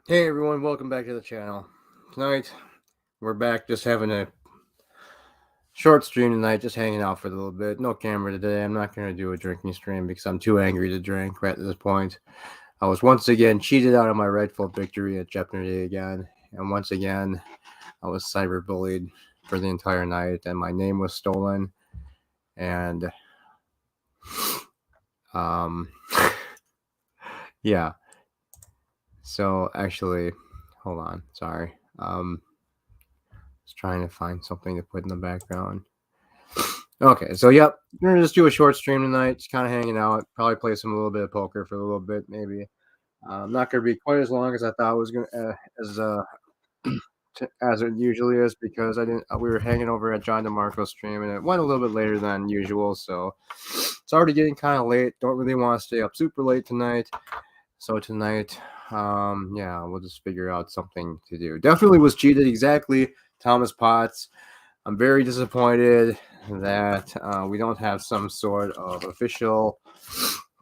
Hey everyone, welcome back to the channel. Tonight, we're back just having a short stream tonight, just hanging out for a little bit. No camera today. I'm not going to do a drinking stream because I'm too angry to drink right at this point. I was once again cheated out of my rightful victory at Jeopardy again. And once again, I was cyberbullied for the entire night and my name was stolen. And, um, yeah. So actually, hold on. Sorry. Just trying to find something to put in the background. Okay, so yep, we're gonna just do a short stream tonight, just kind of hanging out. Probably play some a little bit of poker for a little bit, maybe. Not gonna be quite as long as I thought it was gonna as it usually is because I didn't. We were hanging over at John DeMarco's stream and it went a little bit later than usual, so it's already getting kind of late. Don't really want to stay up super late tonight. So tonight, yeah, we'll just figure out something to do. Definitely was cheated, exactly. Thomas Potts. I'm very disappointed that we don't have some sort of official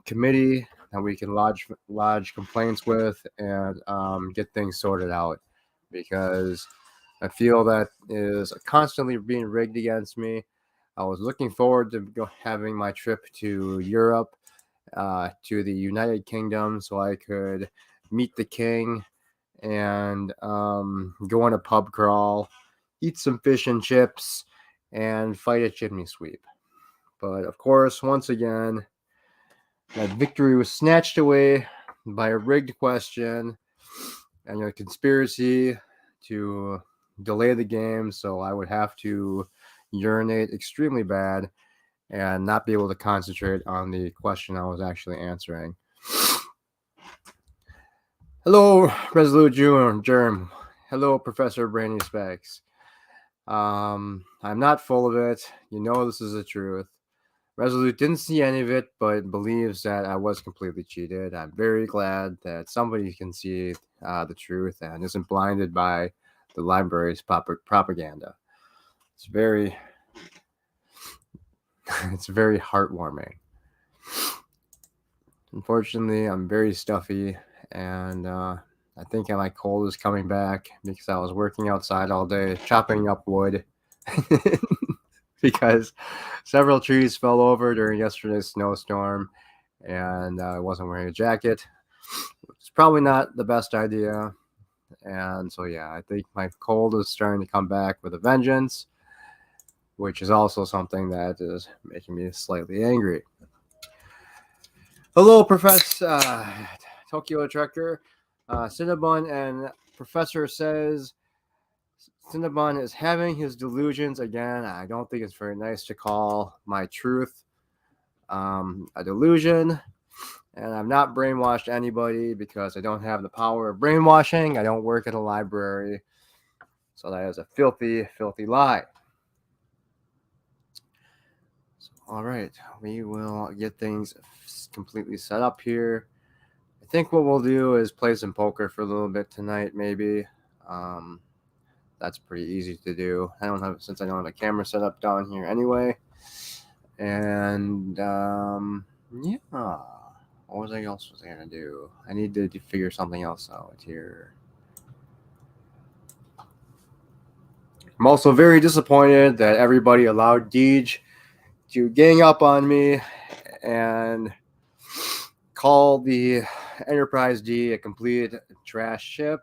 committee that we can lodge complaints with and get things sorted out, because I feel that is constantly being rigged against me. I was looking forward to having my trip to Europe, to the United Kingdom, so I could meet the king and go on a pub crawl, eat some fish and chips, and fight a chimney sweep. But of course, once again, that victory was snatched away by a rigged question and a conspiracy to delay the game, so I would have to urinate extremely bad and not be able to concentrate on the question I was actually answering. Hello, Resolute Germ. Hello, Professor Brandy Specs. I'm not full of it. You know this is the truth. Resolute didn't see any of it, but believes that I was completely cheated. I'm very glad that somebody can see the truth and isn't blinded by the library's propaganda. It's very, it's very heartwarming. Unfortunately, I'm very stuffy, and I think my cold is coming back because I was working outside all day, chopping up wood. Because several trees fell over during yesterday's snowstorm, and I wasn't wearing a jacket. It's probably not the best idea. And so, yeah, I think my cold is starting to come back with a vengeance, which is also something that is making me slightly angry. Hello, Professor Tokyo Trekker. Cinnabon and Professor says Cinnabon is having his delusions again. I don't think it's very nice to call my truth a delusion. And I've not brainwashed anybody because I don't have the power of brainwashing. I don't work at a library. So that is a filthy, filthy lie. So, all right, we will get things completely set up here. I think what we'll do is play some poker for a little bit tonight, maybe. That's pretty easy to do. Since I don't have a camera set up down here anyway. And yeah. What else was I gonna do? I need to figure something else out here. I'm also very disappointed that everybody allowed Deej to gang up on me and call the Enterprise D a complete trash ship.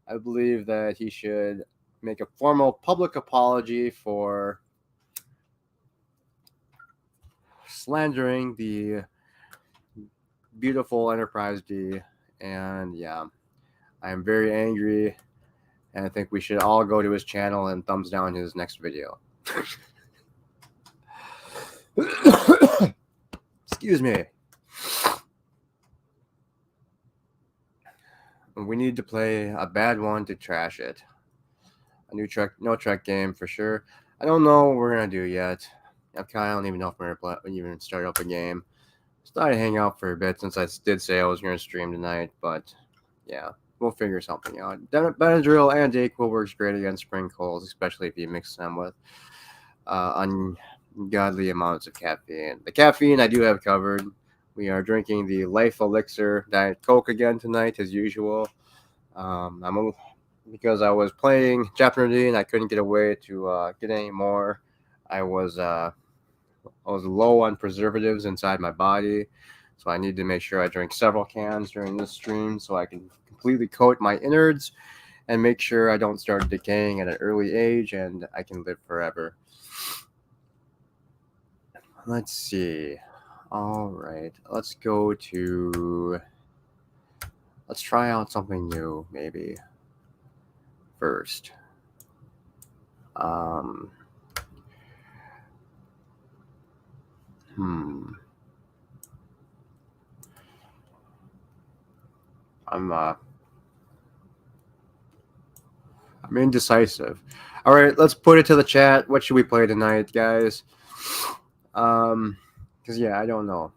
I believe that he should make a formal public apology for slandering the beautiful Enterprise D. And yeah, I am very angry, and I think we should all go to his channel and thumbs down his next video. Excuse me. We need to play a bad one to trash it. A new no Trek game for sure. I don't know what we're gonna do yet. I don't even know if we're gonna even start up a game. Just thought I'd hang out for a bit since I did say I was gonna stream tonight, but yeah, we'll figure something out. Benadryl and Dayquil works great against spring colds, especially if you mix them with ungodly amounts of caffeine. The caffeine I do have covered. We are drinking the Life Elixir Diet Coke again tonight, as usual. Because I was playing Jeopardy and I couldn't get away to get any more. I was low on preservatives inside my body, so I need to make sure I drink several cans during this stream so I can completely coat my innards and make sure I don't start decaying at an early age and I can live forever. Let's see. All right, let's try out something new maybe first. Um, hmm. I'm indecisive. All right, let's put it to the chat. What should we play tonight, guys? Because yeah, I don't know.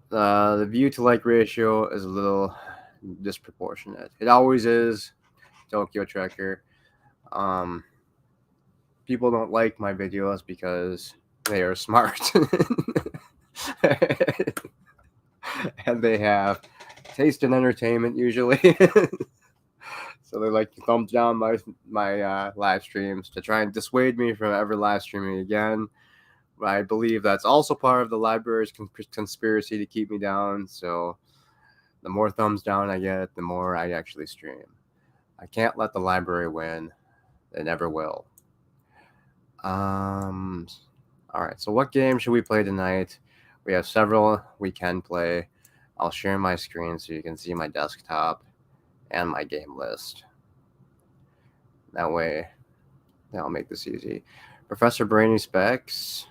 The view to like ratio is a little disproportionate. It always is. Tokyo Trekker. People don't like my videos because they are smart and they have taste in entertainment usually. So they like to thumb down my live streams to try and dissuade me from ever live streaming again. I believe that's also part of the library's conspiracy to keep me down. So the more thumbs down I get, the more I actually stream. I can't let the library win. They never will. All right. So what game should we play tonight? We have several we can play. I'll share my screen so you can see my desktop and my game list. That way, that'll make this easy. Professor Brainy Specs.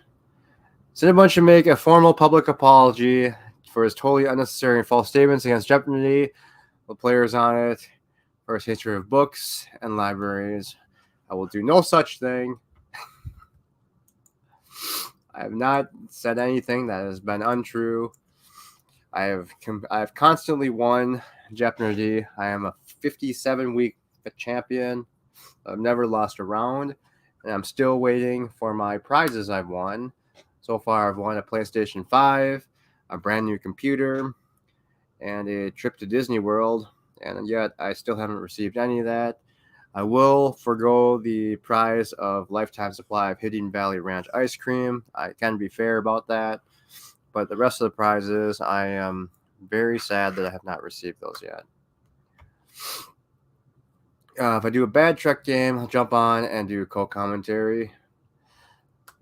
Cinnabon should make a formal public apology for his totally unnecessary and false statements against Jeopardy, the players on it, for his history of books and libraries. I will do no such thing. I have not said anything that has been untrue. I have constantly won Jeopardy. I am a 57-week champion. I've never lost a round, and I'm still waiting for my prizes I've won. So far, I've won a PlayStation 5, a brand new computer, and a trip to Disney World, and yet I still haven't received any of that. I will forgo the prize of lifetime supply of Hidden Valley Ranch ice cream. I can be fair about that, but the rest of the prizes, I am very sad that I have not received those yet. If I do a bad Trek game, I'll jump on and do co-commentary.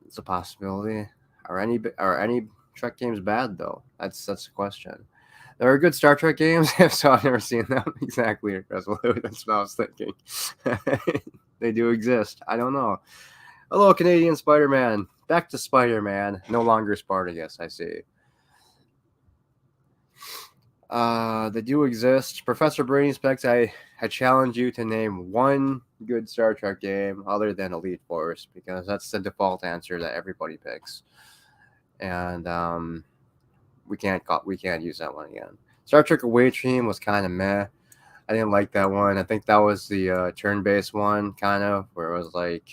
It's a possibility. Are any Trek games bad though? That's the question. There are good Star Trek games, so I've never seen them. Exactly, Resolute. That's what I was thinking. They do exist. I don't know. Hello, Canadian Spider-Man. Back to Spider-Man. No longer Spartacus, I see. They do exist. Professor Brainy Specs, I challenge you to name one good Star Trek game other than Elite Force, because that's the default answer that everybody picks. And we can't use that one again. Star Trek Away Team was kind of meh. I didn't like that one. I think that was the turn-based one, kind of, where it was like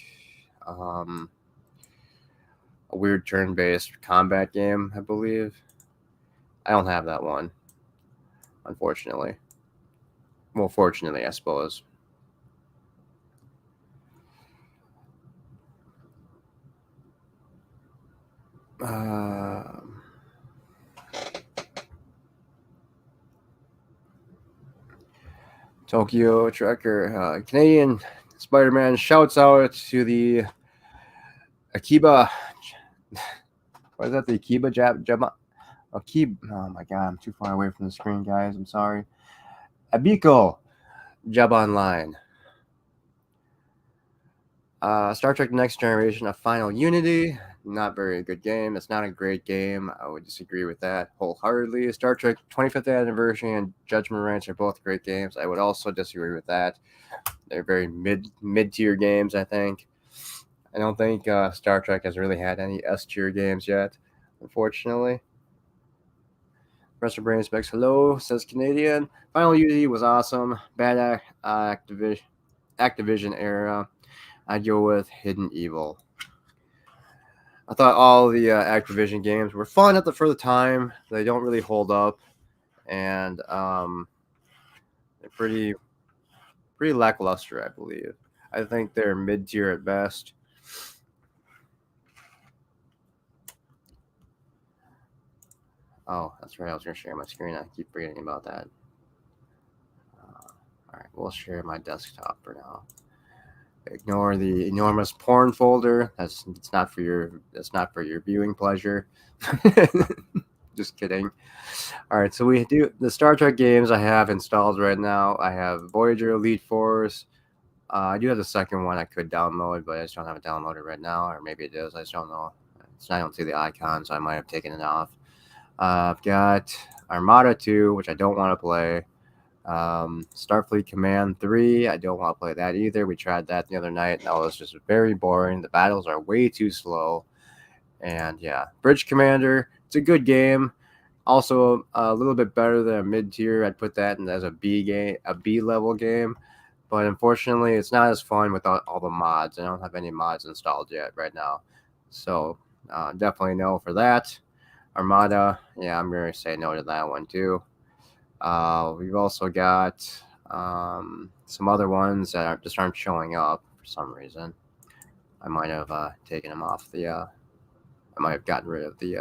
a weird turn-based combat game, I believe. I don't have that one, unfortunately. Well, fortunately, I suppose. Tokyo Trekker, Canadian Spider-Man shouts out to the Akiba. What is that? The Akiba Akiba. Oh my god, I'm too far away from the screen, guys. I'm sorry. Abiko Jab Online. Star Trek Next Generation, A Final Unity. Not very good game. It's not a great game. I would disagree with that wholeheartedly. Star Trek 25th Anniversary and Judgment Ranch are both great games. I would also disagree with that. They're very mid-tier games, I think. I don't think Star Trek has really had any S-tier games yet, unfortunately. Professor Brain Specs, hello, says Canadian. Final Unity was awesome. Bad Activision era. I'd go with Hidden Evil. I thought all the Activision games were fun for the time. They don't really hold up. and they're pretty lackluster, I believe. I think they're mid tier at best. Oh, that's right. I was gonna share my screen. I keep forgetting about that. All right, we'll share my desktop for now. Ignore the enormous porn folder. That's not for your viewing pleasure. Just kidding. All right, so we do the Star Trek games I have installed right now. I have Voyager Elite Force. I do have the second one I could download, but I just don't have it downloaded right now, or maybe it is. I just don't know. I don't see the icon, so I might have taken it off. I've got Armada 2, which I don't want to play. Starfleet Command 3, I don't want to play that either. We tried that the other night. That was just very boring. The battles are way too slow. And yeah, Bridge Commander, it's a good game. Also a little bit better than a mid tier. I'd put that as a B game, a B level game. But unfortunately, it's not as fun without all the mods. I don't have any mods installed yet right now. So definitely no for that. Armada, yeah, I'm going to say no to that one too. We've also got some other ones that just aren't showing up for some reason. I might have taken them off the. I might have gotten rid of the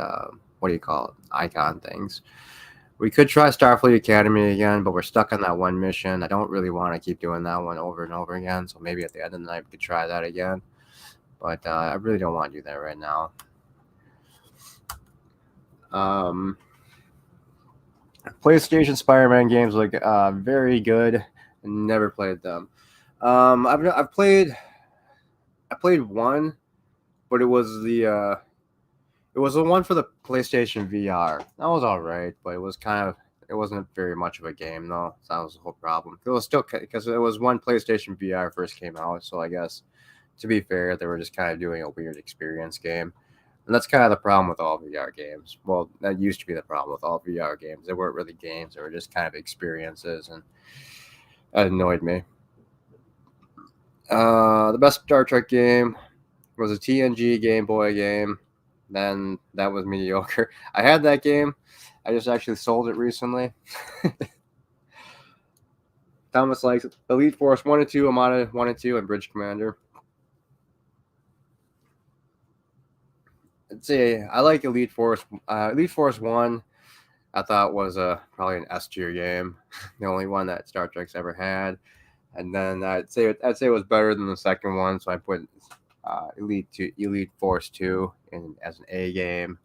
what do you call it, icon things. We could try Starfleet Academy again, but we're stuck on that one mission. I don't really want to keep doing that one over and over again. So maybe at the end of the night we could try that again. But I really don't want to do that right now. PlayStation Spider-Man games look very good. Never played them. I played one, but it was the one for the PlayStation VR. That was all right, but it wasn't very much of a game though. So that was the whole problem. It was still because it was one PlayStation VR first came out, so I guess to be fair, they were just kind of doing a weird experience game. And that's kind of the problem with all VR games. Well, that used to be the problem with all VR games. They weren't really games; they were just kind of experiences, and that annoyed me. The best Star Trek game was a TNG Game Boy game. Then that was mediocre. I had that game. I just actually sold it recently. Thomas likes Elite Force 1 and 2, Armada 1 and 2, and Bridge Commander. I'd say I like Elite Force. Elite Force 1, I thought was probably an S tier game, the only one that Star Trek's ever had. And then I'd say it was better than the second one, so I put Elite Force 2 as an A game.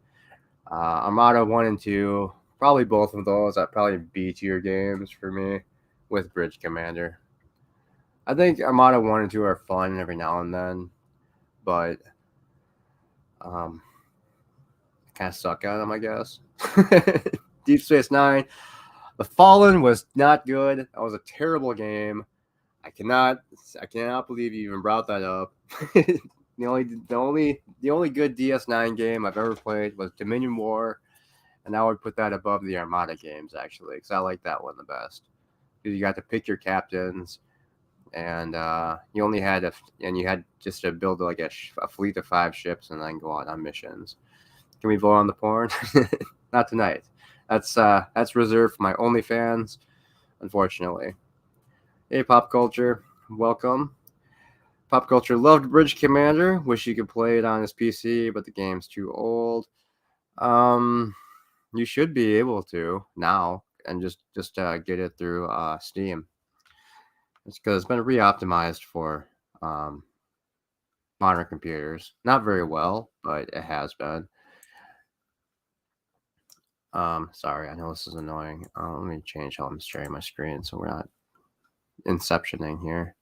Armada 1 and 2, probably both of those are probably B tier games for me with Bridge Commander. I think Armada 1 and 2 are fun every now and then, but I kind of suck at them, I guess. Deep Space Nine. The Fallen was not good. That was a terrible game. I cannot believe you even brought that up. The only good DS9 game I've ever played was Dominion War, and I would put that above the Armada games actually, because I like that one the best. Because you got to pick your captains, and you had just to build like a fleet of 5 ships and then go out on missions. Can we vote on the porn? Not tonight. That's reserved for my OnlyFans, unfortunately. Hey, Pop Culture, welcome. Pop Culture loved Bridge Commander. Wish you could play it on his PC, but the game's too old. You should be able to now, and just get it through Steam. It's because it's been re-optimized for modern computers. Not very well, but it has been. Sorry, I know this is annoying. Let me change how I'm sharing my screen so we're not inceptioning here.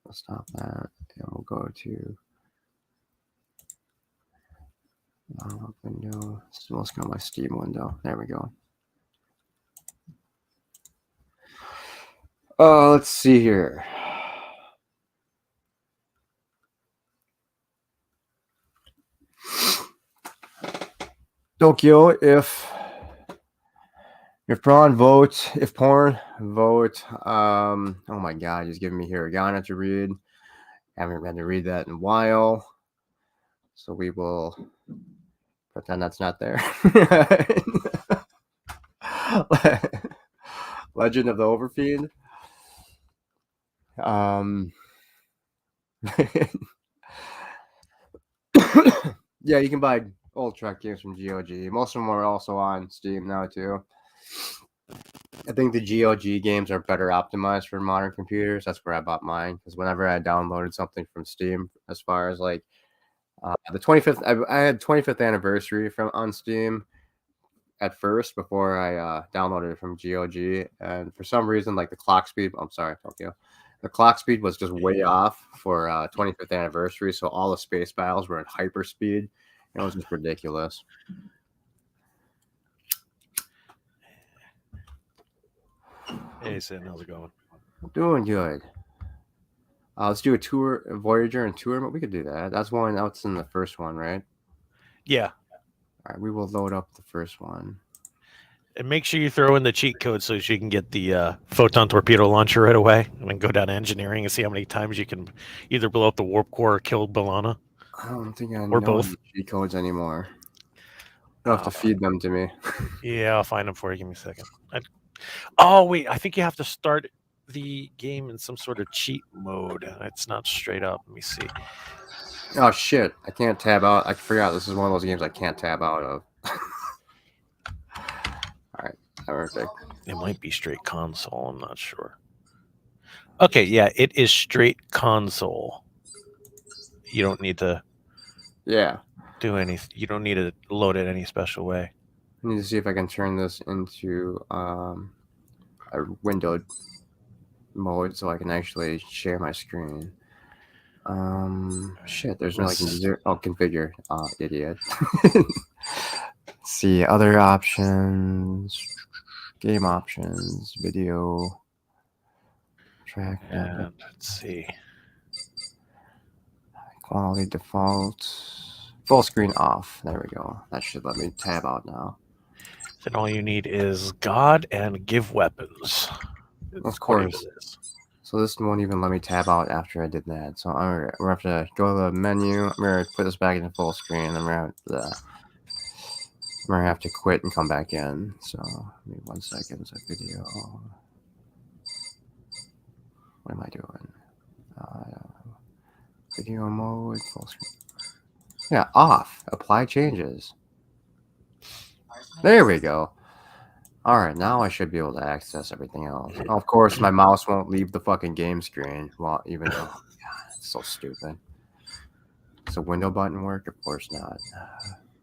We'll stop that, and we'll go to window. Let's go to my Steam window. There we go. Let's see here. Tokyo, if porn vote, oh my god, he's giving me hiragana to read. I haven't had to read that in a while. So we will Pretend that's not there. Legend of the Overfiend. Yeah, you can buy old Trek games from GOG. Most of them are also on Steam now too. I think the GOG games are better optimized for modern computers. That's where I bought mine because whenever I downloaded something from Steam, as far as like the 25th, I had 25th anniversary from on Steam at first before I downloaded it from GOG, and for some reason, like the clock speed. I'm sorry, Tokyo. The clock speed was just way off for 25th anniversary, so all the space battles were in hyper speed. It was just ridiculous. Hey, Sin, how's it going? Doing good. Let's do a tour, a Voyager and tour. But we could do that. That's one. That's in the first one, right? Yeah. All right, we will load up the first one. And make sure you throw in the cheat code so you can get the photon torpedo launcher right away, and then go down to engineering and see how many times you can either blow up the warp core or kill B'Elanna. I don't think I Or know both. any cheat codes anymore. You'll have to feed them to me. Yeah, I'll find them for you. Give me a second. Oh, wait. I think you have to start the game in some sort of cheat mode. It's not straight up. Let me see. Oh, shit. I can't tab out. I forgot this is one of those games I can't tab out of. All right. Perfect. It might be straight console. I'm not sure. Okay, yeah, it is straight console. You don't need to do anything. You don't need to load it any special way. I need to see if I can turn this into a windowed mode so I can actually share my screen. Shit, there's no like configure. Idiot. Let's see other options, game options, video, track. And let's see. Quality default, full screen off. There we go. That should let me tab out now. Then all you need is God and give weapons. Of course. So this won't even let me tab out after I did that. So I'm gonna have to go to the menu. I'm gonna put this back into full screen. I'm gonna have to quit and come back in. So give me 1 second. It's a video. What am I doing? Video mode, full screen. Yeah, off. Apply changes. There we go. All right, now I should be able to access everything else. Of course, my mouse won't leave the fucking game screen. Well, even though, God, it's so stupid. Does the window button work? Of course not.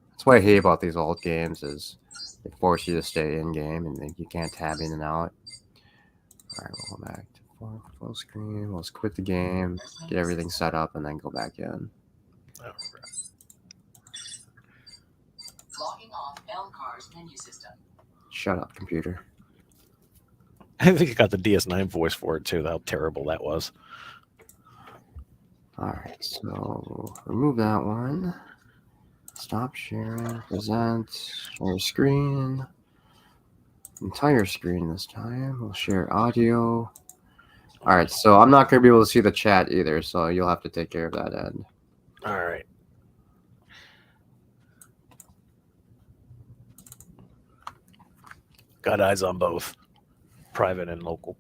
That's what I hate about these old games is they force you to stay in game and you can't tab in and out. All right, we'll go back to full screen. Let's quit the game, get everything set up, and then go back in. Logging off L-Car's menu system. Shut up, computer. I think I got the DS9 voice for it too. How terrible that was. All right, so remove that one. Stop sharing. Present. Share screen. Entire screen this time. We'll share audio. All right, so I'm not going to be able to see the chat either, so you'll have to take care of that end. All right. Got eyes on both, private and local.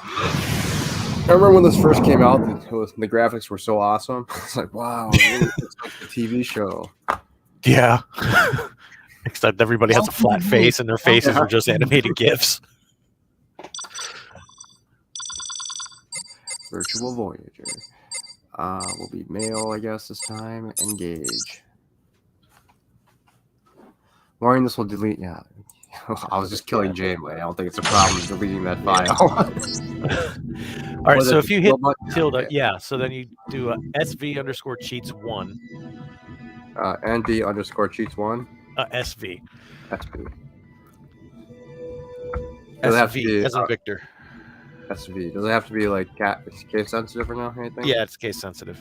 I remember when this first came out, the graphics were so awesome. It's like, wow, it's like the TV show. Yeah. Except everybody has a flat face and their faces are just animated GIFs. Virtual Voyager. Will be male, I guess, this time. Engage. Warning, this will delete. Yeah. I was just killing Janeway. I don't think it's a problem deleting that file. All right, so if you hit tilde, so then you do a SV_cheats1. ND_cheats1. SV. SV. SV as in Victor. SV. Does it have to be like case sensitive or no? Anything? Yeah, it's case sensitive.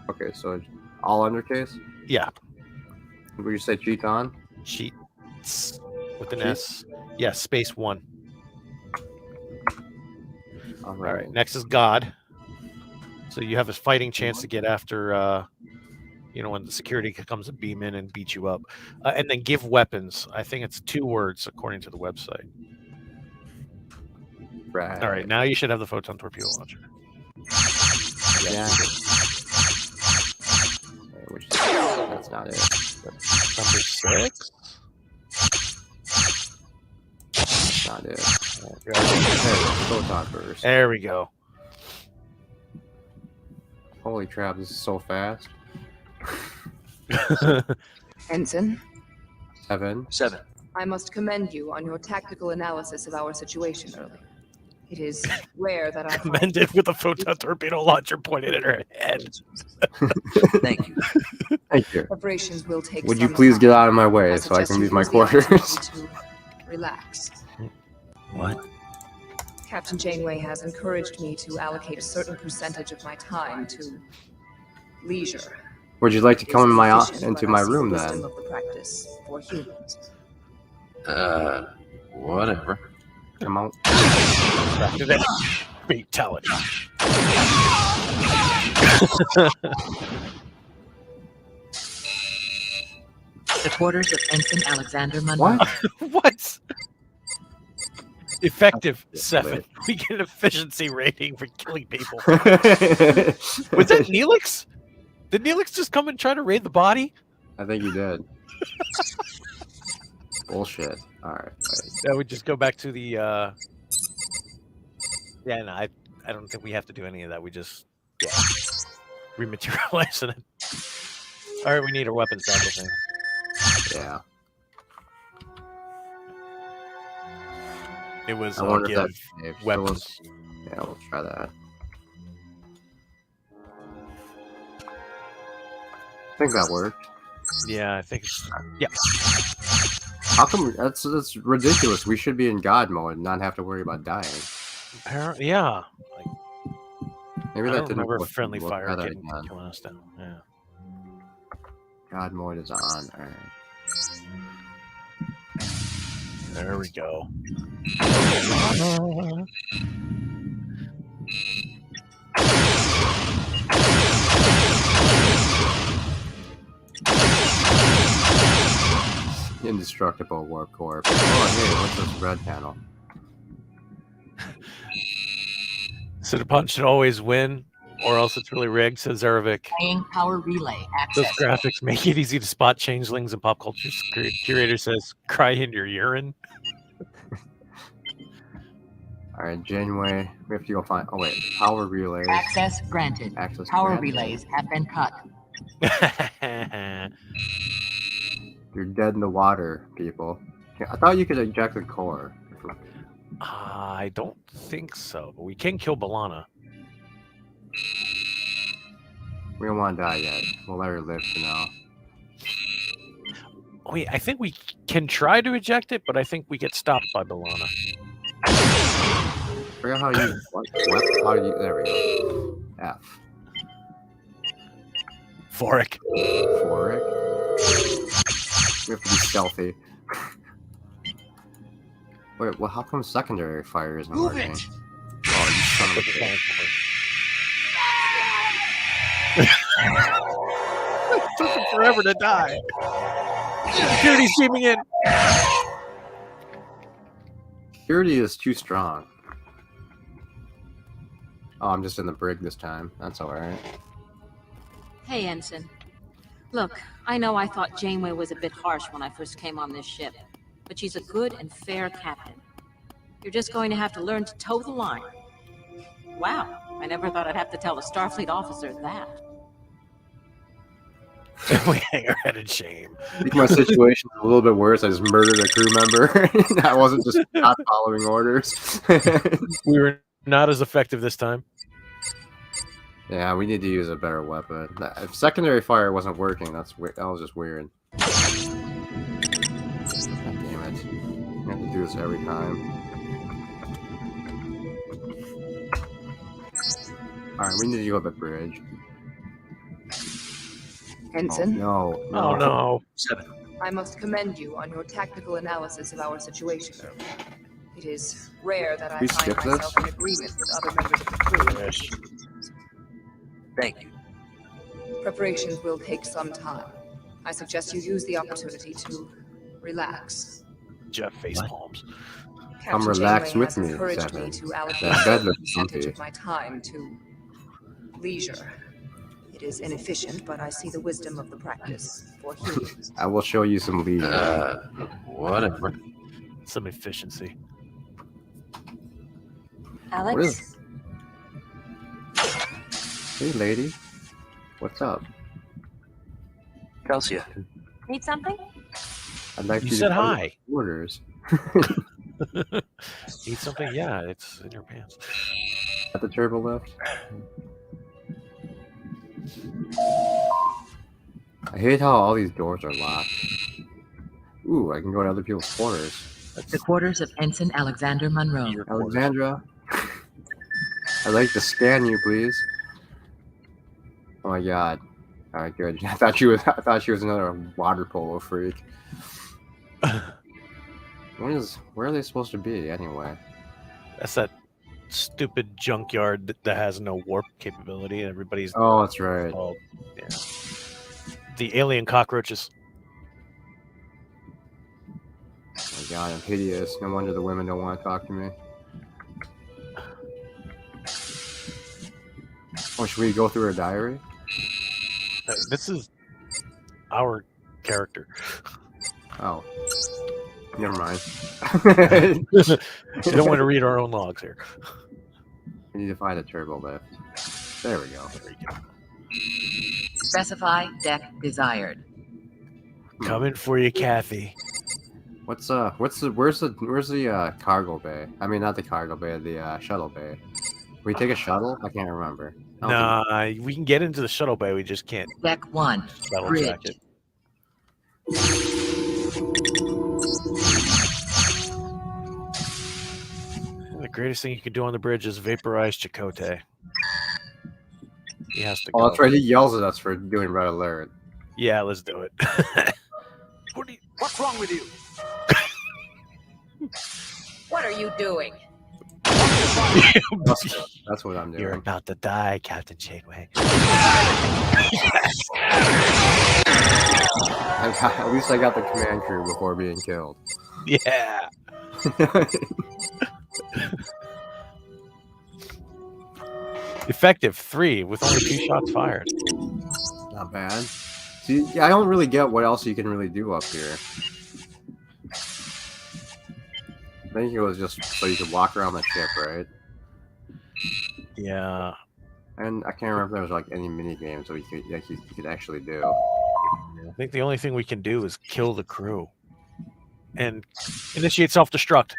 Okay, so all undercase? Yeah. Would you say cheat on? Cheats with an S. Yeah, space 1. All right. Next is God. So you have a fighting chance to get after, when the security comes and beam in and beat you up. And then give weapons. I think it's 2 words according to the website. Right. All right, now you should have the photon torpedo launcher. Yeah. That's not it. Number 6. That's not it. Photon burst. There we go. Holy crap! This is so fast. Ensign, 7. I must commend you on your tactical analysis of our situation earlier. It is rare that I find Commended with a photon torpedo launcher pointed at her head. Thank you. Thank you. preparations will take Would you some please time. get out of my way I so I suggest can you leave my use the opportunity quarters? to relax. What? Captain Janeway has encouraged me to allocate a certain percentage of my time to leisure. Would you like to It is come inefficient, into but my I see the room wisdom then? of the practice for humans. Whatever. Come on. After that, fatality. The quarters of Ensign Alexander Munro. What? What? Effective Yeah, 7. We get an efficiency rating for killing people. Was Was that Neelix? Did Neelix just come and try to raid the body? I think you did. Bullshit. All right. That would just go back to the. Yeah, no, I don't think we have to do any of that. We just rematerialize in it. All right, we need our weapons back. I think. Yeah. It was I wonder if give that's safe. So weapons. yeah, we'll try that. I think that worked. Yeah, I think. How come that's ridiculous? We should be in God mode and not have to worry about dying. Apparently, yeah. Like, Maybe I that don't didn't remember work. friendly We'll fire try that killing again. us down. Yeah. God mode is on. All right. There we go. Indestructible warp core. Oh, hey, what's this red panel? So the punch should always win, or else it's really rigged, says Zarovic. Playing power relay Those access. graphics make it easy to spot changelings, and pop culture curator says, cry in your urine. All right, Janeway. We have to go find. Oh wait, power relays. Access granted. Access Power granted. relays have been cut. You're dead in the water, people. I thought you could eject the core. I don't think so, but we can kill B'Elanna. We don't want to die yet. We'll let her live for now. Wait, I think we can try to eject it, but I think we get stopped by B'Elanna. Forget how you. What? How do you? There we go. F. Forik. Foric. We have to be stealthy. Wait, well, how come secondary fire isn't working? Oh, you son of a bitch. It took him forever to die. Security's beaming in. Security is too strong. Oh, I'm just in the brig this time. That's alright. Hey, Ensign. Look, I know I thought Janeway was a bit harsh when I first came on this ship, but she's a good and fair captain. You're just going to have to learn to toe the line. Wow, I never thought I'd have to tell a Starfleet officer that. We hang our head in shame. I think my situation's a little bit worse. I just murdered a crew member. I wasn't just not following orders. We were not as effective this time. Yeah, we need to use a better weapon. If secondary fire wasn't working, that was just weird. God damn it. We have to do this every time. Alright, we need to go to the bridge. Ensign, Oh, no. Oh no. 7. I must commend you on your tactical analysis of our situation earlier. It is rare that I We find skip myself this? in agreement with other members of the crew. Yes. Thank you. Preparations will take some time. I suggest you use the opportunity to relax. Jeff face palms. Captain relax Janeway with has me, encouraged Seven. me to allocate That a bed certain looks percentage comfy. of my time to leisure. It is inefficient, but I see the wisdom of the practice for healing. I will show you some leisure. Whatever. Some efficiency. What is- Alex? Hey, lady. What's up? Calcia. Need something? I'd like You to said depart hi. Orders. Need something? Yeah, it's in your pants. At the turbo lift. I hate how all these doors are locked. Ooh, I can go to other people's quarters. The quarters of Ensign Alexander Monroe. Your quarters. Alexandra, I'd like to scan you, please. Oh my god. All right, good. I thought she was another water polo freak. Where are they supposed to be anyway? That's that stupid junkyard that has no warp capability, and everybody's Oh, that's right. all, yeah. The alien cockroaches. Oh my god, I'm hideous. No wonder the women don't want to talk to me. Oh, should we go through her diary? This is our character. Oh. Never mind. We don't want to read our own logs here. We need to find a turbo lift. There we go. There you go. Specify deck desired. Coming for you, Kathy. Where's the cargo bay? I mean, not the cargo bay, the shuttle bay. Can we take a shuttle? I can't remember. I don't think- Nah, we can get into the shuttle bay. We just can't Deck 1. double Bridge. track it. The greatest thing you can do on the bridge is vaporize Chakotay. He has to go. Oh, that's right. He yells at us for doing red alert. Yeah, let's do it. What's wrong with you? What are you doing? That's what I'm doing. You're about to die, Captain Janeway. At least I got the command crew before being killed. Yeah. Effective 3 with only 2 shots fired. Not bad. See, yeah, I don't really get what else you can really do up here. I think it was just so you could walk around the ship, right? Yeah. And I can't remember if there was like any mini games that you could actually do. I think the only thing we can do is kill the crew and initiate self-destruct.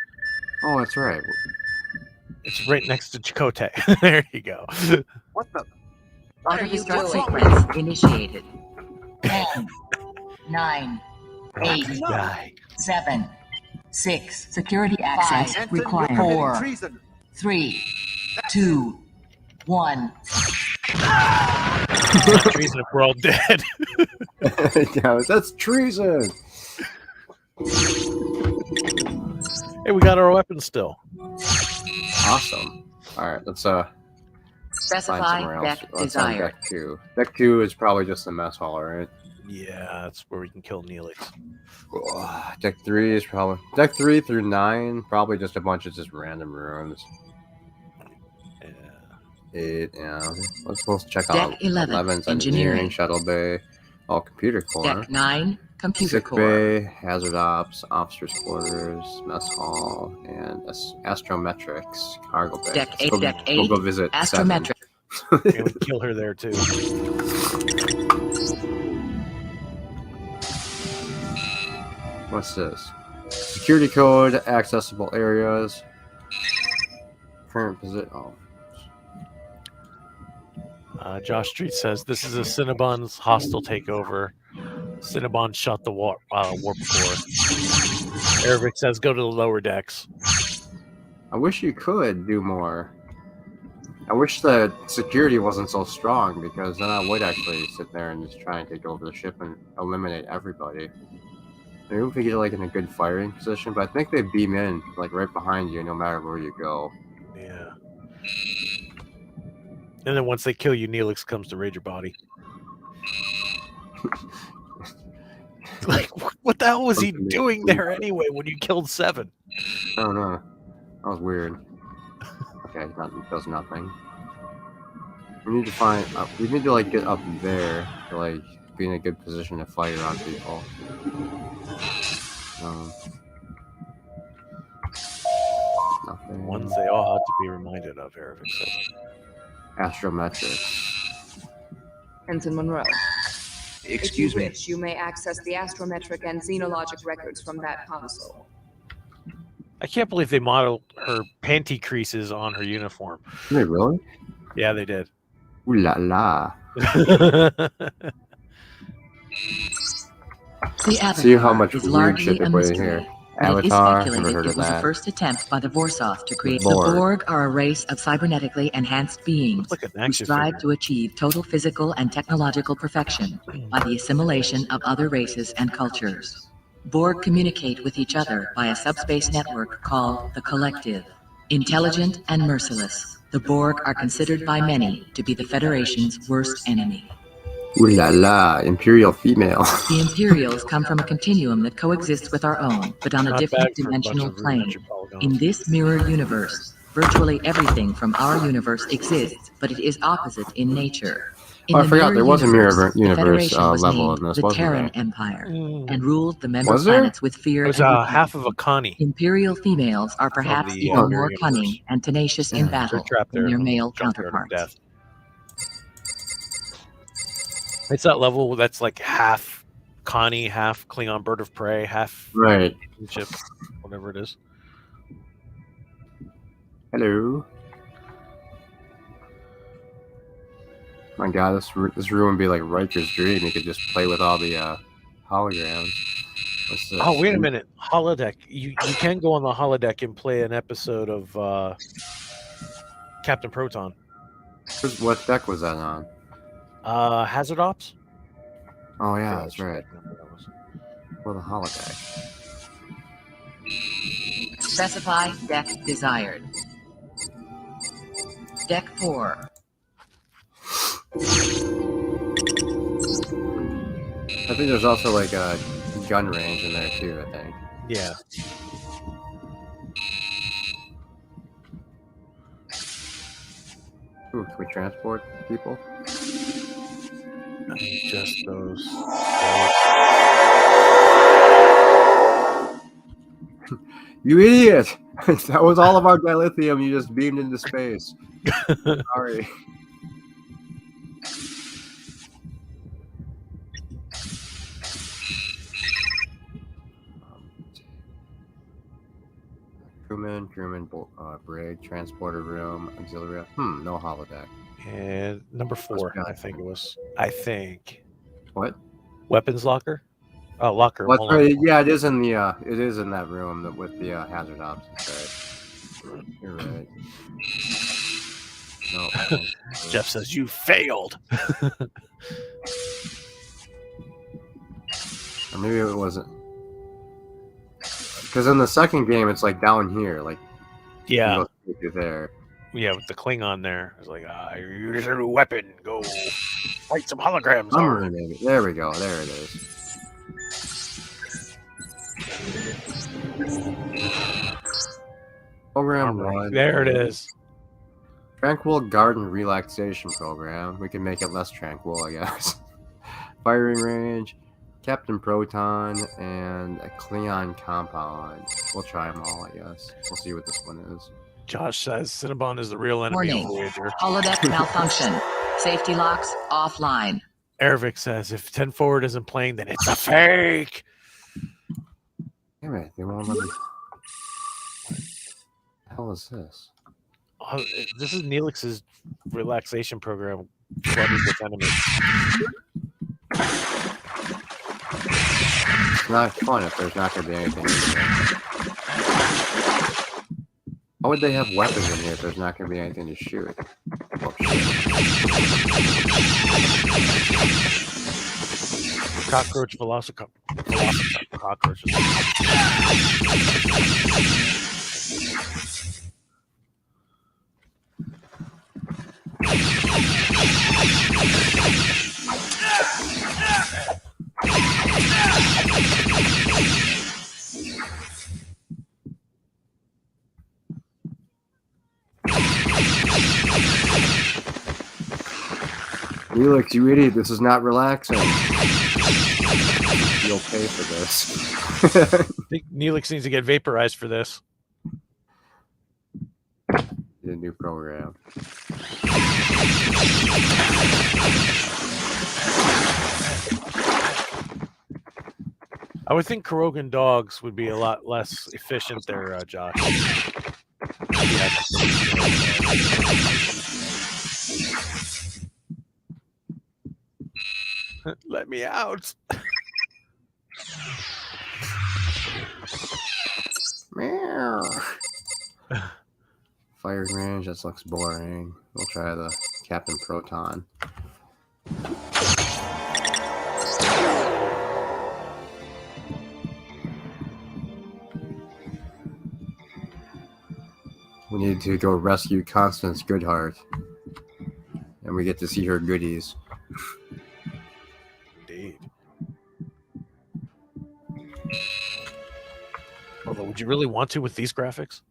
Oh, that's right. It's right next to Chakotay. There you go. What the? What are you Auto-destruct doing? sequence initiated. 10, 9, 8, Die. 7, 6. Security access required. 4, 3, 2, 1. Treason if we're all dead. Yeah, that's treason. Hey, we got our weapons still. Awesome. All right, let's find Specify somewhere else. deck Let's find desired. deck 2. Deck 2 is probably just the mess hall, right? Yeah, that's where we can kill Neelix. Deck 3 is probably deck 3 through 9. Probably just a bunch of just random rooms. Yeah. 8, yeah. Let's supposed to check Deck out 11, 11's engineering. shuttle bay, computer core, Deck 9. Computer sick core. bay, hazard ops, officers' quarters, mess hall, and astrometrics cargo bay. Deck Let's 8, go- deck We'll 8, go visit Astrometric. 7. And we kill her there too. What's this? Security code, accessible areas. Current position. Oh, Josh Street says this is a Cinnabon's hostile takeover. Cinnabon shut the warp core. Arabic says go to the lower decks. I wish you could do more. I wish the security wasn't so strong, because then I would actually sit there and just try and take over the ship and eliminate everybody. Maybe if we get like in a good firing position, but I think they beam in like right behind you no matter where you go. Yeah. And then once they kill you, Neelix comes to raid your body. Like, what the hell was he doing there anyway when you killed 7? I don't know. That was weird. Okay, does nothing. We need to find. We need to like get up there to like be in a good position to fight around people. Nothing. Ones they all have to be reminded of, Eric. Astrometrics. Ensign Monroe. Excuse if you me. wish, you may access the astrometric and xenologic records from that console. I can't believe they modeled her panty creases on her uniform. Did they really? Yeah, they did. Ooh la la. The Avatar See how much is weird largely shit they a put in mystery. here. It is Avatar, never speculated heard it of was the that. first attempt by the Vorsoth to create Borg. the Borg are a race of cybernetically enhanced beings Looks like an who action strive figure. to achieve total physical and technological perfection by the assimilation of other races and cultures. Borg communicate with each other by a subspace network called the Collective. Intelligent and merciless, the Borg are considered by many to be the Federation's worst enemy. Ooh la la, Imperial female. The Imperials come from a continuum that coexists with our own, but on a Not different bad for a bunch dimensional of plane. rudimentary polygons. In this mirror universe, virtually everything from our universe exists, but it is opposite in nature. In Oh, I the forgot there was a mirror the universe Federation was level named in this, the wasn't Terran there? Empire Mm. and ruled the member Was there? planets with fear It was and half of a Connie. Imperial females are perhaps the, even mirror more universe. cunning and tenacious in Yeah. battle They're trapped than there. their on male Junkyard of counterparts. Death. It's that level that's like half Connie, half Klingon bird of prey, half Right. ship, whatever it is. Hello. My God, this room would be like Riker's dream. You could just play with all the holograms. What's this? Oh, wait a minute. Holodeck. You can go on the holodeck and play an episode of Captain Proton. What deck was that on? Hazard Ops? Oh yeah, Yeah, that's right. that was. For the holodeck. Specify deck desired. Deck 4. I think there's also like a gun range in there too, I think. Yeah. Ooh, can we transport people? Just those. You idiot! That was all of our dilithium you just beamed into space. Sorry. Crewman, brig, transporter room, auxiliary. No holodeck. And number 4, I think it was. I think. What? Weapons locker? Oh, locker. What's hold on. right? Yeah, it is in the. It is in that room with the hazard ops. That's right. You're right. No. Jeff says you failed. Or maybe it wasn't. Because in the second game, it's like down here, like Yeah. you're there. Yeah, with the Klingon there. It's like, use a weapon. Go fight some holograms. Summary, maybe. There we go. There it is. Program 1. There it is. Tranquil Garden Relaxation Program. We can make it less tranquil, I guess. Firing range, Captain Proton, and a Klingon compound. We'll try them all, I guess. We'll see what this one is. Josh says Cinnabon is the real enemy Warning. of Voyager. Holodeck malfunction. Safety locks offline. Ervik says if 10 Forward isn't playing, then it's a fake. Damn it, they won't let me. What the hell is this? Oh, this is Neelix's relaxation program. Flooded with enemies. It's not fun if there's not going to be anything in here. Why would they have weapons in here if there's not going to be anything to shoot? Oh, shit. Cockroach cockroaches. Felix, you idiot! This is not relaxing. You'll pay for this. I think Neelix needs to get vaporized for this. The new program. I would think Krogan dogs would be a lot less efficient there, Josh. Yeah. Let me out. Meow. Firing range, that looks boring. We'll try the Captain Proton. We need to go rescue Constance Goodhart. And we get to see her goodies. Indeed. Although, would you really want to with these graphics?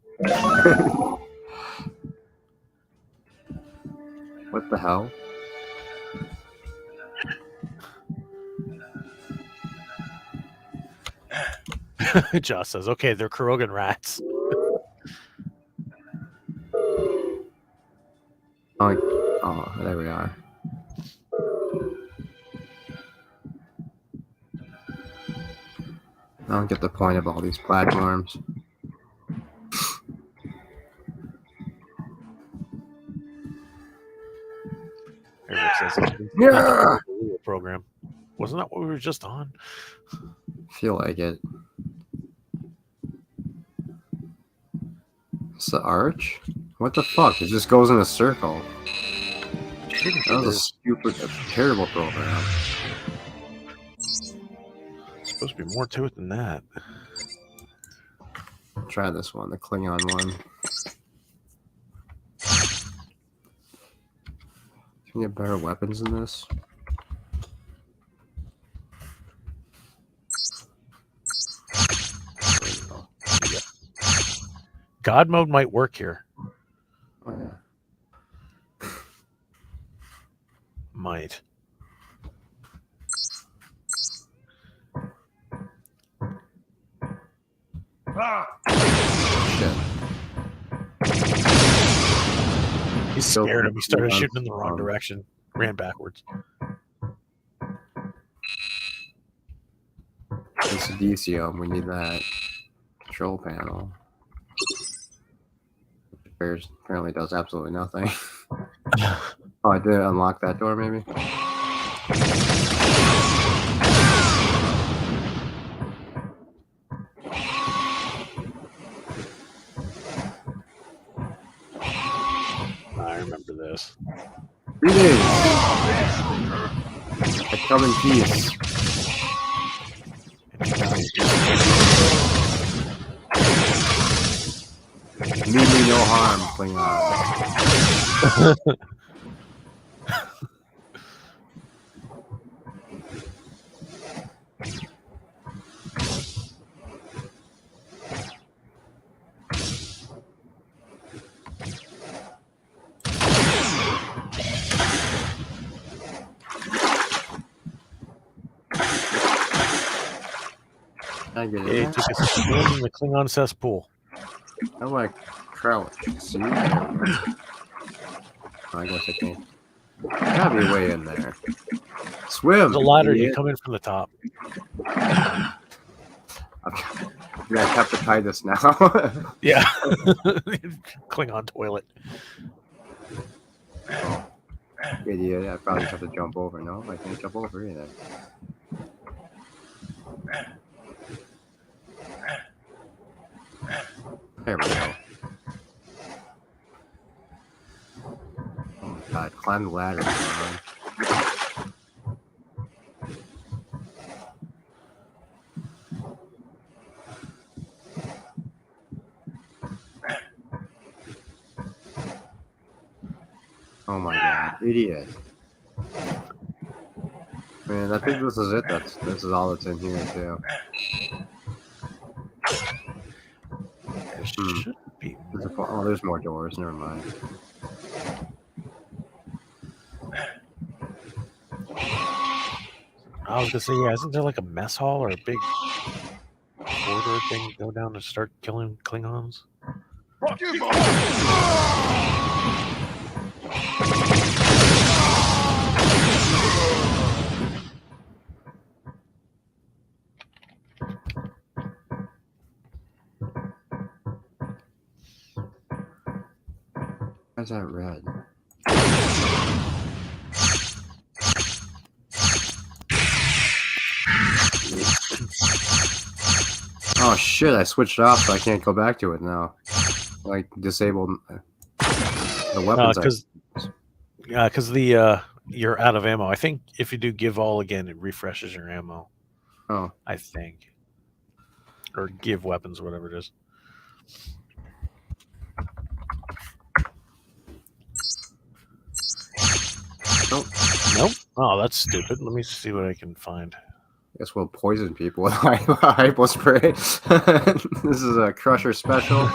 What the hell? Josh says, okay, they're Krogan rats. Oh, there we are. I don't get the point of all these platforms. Eric says, Yeah! program. Wasn't that what we were just on? Feel like it. It's the arch? What the fuck? It just goes in a circle. That was a stupid, terrible program. Supposed to be more to it than that. Try this one, the Klingon one. Can you get better weapons than this? God mode might work here. Oh, yeah. Might. Shit. He's scared him. He started shooting in the wrong direction. Ran backwards. It's a DCO. We need that control panel. Apparently does absolutely nothing. Oh, I did unlock that door, maybe? I remember this. Greetings! I come in peace. Mean me no harm, Klingon. I get He it. took a swim in the Klingon cesspool. I like crouch. See? I guess I can't. Gotta be way in there. Swim! There's a ladder. You idiot. come in from the top. I'm gonna have to tie this now. Yeah. Klingon toilet. Oh, idiot. I probably have to jump over. No, I can't jump over either. There we go. Oh my god, climb the ladder. Man. Oh my god, idiot. Man, I think this is it. This is all that's in here too. Should be. Oh, there's more doors. Never mind. I was gonna say, yeah, isn't there like a mess hall or a big corridor thing? Go down and start killing Klingons. Why's that red? Oh shit, I switched off so I can't go back to it now. Like, disabled the weapons. Because you're out of ammo. I think if you do give all again, it refreshes your ammo. Oh. I think. Or give weapons, whatever it is. Nope. Oh, that's stupid. Let me see what I can find. Guess we'll poison people with hypo spray. This is a Crusher special.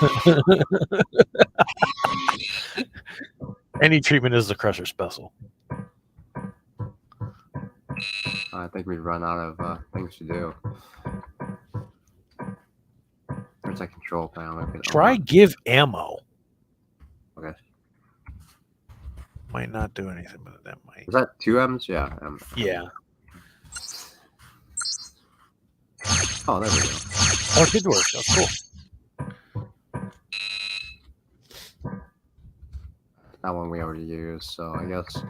Any treatment is the Crusher special. I think we've run out of things to do. Where's that control panel? Try give ammo. Okay. Might not do anything, but that might. Is that 2 M's? Yeah. Yeah. Oh, there we go. Oh, it did work. That's cool. That one we already used, so I guess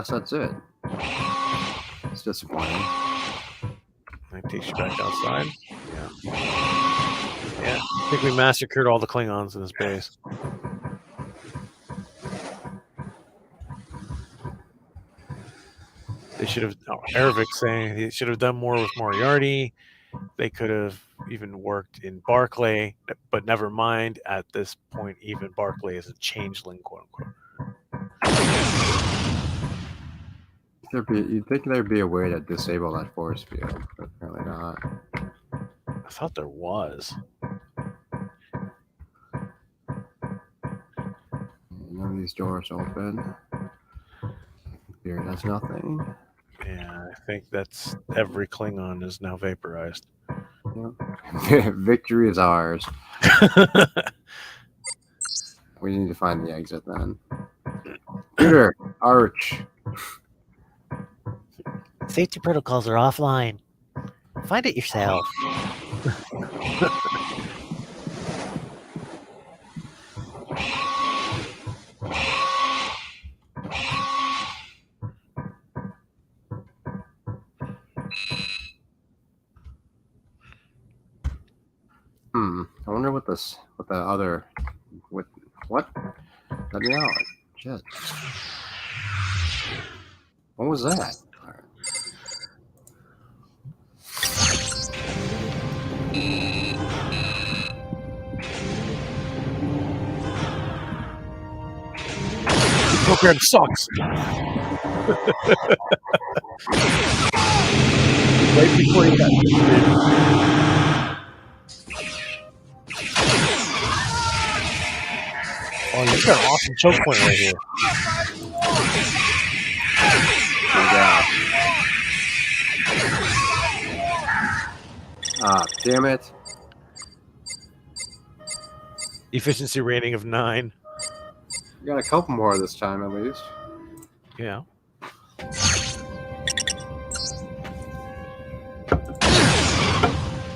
that's it. It's disappointing. That takes you back outside. Yeah. Yeah. I think we massacred all the Klingons in this base. They should have. Ervik saying he should have done more with Moriarty. They could have even worked in Barclay, but never mind. At this point, even Barclay is a changeling, quote unquote. You'd think there'd be a way to disable that force field, but apparently not. I thought there was. None of these doors open. Here, that's nothing. Yeah, I think that's every Klingon is now vaporized. Yep. Victory is ours. We need to find the exit then. Peter, Arch. Safety protocols are offline. Find it yourself. I wonder what the other, what? Let me out. Shit. What was that? The program sucks. Right before you got oh, you got an awesome choke point right here. Ah, damn it. Efficiency rating of 9. We got a couple more this time, at least. Yeah.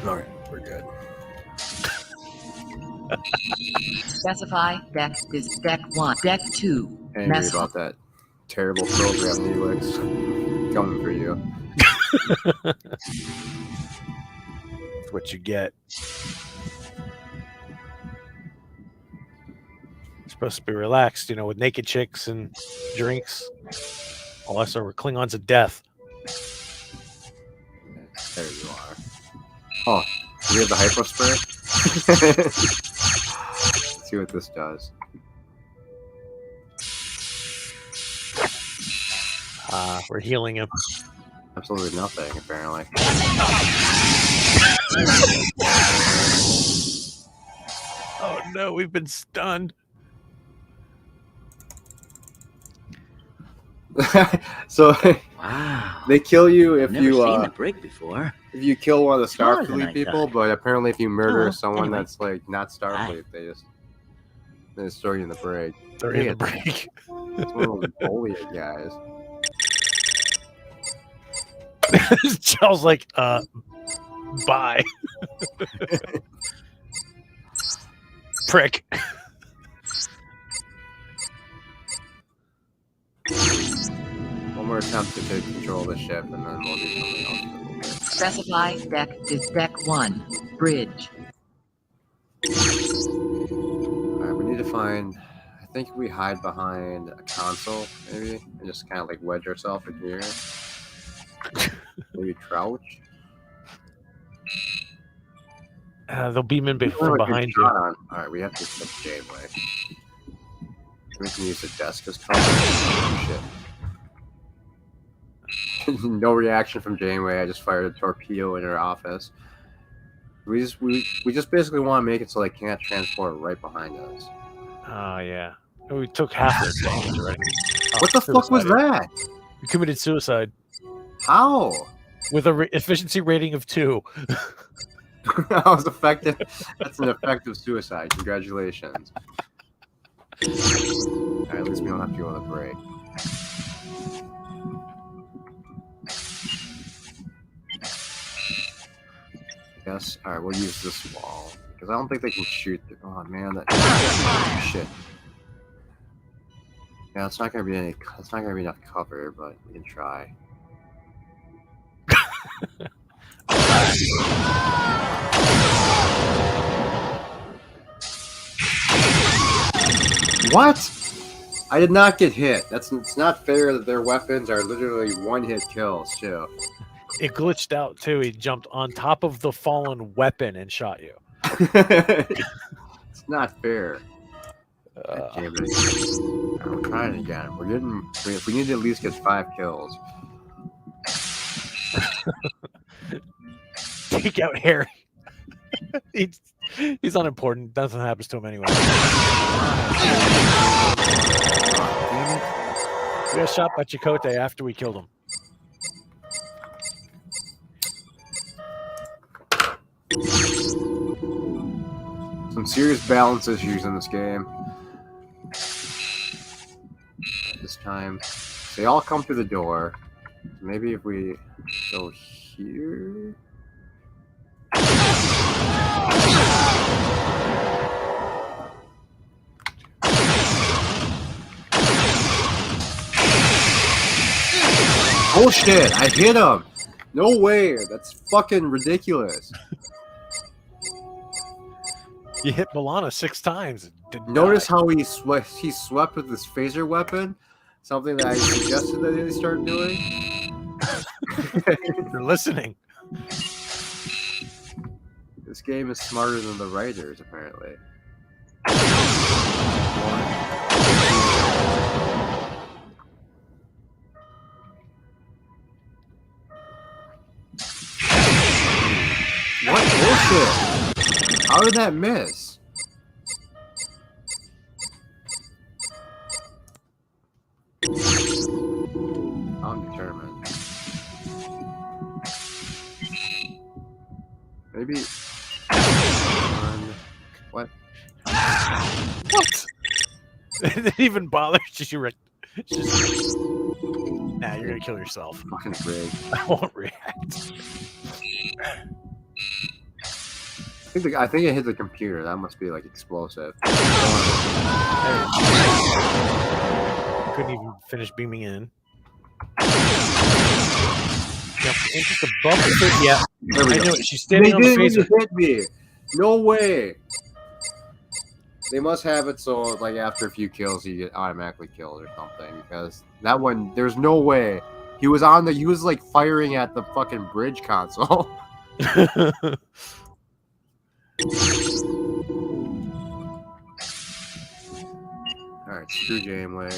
Alright, we're good. Specify deck is deck 1. Deck 2. Angry Mess about that terrible program, Neelix. Coming for you. That's what you get. Supposed to be relaxed, with naked chicks and drinks. All I saw were Klingons of death. There you are. Oh, do we have the hypo spray? Let's see what this does. We're healing him. Absolutely nothing, apparently. Oh no, we've been stunned. So Wow. they kill you if Never you seen the brig before. if you kill one of the Smaller than Starfleet I people, thought. but apparently if you murder Oh, someone anyway. that's like not Starfleet, they just throw you in the brig. They're in the Idiot. break. It's one of those bully guys. Charles like, bye. Prick. One more attempt to take control of the ship, and then we'll do something else. Specify deck is deck 1, bridge. Alright, we need to find. I think we hide behind a console, maybe, and just kind of like wedge ourselves in here. Maybe crouch. They'll beam in We don't from have a good behind you. shot on. Alright, we have to hit Janeway. We can use the desk as cover. Oh, shit. No reaction from Janeway. I just fired a torpedo in her office. We just basically want to make it so they can't transport right behind us. Oh yeah. We took half their damage already. Oh, What the fuck was suicide. that? We committed suicide How? with a efficiency rating of 2. That was effective. That's an effective suicide. Congratulations. Alright, at least we don't have to go on a break. Yes. Alright, we'll use this wall. Because I don't think they can shoot. Oh man, that shit. Yeah, it's not gonna be enough cover, but we can try. What? I did not get hit. It's not fair that their weapons are literally one-hit kills too. It glitched out too. He jumped on top of the fallen weapon and shot you. It's not fair. God damn it. We're trying again. If we need to at least get 5 kills. Take out Harry. He's unimportant. Nothing happens to him anyway. Damn it. We got shot by Chakotay after we killed him. Some serious balance issues in this game. This time, they all come through the door. Maybe if we go here. Oh shit! I hit him. No way! That's fucking ridiculous. You hit Milana 6 times. Notice how he swept with his phaser weapon, something that I suggested that they start doing. You're listening. This game is smarter than the writers, apparently. What bullshit? How did that miss? I'm determined. Maybe. What? What? It didn't even bother. Just, nah, you're gonna kill yourself. Fucking rig. I won't react. I think it hit the computer. That must be like explosive. Couldn't even finish beaming in. Just above the foot. Yeah, There we I go. knew it. She's standing on the They phaser. didn't hit me. No way. They must have it so like after a few kills you get automatically killed or something, because that one there's no way. He was like firing at the fucking bridge console. Alright, screw Janeway.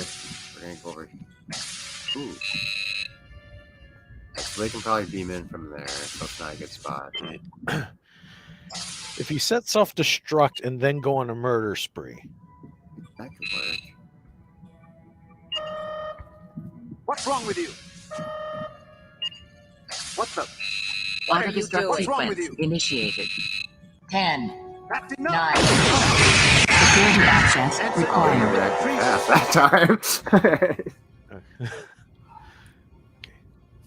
We're gonna go over here. Ooh. So they can probably beam in from there, so it's not a good spot. If you set self-destruct and then go on a murder spree. That could work. What's wrong with you? What the? Auto are you destruct doing? What's wrong with sequence you? initiated. 10, That's 9. enough. Security access required. That time. Okay.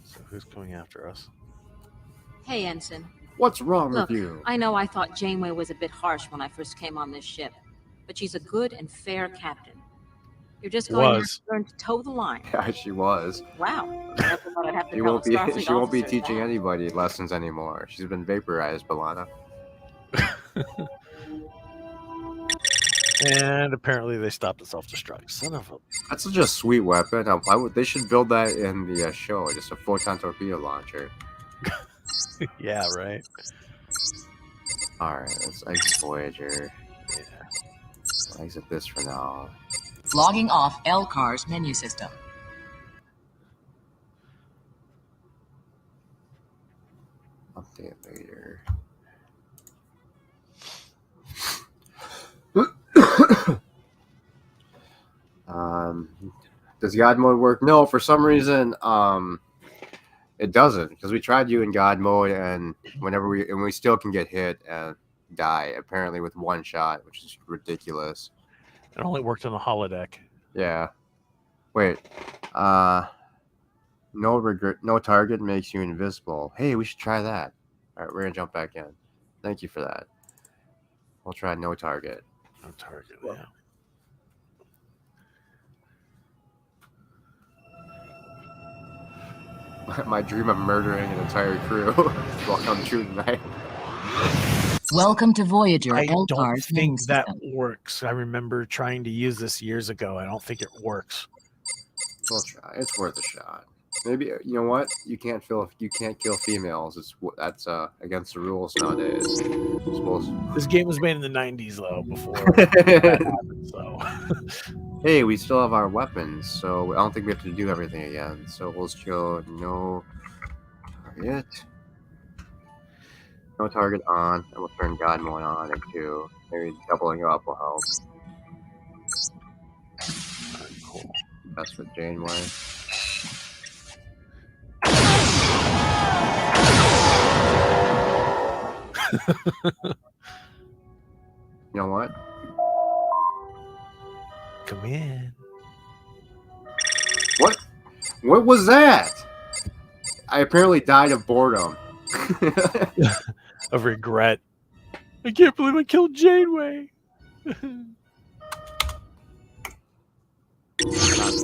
So who's coming after us? Hey, Ensign. What's wrong Look, with you? I know I thought Janeway was a bit harsh when I first came on this ship, but she's a good and fair captain. You're just going to have Was. to learn to toe the line. Yeah, she was. Wow. Never thought I'd have to She tell won't a be. Starfleet She won't be officer teaching that. anybody lessons anymore. She's been vaporized, B'Elanna. And apparently they stopped the self-destruct. Son of a... That's such a sweet weapon. Why would they should build that in the show? Just a photon torpedo launcher. Yeah, right. All right, let's exit Voyager. Yeah. We'll exit this for now. Logging off LCAR's menu system. Update later. Does God mode work? No, for some reason, it doesn't. Because we tried you in God mode, and we still can get hit and die. Apparently, with one shot, which is ridiculous. It only worked on the holodeck. Yeah. Wait. No target makes you invisible. Hey, we should try that. All right, we're gonna jump back in. Thank you for that. We'll try no target. No target, yeah. My dream of murdering an entire crew will come true tonight. Welcome to Voyager I don't LCAR's menu think that system. works. I remember trying to use this years ago. I don't think it works. We'll try. It's worth a shot. Maybe you know what? You can't kill females. That's against the rules nowadays. This game was made in the 90s, though, before that happened, so... Hey, we still have our weapons, so I don't think we have to do everything again. So we'll just go no target. No target on, and we'll turn God mode on and two. Maybe doubling up will help. Alright, cool. That's with Janeway. You know what? Come in. What was that? I apparently died of boredom. Of regret. I can't believe I killed Janeway. Not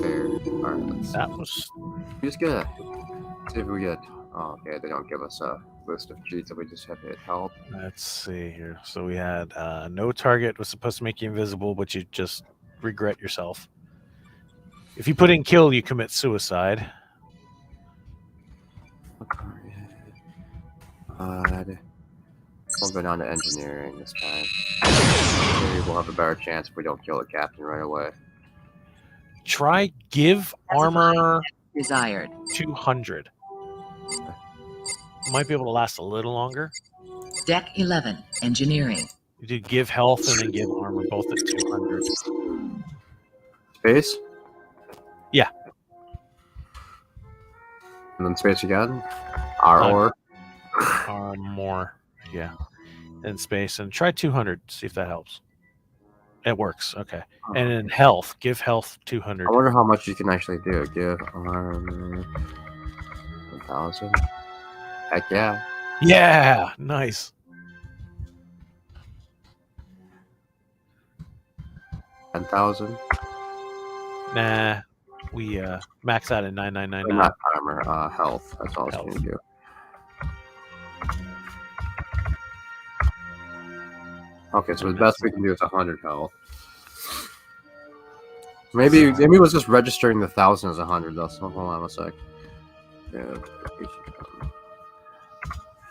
fair. Alright, let's That was... we just get see if we get. Oh, okay, they don't give us a list of cheats, we just have to hit help. Let's see here. So we had no target was supposed to make you invisible, but you just regret yourself. If you put in kill, you commit suicide. We'll go down to engineering this time. Maybe we'll have a better chance if we don't kill the captain right away. Try give armor Desired. 200. Might be able to last a little longer. Deck 11. Engineering. You did give health and then give armor, both at 200. Space? Yeah. And then space again? Or More. Yeah. In space. And try 200. See if that helps. It works. Okay. And then health. Give health 200. I wonder how much you can actually do. Give armor 1,000. Heck yeah. Yeah. Nice. 10,000. Nah. We max out at 9999. Not armor, health. That's all it's Health. going to do. Okay, so the best we can do is 100 health. Maybe it was just registering the 1,000 as 100 though. So hold on a sec. Yeah,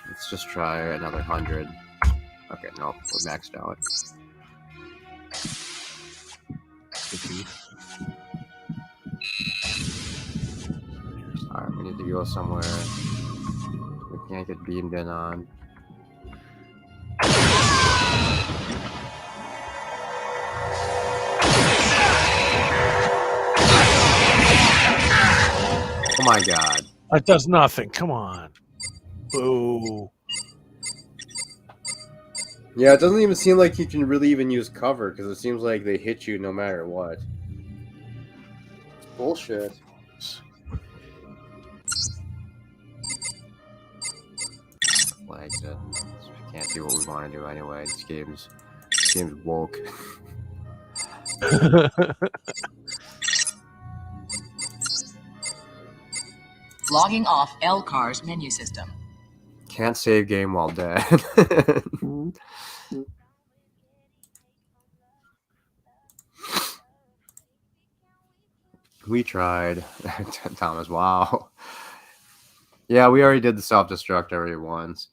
let's just try another 100. Okay, no, we're maxed out. Alright, we need to go somewhere. We can't get beamed in on. my god. It does nothing. Come on. Boo. Yeah, it doesn't even seem like you can really even use cover because it seems like they hit you no matter what. It's bullshit. Flags it. We can't do what we want to do anyway. This game's woke. Logging off LCAR's menu system. Can't save game while dead. We tried. Thomas, wow. Yeah, we already did the self-destruct already once.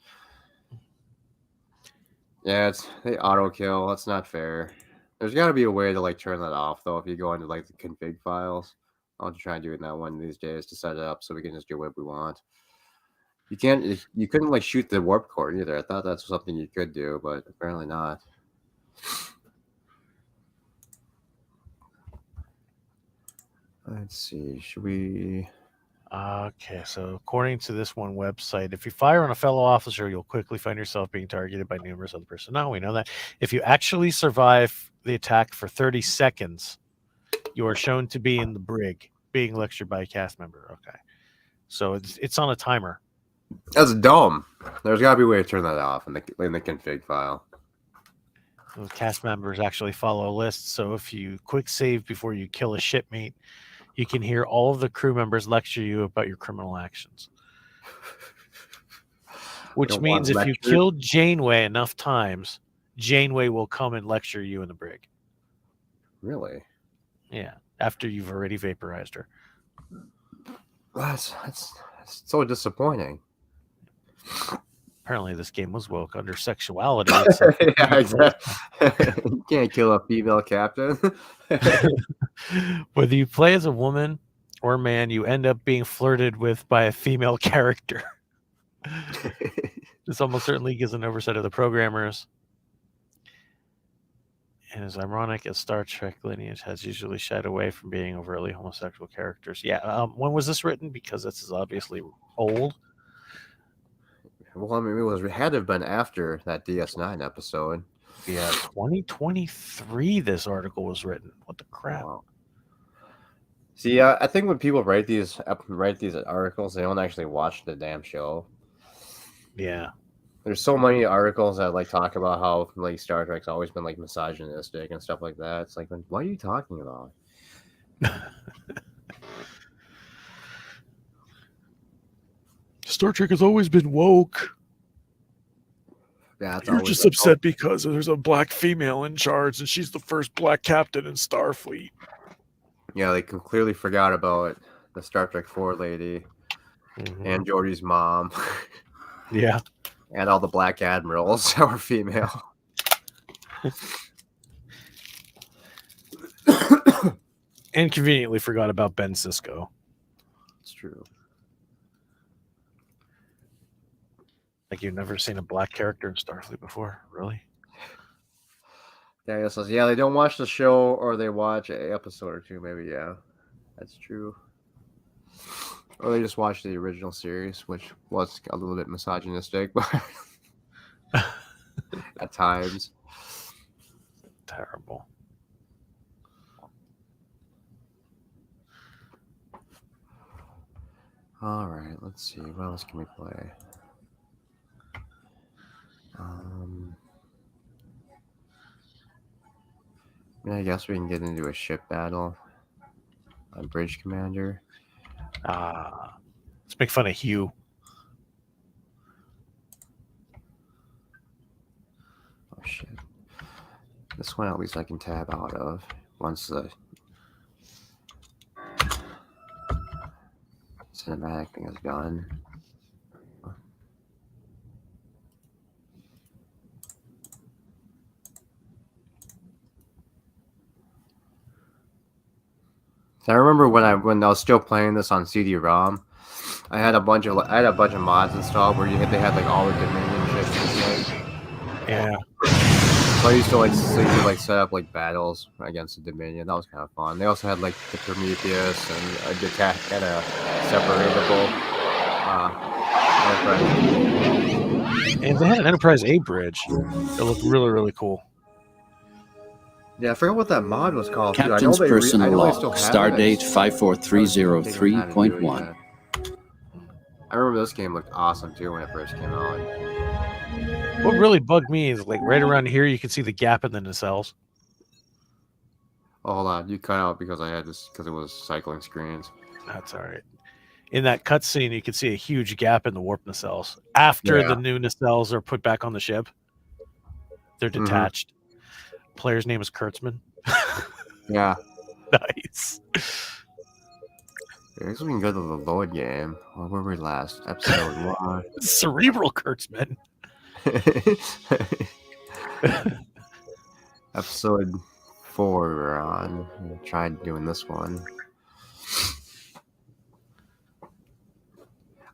Yeah, they auto-kill. That's not fair. There's got to be a way to like turn that off, though, if you go into like the config files. I'll have to try and do it now one of these days to set it up so we can just do what we want. You couldn't like shoot the warp core either. I thought that's something you could do, but apparently not. Let's see. Should we? Okay, so according to this one website, if you fire on a fellow officer, you'll quickly find yourself being targeted by numerous other personnel. We know that. If you actually survive the attack for 30 seconds, you are shown to be in the brig, being lectured by a cast member. Okay, so it's on a timer. That's dumb. There's got to be a way to turn that off in the config file. The cast members actually follow a list, so if you quick save before you kill a shipmate, you can hear all of the crew members lecture you about your criminal actions. Which means if you kill Janeway enough times, Janeway will come and lecture you in the brig. Really? Yeah, after you've already vaporized her. That's so disappointing. Apparently, this game was woke under sexuality. Yeah, exactly. You can't kill a female captain. Whether you play as a woman or man, you end up being flirted with by a female character. This almost certainly gives an oversight of the programmers. And as ironic as Star Trek lineage has usually shied away from being overtly homosexual characters. Yeah, when was this written? Because this is obviously old. Well, I mean, it had to have been after that DS9 episode. Yeah, 2023 this article was written. What the crap? Wow. See, I think when people write these articles, they don't actually watch the damn show. Yeah. There's so many articles that like talk about how like Star Trek's always been like misogynistic and stuff like that. It's like, what are you talking about? Star Trek has always been woke. Yeah, you're just upset because there's a black female in charge and she's the first black captain in Starfleet. Yeah, they clearly forgot about the Star Trek 4 lady and Geordi's mom. Yeah. And all the black admirals that were female. And conveniently forgot about Ben Sisko. It's true. Like you've never seen a black character in Starfleet before, really? Yeah, I guess yeah, they don't watch the show or they watch an episode or two, maybe. Yeah, that's true. Or they just watch the original series, which was a little bit misogynistic, but at times. Terrible. All right, let's see. What else can we play? I guess we can get into a ship battle. A Bridge Commander. Let's make fun of Hugh. Oh shit! This one at least I can tab out of once the cinematic thing is done. I remember when I was still playing this on CD-ROM, I had a bunch of mods installed where they had like all the Dominion ships and shit. Yeah. So I used to set up like battles against the Dominion. That was kind of fun. They also had like the Prometheus and the attack had a separatable Enterprise. And they had an Enterprise A bridge. It looked really, really cool. Yeah, I forgot what that mod was called. Captain's personal log, still have Stardate it. 54303.1. I remember this game looked awesome too when it first came out. What really bugged me is like right around here, you can see the gap in the nacelles. Oh, hold on, you cut out because I had this because it was cycling screens. That's all right. In that cutscene, you can see a huge gap in the warp nacelles. After the new nacelles are put back on the ship, they're detached. Player's name is Kurtzman. Yeah. Nice. I guess we can go to the Lloyd game. Where were we last? Episode 1. Cerebral Kurtzman. Episode 4 we were on. We tried doing this one.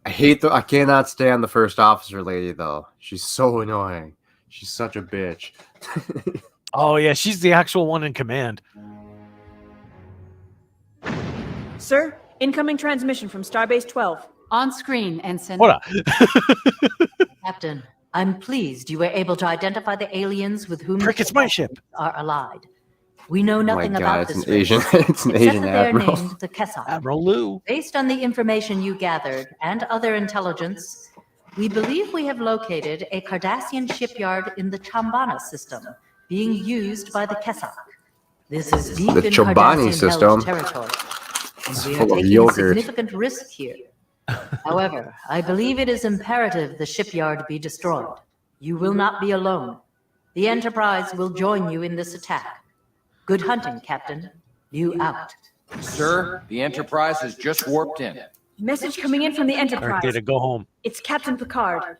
I cannot stand the first officer lady though. She's so annoying. She's such a bitch. Oh yeah, she's the actual one in command. Sir, incoming transmission from Starbase 12. On screen, Ensign. Hold on. Captain, I'm pleased you were able to identify the aliens with whom Frick, it's my ship. Are allied. We know nothing about this race, It's an except Asian that they're admiral. named the Kessock. Admiral Lou. Based on the information you gathered and other intelligence, we believe we have located a Cardassian shipyard in the Chambana system being used by the Kessock. This is deep The in Chobani Cardassian system. territory. And we are full of taking a yogurt. significant risk here. However, I believe it is imperative the shipyard be destroyed. You will not be alone. The Enterprise will join you in this attack. Good hunting, Captain. You out. Sir, the Enterprise has just warped in. Message coming in from the All right, Enterprise. Data, go home. It's Captain Picard.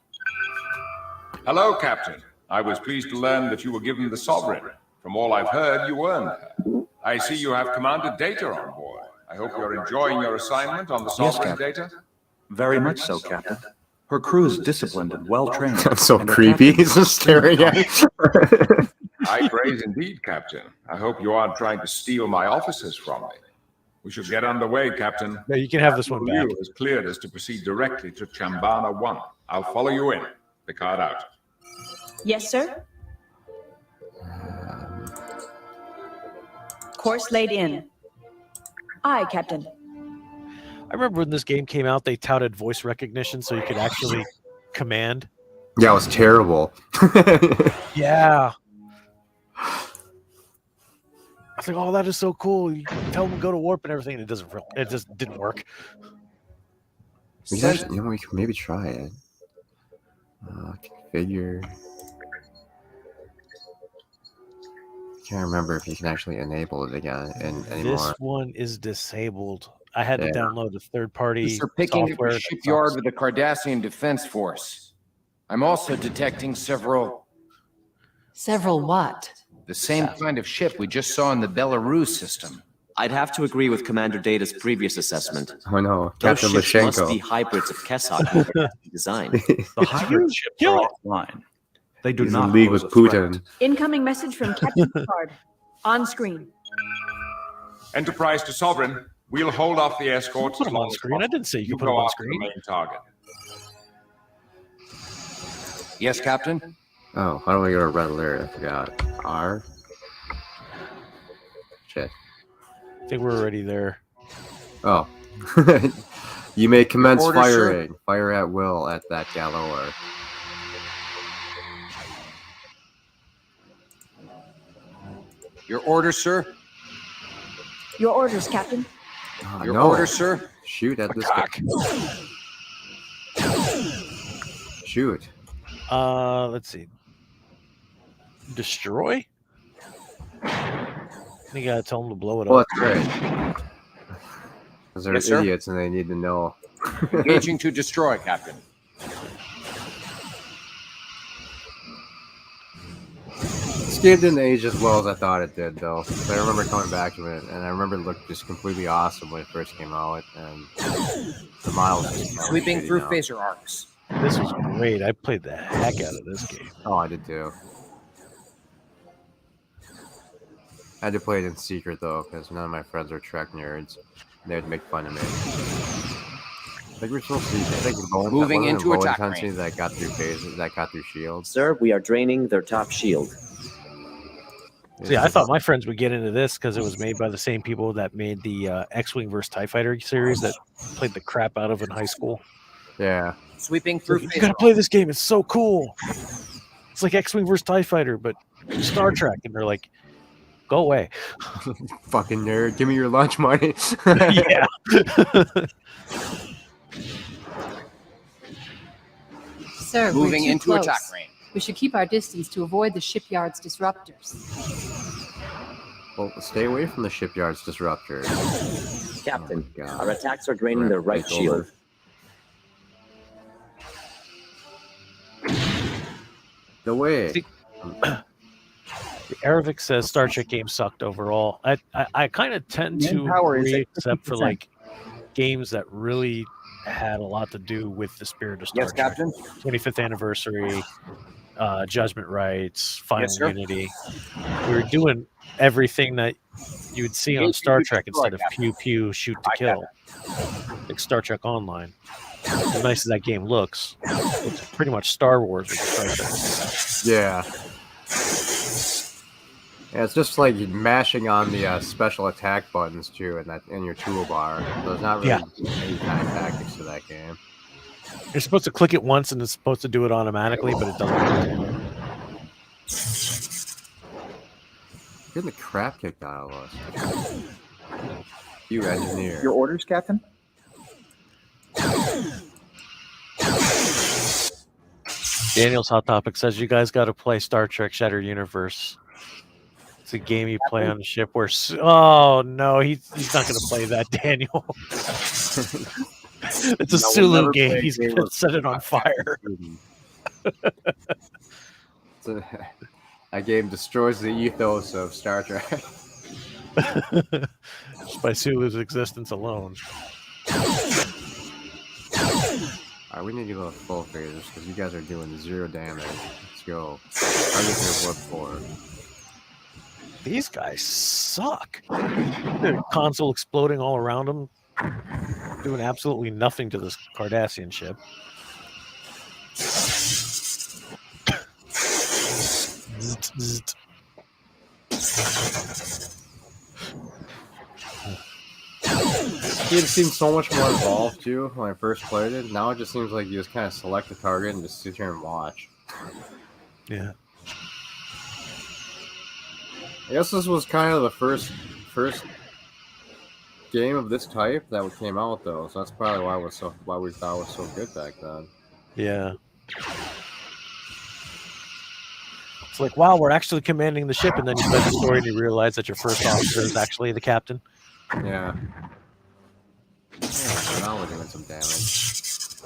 Hello, Captain. I was pleased to learn that you were given the Sovereign. From all I've heard, you earned her. I see you have Commander Data on board. I hope you're enjoying your assignment on the Sovereign, Data. Very much so, Captain. Her crew is disciplined and well-trained. That's so and their creepy. captain He's just staring at me. High praise indeed, Captain. I hope you aren't trying to steal my officers from me. We should get underway, Captain. No, you can have this one back. You has cleared us to proceed directly to Chambana 1. I'll follow you in. Picard out. Yes, sir? Course laid in. Aye, Captain. I remember when this game came out, they touted voice recognition so you could actually command. Yeah, it was terrible. Yeah. I was like, oh, that is so cool. You tell them to go to warp and everything. And it just didn't work. We can actually, we can maybe try it. Configure. Can't remember if you can actually enable it again anymore. This one is disabled. I had to download a third-party They're picking up software. a shipyard with the Cardassian Defense Force. I'm also detecting several... Several what? The same kind of ship we just saw in the Belarus system. I'd have to agree with Commander Data's previous assessment. Oh no, Those Captain ships must be Lashenko. hybrids of Kessock design. The hybrid ships are offline. They do He's not in league pose with a threat. Putin. Incoming message from Captain Picard. On screen. Enterprise to Sovereign. We'll hold off the escorts. Put as them long on as screen. I didn't say you You could put them go on after the screen. main target. Yes, Captain? Oh, how do I go to red alert? I forgot. R? Shit. I think we're already there. Oh. You may commence Order, sir. firing. Fire at will at that Galore. Your orders, sir? Your orders, Captain. Oh, Your no. orders, sir? Shoot at this guy. Shoot. Let's see. Destroy? You gotta tell them to blow it Well, up. that's great. Because they're Yes, sir. idiots and they need to know. Engaging to destroy, Captain. This game didn't age as well as I thought it did, though. But I remember coming back to it, and I remember it looked just completely awesome when it first came out, and the models just kinda Sweeping shitty through now. phaser arcs. This was great. I played the heck out of this game. Oh, I did too. I had to play it in secret though, because none of my friends are Trek nerds. They'd make fun of me. I think we're supposed to. I think Moving into attack intensity range. that got through phases, that got through shields. Sir, we are draining their top shield. See, I thought my friends would get into this because it was made by the same people that made the X-Wing vs. TIE Fighter series that played the crap out of in high school. Yeah. Sweeping through. You gotta play this game. It's so cool. It's like X-Wing vs. TIE Fighter, but Star Trek. And they're like, go away. Fucking nerd. Give me your lunch money. Yeah. Sir, Moving we're too into close. attack range. We should keep our distance to avoid the shipyard's disruptors. Well, stay away from the shipyard's disruptors. Captain, Oh my God. our attacks are draining their right Take over. shield. The way. See, Aravik says Star Trek games sucked overall. I kind of tend to agree, except for like games that really had a lot to do with the spirit of Star Yes, Trek. Captain. 25th anniversary, Judgment Rights, Final Yes, sir. Unity. We were doing everything that you would see on Star Trek instead of pew pew, shoot to kill, like Star Trek Online. As nice as that game looks, it's pretty much Star Wars with Star Trek. Yeah. Yeah, it's just like mashing on the special attack buttons too, in your toolbar. So there's not really any kind of tactics to that game. You're supposed to click it once and it's supposed to do it automatically, but it doesn't work. Getting the crap kicked out of us. You engineer. Your orders, Captain? Daniel's Hot Topic says you guys got to play Star Trek Shattered Universe. It's a game you play on the ship where... Oh, no, he's not going to play that, Daniel. It's a Sulu game. He's going to set it on fire. That game destroys the ethos of Star Trek. Just by Sulu's existence alone. Alright, we need to go to full phasers because you guys are doing 0 damage. Let's go. I'll get your whip for. These guys suck. The console exploding all around them, doing absolutely nothing to this Cardassian ship. Zzzt, zzzt. It seemed so much more involved too when I first played it. Now it just seems like you just kind of select a target and just sit here and watch. Yeah. I guess this was kind of the first game of this type that came out though, so that's probably why we thought it was so good back then. Yeah. It's like, wow, we're actually commanding the ship, and then you play the story and you realize that your first officer is actually the captain. Yeah. Yeah, now we're doing some damage.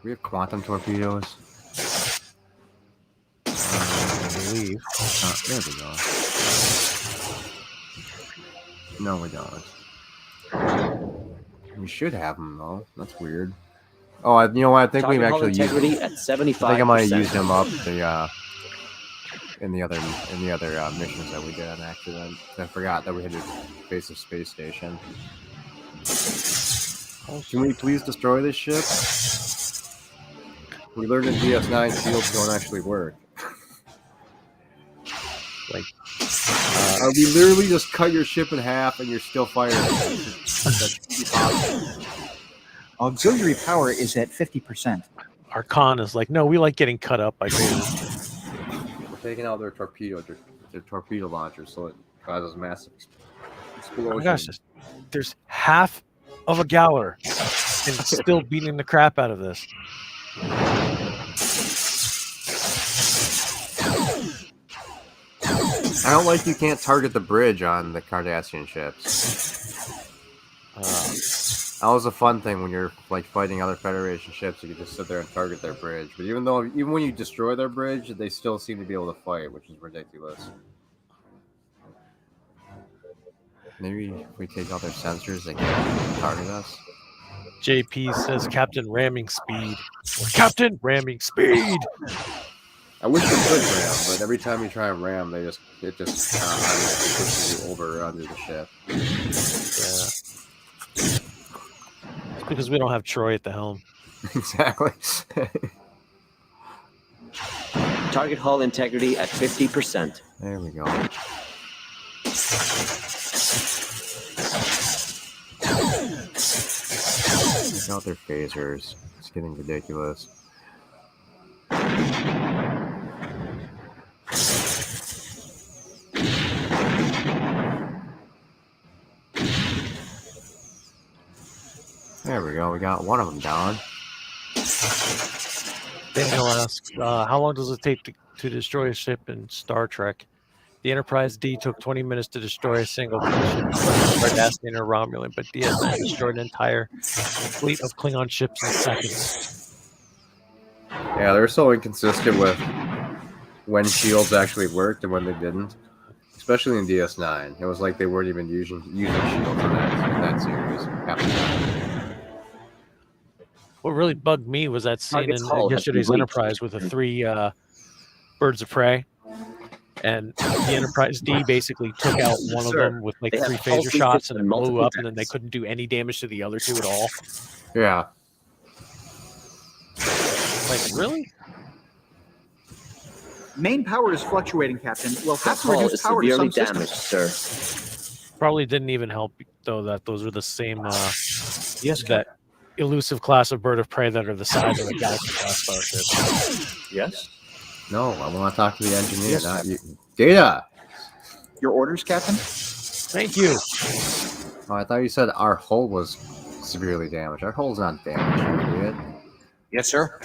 We have quantum torpedoes. I believe. There we go. No, we don't. We should have them though. That's weird. Oh, you know what? I think we've Target hull actually integrity used. at I think I 75%. might have used them up in the other missions that we did on accident. I forgot that we had to face a space station. Can we please destroy this ship? We learned that DS9 shields don't actually work. Like, we literally just cut your ship in half and you're still firing. That should be possible. Auxiliary power is at 50%. our con is like, no, we like getting cut up by phasers. We're taking out their torpedo launchers, so it causes massive explosion. Oh my gosh, there's half of a Gowler and still beating the crap out of this. I don't like you can't target the bridge on the Cardassian ships. That was a fun thing when you're like fighting other Federation ships. You could just sit there and target their bridge. But even when you destroy their bridge, they still seem to be able to fight, which is ridiculous. Maybe if we take out their sensors, they can target us. JP says Captain Ramming Speed. Captain Ramming Speed! I wish they could ram, but every time you try and ram, it just automatically pushes you over under the ship. Yeah. It's because we don't have Troy at the helm. Exactly. Target hull integrity at 50%. There we go. Check out their phasers. It's getting ridiculous. There we go. We got one of them down. Daniel asks, how long does it take to destroy a ship in Star Trek? The Enterprise D took 20 minutes to destroy a single ship, Cardassian or Romulan, but DS9 destroyed an entire fleet of Klingon ships in seconds. Yeah, they're so inconsistent with when shields actually worked and when they didn't. Especially in DS9. It was like they weren't even using shields in that series. Half the time. What really bugged me was that scene in yesterday's Enterprise with the 3 birds of prey. And the Enterprise D basically took out one of them with like 3 phaser shots and it blew up, and then they couldn't do any damage to the other 2 at all. Yeah. Like, really? Main power is fluctuating, Captain. We'll have to hull reduce is power to severely some damaged, systems. sir. Probably didn't even help, though, that those are the same that elusive class of bird of prey that are the size of a Galaxy class starship. Yes? No, I want to talk to the engineer, Yes, not you. Data! Your orders, Captain? Thank you. Oh, I thought you said our hull was severely damaged. Our hull's not damaged, you idiot. Yes, sir.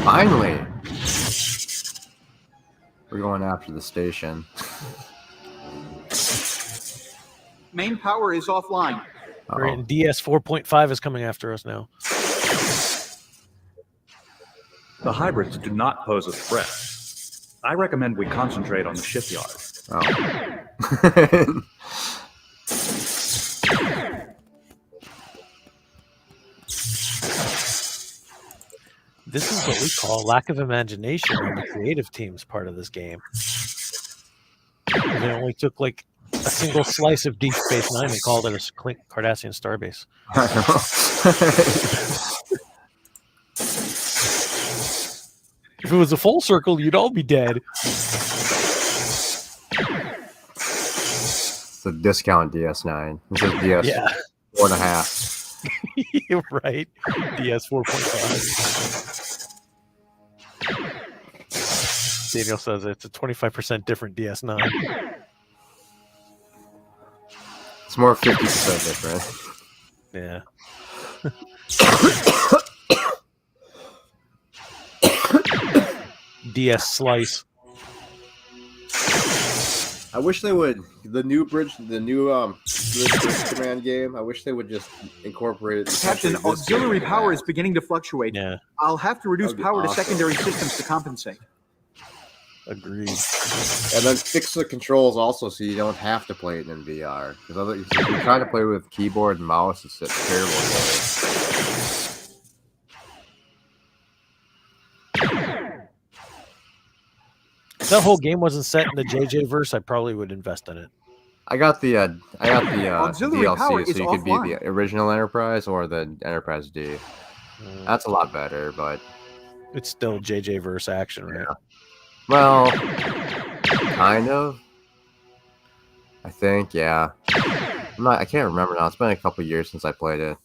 Finally! We're going after the station. Main power is offline. Right, and DS 4.5 is coming after us now. The hybrids do not pose a threat. I recommend we concentrate on the shipyard. Oh. This is what we call lack of imagination on the creative team's part of this game. They only took like a single slice of Deep Space Nine and called it a Cardassian starbase. If it was a full circle, you'd all be dead. It's a discount DS9. This is DS 4.5. You're right. DS 4.5. Daniel says it's a 25% different DS9. It's more 50% different. Yeah. DS Slice. I wish they would the new Bridge Command game. I wish they would just incorporate it. Captain, auxiliary power is beginning to fluctuate. Yeah. I'll have to reduce power to awesome. secondary systems to compensate. Agreed. And then fix the controls also so you don't have to play it in VR. Because if you're trying to play with keyboard and mouse, it's terrible. If that whole game wasn't set in the JJ verse, I probably would invest in it. I got the Auxiliary power DLC, so is you could be offline. the original Enterprise or the Enterprise D. That's a lot better, but It's still JJ verse action, right? well, kind of. I think, yeah. I can't remember now. It's been a couple years since I played it.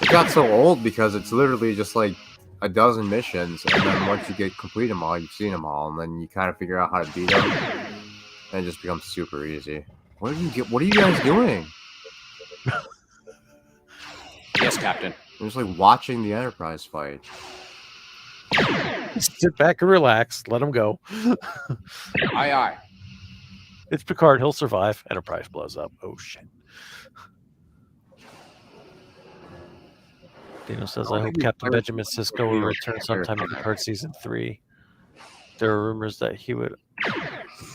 It got so old because it's literally just like a dozen missions, and then once you complete them all, you've seen them all, and then you kind of figure out how to beat them, and it just becomes super easy. What are you guys doing? Yes, Captain. I'm just like watching the Enterprise fight. Sit back and relax. Let him go. Aye, aye. It's Picard. He'll survive. Enterprise blows up. Oh, shit. Daniel says, I hope Captain Benjamin Sisko will return sometime in Picard Season 3. There are rumors that he would.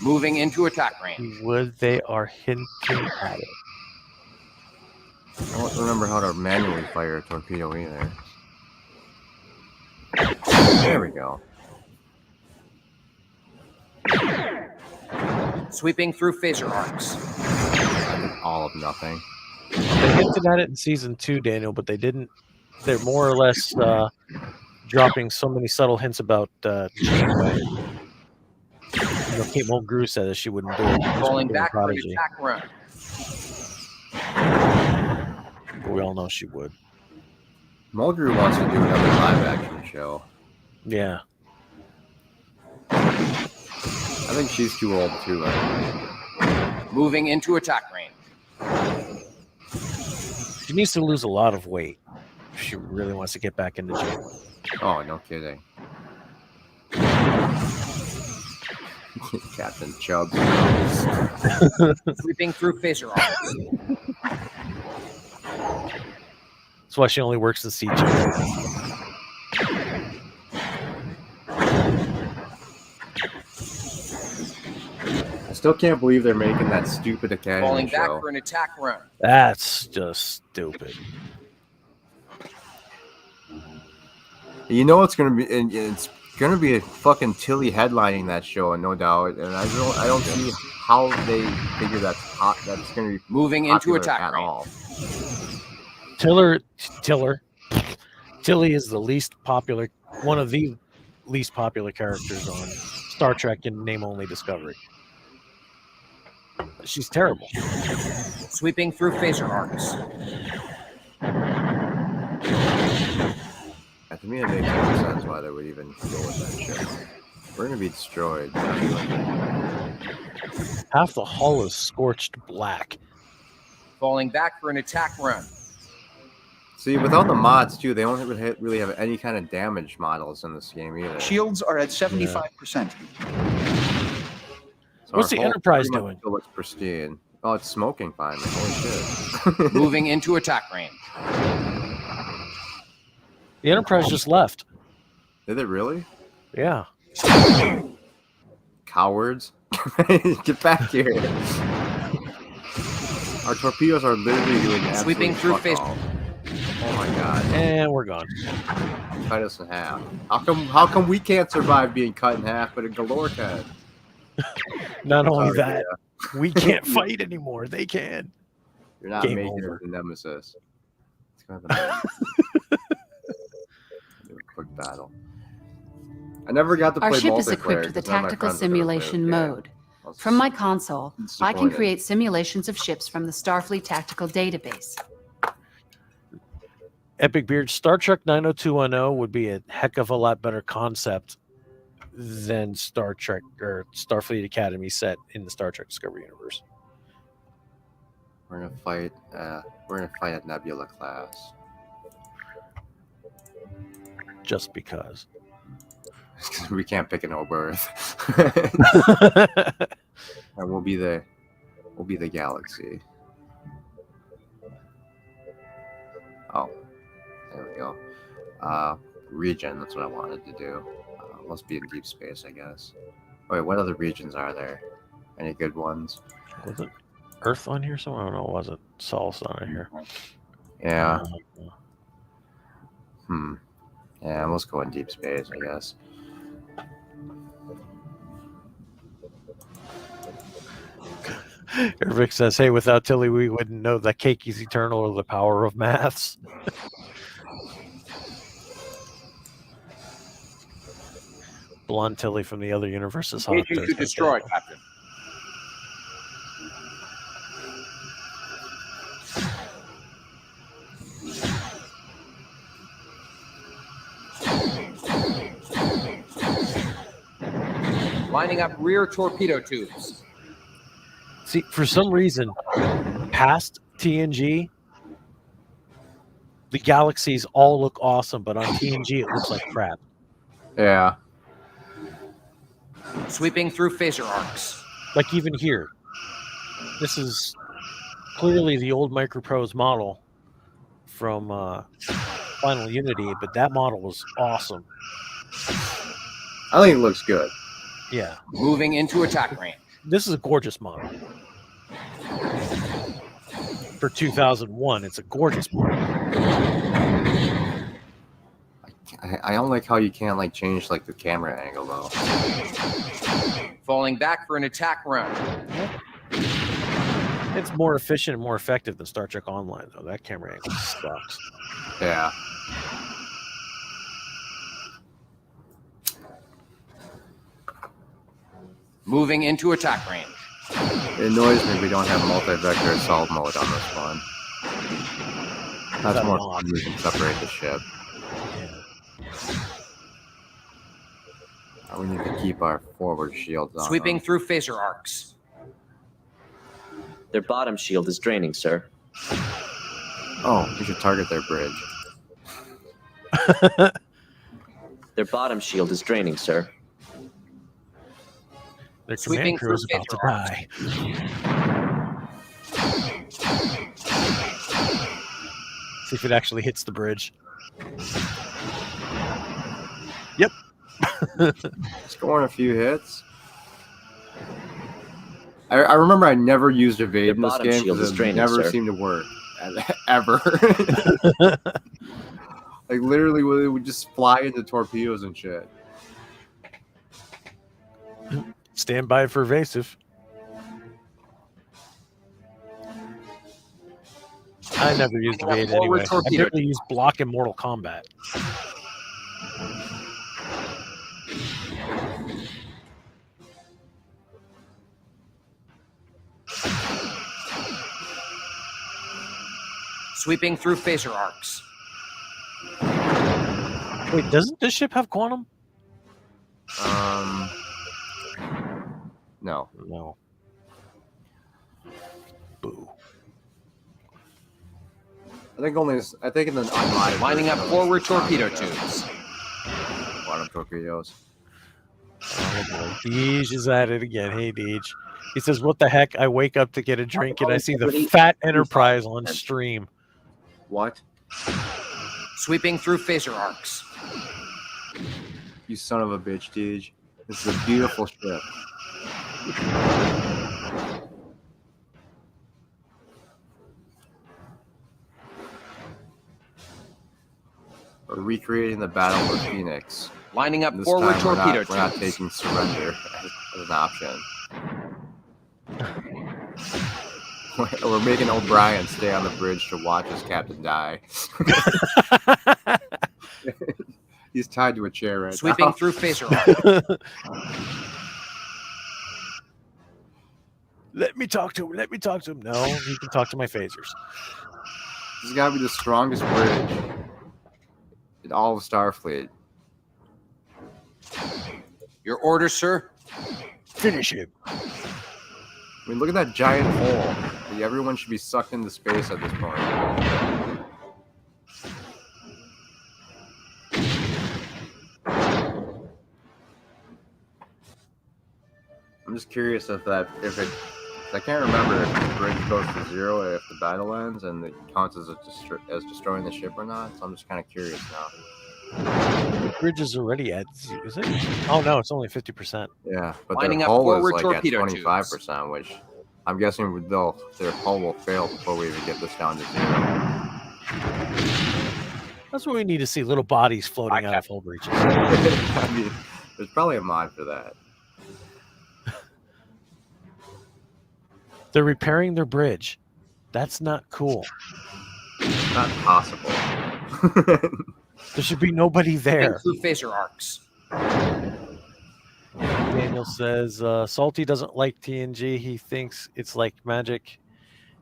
Moving into attack range. They are hinting at it. I don't remember how to manually fire a torpedo either. There we go. Sweeping through phaser arcs. All of nothing. They hinted at it in season 2, Daniel, but they didn't. They're more or less dropping so many subtle hints about Janeway. You know, Kate Mulgrew said that she wouldn't do it. Falling back for an attack run. But we all know she would. Mulgrew wants to do another live-action show. Yeah. I think she's too old too. Moving into attack range. She needs to lose a lot of weight if she really wants to get back into gym. Oh, no kidding. Captain Chubb. Sweeping through phaser arcs. That's why she only works in CG. I still can't believe they're making that stupid Academy Falling back show. for an attack run. That's just stupid. You know it's gonna be, and it's gonna be a fucking Tilly headlining that show, and no doubt. And I don't see how they figure that's gonna be moving into attack at range. all. Tilly is the least popular, one of the least popular characters on Star Trek in name only Discovery. She's terrible. Sweeping through phaser arcs. To me, it makes no sense why they would even go with that show. We're gonna be destroyed. Half the hull is scorched black. Falling back for an attack run. See, with all the mods too, they don't really have any kind of damage models in this game either. Shields are at 75%. So What's our the hull Enterprise pretty much doing? still looks pristine. Oh, it's smoking finally. Holy shit. Moving into attack range. The Enterprise just left. Did it really? Yeah. Cowards. Get back here. Our torpedoes are literally doing sweeping through phase. Oh my god. And we're gone. Cut us in half. How come we can't survive being cut in half, but a Galore can? Not only Sorry, that, we can't fight anymore. They can. You're not Game making over. it the nemesis. It's kind of a do a quick battle. I never got to play Our ship is multiplayer equipped with a 'cause none of my tactical friends ever played simulation the game. mode. From my console, I can disappointed. create simulations of ships from the Starfleet Tactical Database. Epic Beard, Star Trek 90210 would be a heck of a lot better concept than Star Trek or Starfleet Academy set in the Star Trek Discovery universe. We're gonna fight. We're gonna fight at Nebula class. Just because. We can't pick an Oberth. And we'll be the galaxy. Oh, there we go. Region. That's what I wanted to do. Must be in deep space, I guess. Wait, what other regions are there? Any good ones? Was it Earth on here somewhere? I don't know. Was it Sol's on here? Yeah. Yeah, let's go in deep space, I guess. Rick says, hey, without Tilly, we wouldn't know that cake is eternal or the power of maths. Blonde Tilly from the other universe is hot. Agent to destroy, Captain. Lining up rear torpedo tubes. See, for some reason, past TNG, the galaxies all look awesome, but on TNG, it looks like crap. Yeah. Sweeping through phaser arcs. Like even here, this is clearly the old Microprose model from Final Unity, but that model was awesome. I think it looks good. Yeah. Moving into attack range. This is a gorgeous model. For 2001, it's a gorgeous model. I I don't like how you can't like change like the camera angle though. Falling back for an attack run. It's more efficient and more effective than Star Trek Online, though. That camera angle sucks. Yeah. Moving into attack range. It annoys me we don't have multi-vector assault mode on this one. That's more fun. We can separate the ship. We need to keep our forward shields on. Sweeping through phaser arcs. Their bottom shield is draining, sir. Oh, we should target their bridge. Their bottom shield is draining, sir. Their command crew is about to die. See if it actually hits the bridge. Yep. Scoring a few hits. I remember I never used evade in this game because it never seemed to work. Ever. Like literally it would just fly into torpedoes and shit. Stand by for evasive. I never used evade anyway. I barely used block in Mortal Kombat. Sweeping through phaser arcs. Wait, doesn't this ship have quantum? No. No. Boo. I think in the unmodded lining up forward torpedo tubes. Quantum torpedoes. Oh boy. Deej is at it again. Hey Deej. He says, "What the heck? I wake up to get a drink and I see the Fat Enterprise on stream." What? Sweeping through phaser arcs. You son of a bitch, Deej. This is a beautiful ship. We're recreating the Battle of Phoenix. Lining up this forward time torpedo we're not taking surrender as an option. We're making O'Brien stay on the bridge to watch his captain die. He's tied to a chair right Sweeping now. through phaser arc. Let me talk to him. Let me talk to him. No, he can talk to my phasers. This has got to be the strongest bridge in all of Starfleet. Your order, sir? Finish him. I mean, look at that giant hole. Everyone should be sucked into space at this point. I'm just curious if I can't remember if the bridge goes to 0 if the battle ends and it counts as destroying the ship or not. So I'm just kind of curious now. The bridge is already at 0, is it? Oh no, it's only 50%. Yeah, but lining their up hull forward is like at torpedo 25%, which I'm guessing their hull will fail before we even get this down to 0. That's what we need to see, little bodies floating out of hull breaches. I mean, there's probably a mod for that. They're repairing their bridge. That's not cool. Not possible. There should be nobody there. Through phaser arcs. Daniel says, Salty doesn't like TNG. He thinks it's like magic.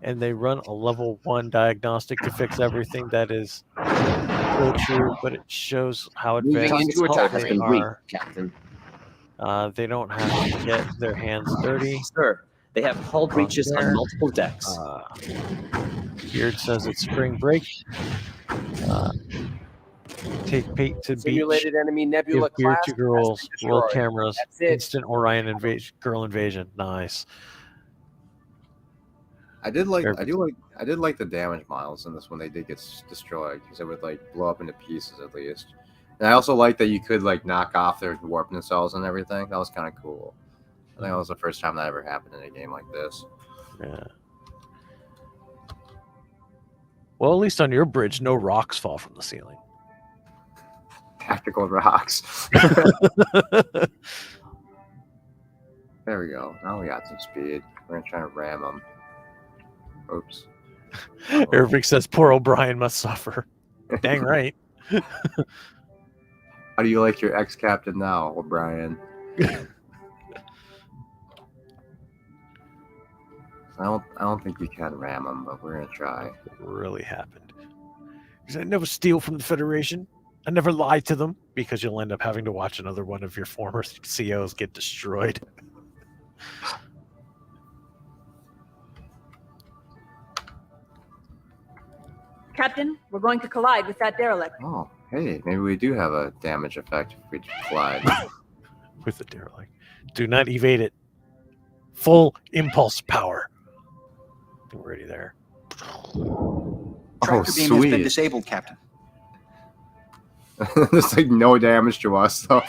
And they run a level 1 diagnostic to fix everything. That is so true, but it shows how advanced they are. Captain. They don't have to get their hands dirty. Sir, they have hull breaches on multiple decks. Beard says it's spring break. Take Pate to Simulated beach. enemy nebula Give beer class to girls. World cameras. That's it. Instant Orion girl invasion. Nice. I did like the damage models in this when they did get destroyed because it would like blow up into pieces at least. And I also like that you could like knock off their warp nacelles and everything. That was kind of cool. I think that was the first time that ever happened in a game like this. Yeah. Well, at least on your bridge, no rocks fall from the ceiling. Tactical rocks. There we go. Now we got some speed. We're gonna try to ram them. Oops. Eric says poor O'Brien must suffer. Dang right. How do you like your ex-captain now, O'Brien? I don't think we can ram him, but we're gonna try. What really happened? Because I never steal from the Federation. I never lie to them, because you'll end up having to watch another one of your former COs get destroyed. Captain, we're going to collide with that derelict. Oh, hey, maybe we do have a damage effect if we collide. With the derelict. Do not evade it. Full impulse power. Already there. Tractor beam has been disabled, Captain. There's like no damage to us, so.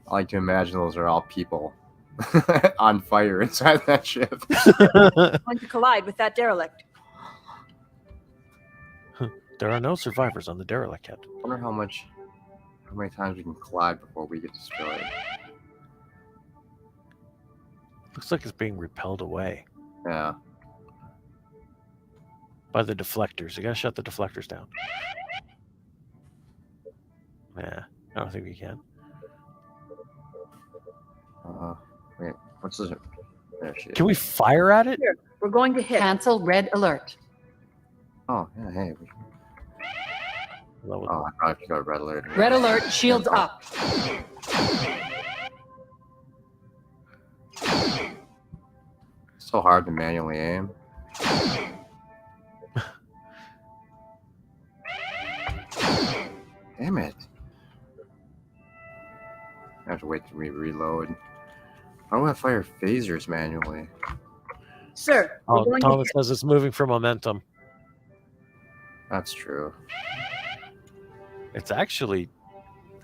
I like to imagine those are all people on fire inside that ship. Going to collide with that derelict. There are no survivors on the derelict, Captain. I wonder how many times we can collide before we get destroyed. Looks like it's being repelled away. Yeah. By the deflectors. You gotta shut the deflectors down. Yeah, I don't think we can. Wait, what's this? There she is. Can we fire at it? Here, we're going to hit. Cancel red alert. Oh, yeah, hey. Oh, I probably should go red alert. Red alert, shields up. So hard to manually aim. Damn it. I have to wait till we reload. I don't want to fire phasers manually. Sir, we're Oh, going Thomas to hit. says it's moving for momentum. That's true. It's actually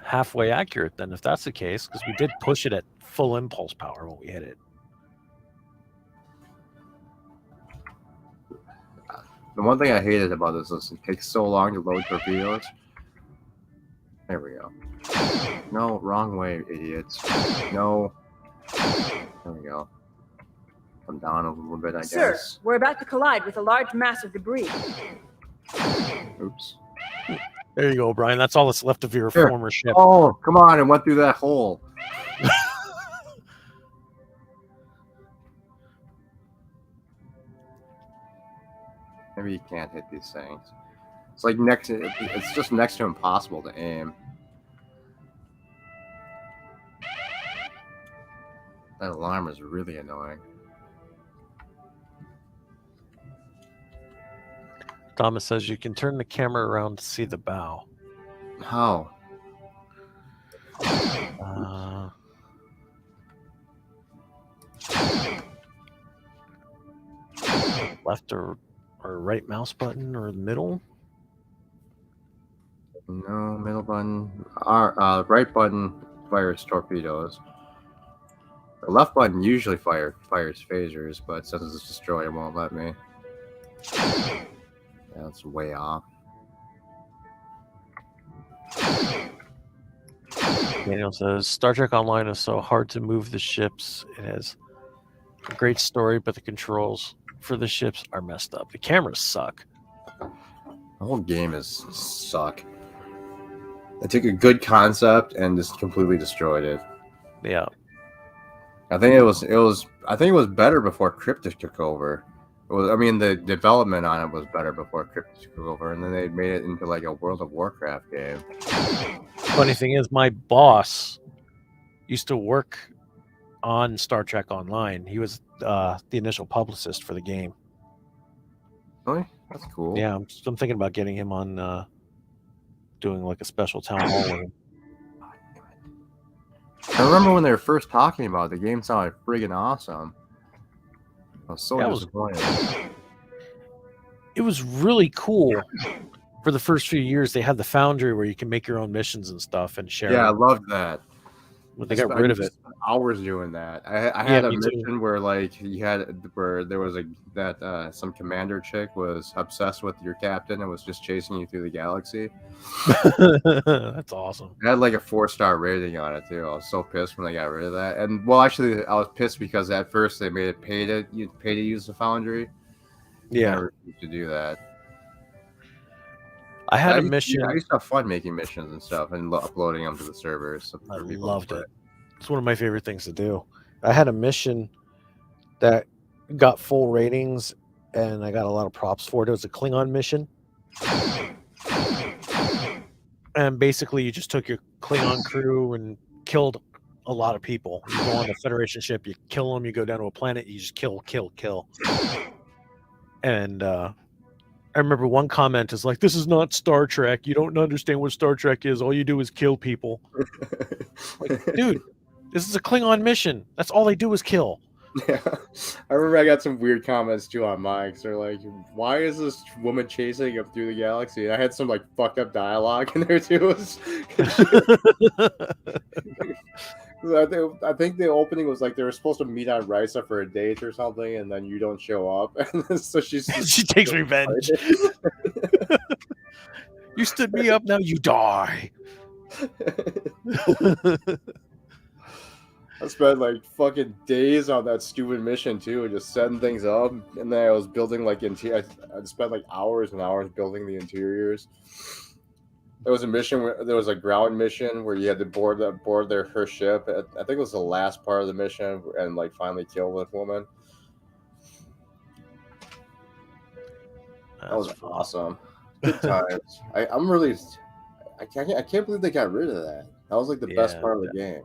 halfway accurate then, if that's the case, because we did push it at full impulse power when we hit it. The one thing I hated about this is it takes so long to load torpedoes. There we go. No, wrong way, idiots. No. There we go. Come down a little bit, I Sir, guess. we're about to collide with a large mass of debris. Oops. There you go, Brian. That's all that's left of your Here. former ship. Oh, come on, it went through that hole. Maybe you can't hit these things. It's like it's just next to impossible to aim. That alarm is really annoying. Thomas says you can turn the camera around to see the bow. How? Left or right mouse button or middle? No, middle button. Our right button fires torpedoes. The left button usually fires phasers, but since it's destroyed, it won't let me. Yeah, that's way off. Daniel says Star Trek Online is so hard to move the ships. It has a great story, but the controls for the ships are messed up. The cameras suck. The whole game is suck. They took a good concept and just completely destroyed it. Yeah. I think it was better before Cryptic took over. The development on it was better before Cryptic took over, and then they made it into like a World of Warcraft game. Funny thing is, my boss used to work on Star Trek Online. He was the initial publicist for the game. Really? That's cool. Yeah, I'm thinking about getting him on doing like a special town hall with him. I remember when they were first talking about it, the game sounded friggin' awesome. I was so disappointed. It was really cool. For the first few years, they had the Foundry where you can make your own missions and stuff and share. Yeah, I them. loved that. But they got rid of it. hours doing that. I had a me too. mission where like where there was some commander chick was obsessed with your captain and was just chasing you through the galaxy. That's awesome. It had like a 4-star rating on it too. I was so pissed when they got rid of that. And well, actually, I was pissed because at first they made it pay to use the Foundry. Yeah, I refused to do that. I had a mission. I used to have fun making missions and stuff and uploading them to the servers. I loved it. It's one of my favorite things to do. I had a mission that got full ratings, and I got a lot of props for it. It was a Klingon mission. And basically, you just took your Klingon crew and killed a lot of people. You go on a Federation ship, you kill them, you go down to a planet, you just kill. And I remember one comment is like, "This is not Star Trek. You don't understand what Star Trek is. All you do is kill people." Like, dude, this is a Klingon mission. That's all they do is kill. Yeah, I remember I got some weird comments too on mine. They're like, "Why is this woman chasing him through the galaxy?" And I had some like fucked up dialogue in there too. I think the opening was like they were supposed to meet on Risa for a date or something, and then you don't show up, and so she takes revenge. You stood me up, now you die. I spent like fucking days on that stupid mission too, just setting things up, and then I was building like I spent like hours and hours building the interiors. There was a mission where there was a ground mission where you had to board her ship. I think it was the last part of the mission, and like finally kill this woman. That was awesome. Good times. I can't believe they got rid of that. That was like the best part of the game.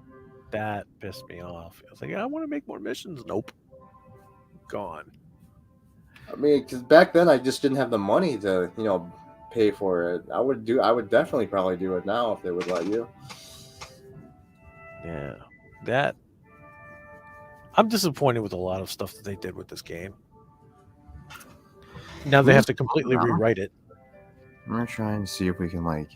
That pissed me off. I was like, I want to make more missions. Nope. Gone. I mean, because back then I just didn't have the money to, pay for it. I would definitely probably do it now if they would let you. Yeah. That I'm disappointed with a lot of stuff that they did with this game. Now they have to completely rewrite it. I'm gonna try and see if we can like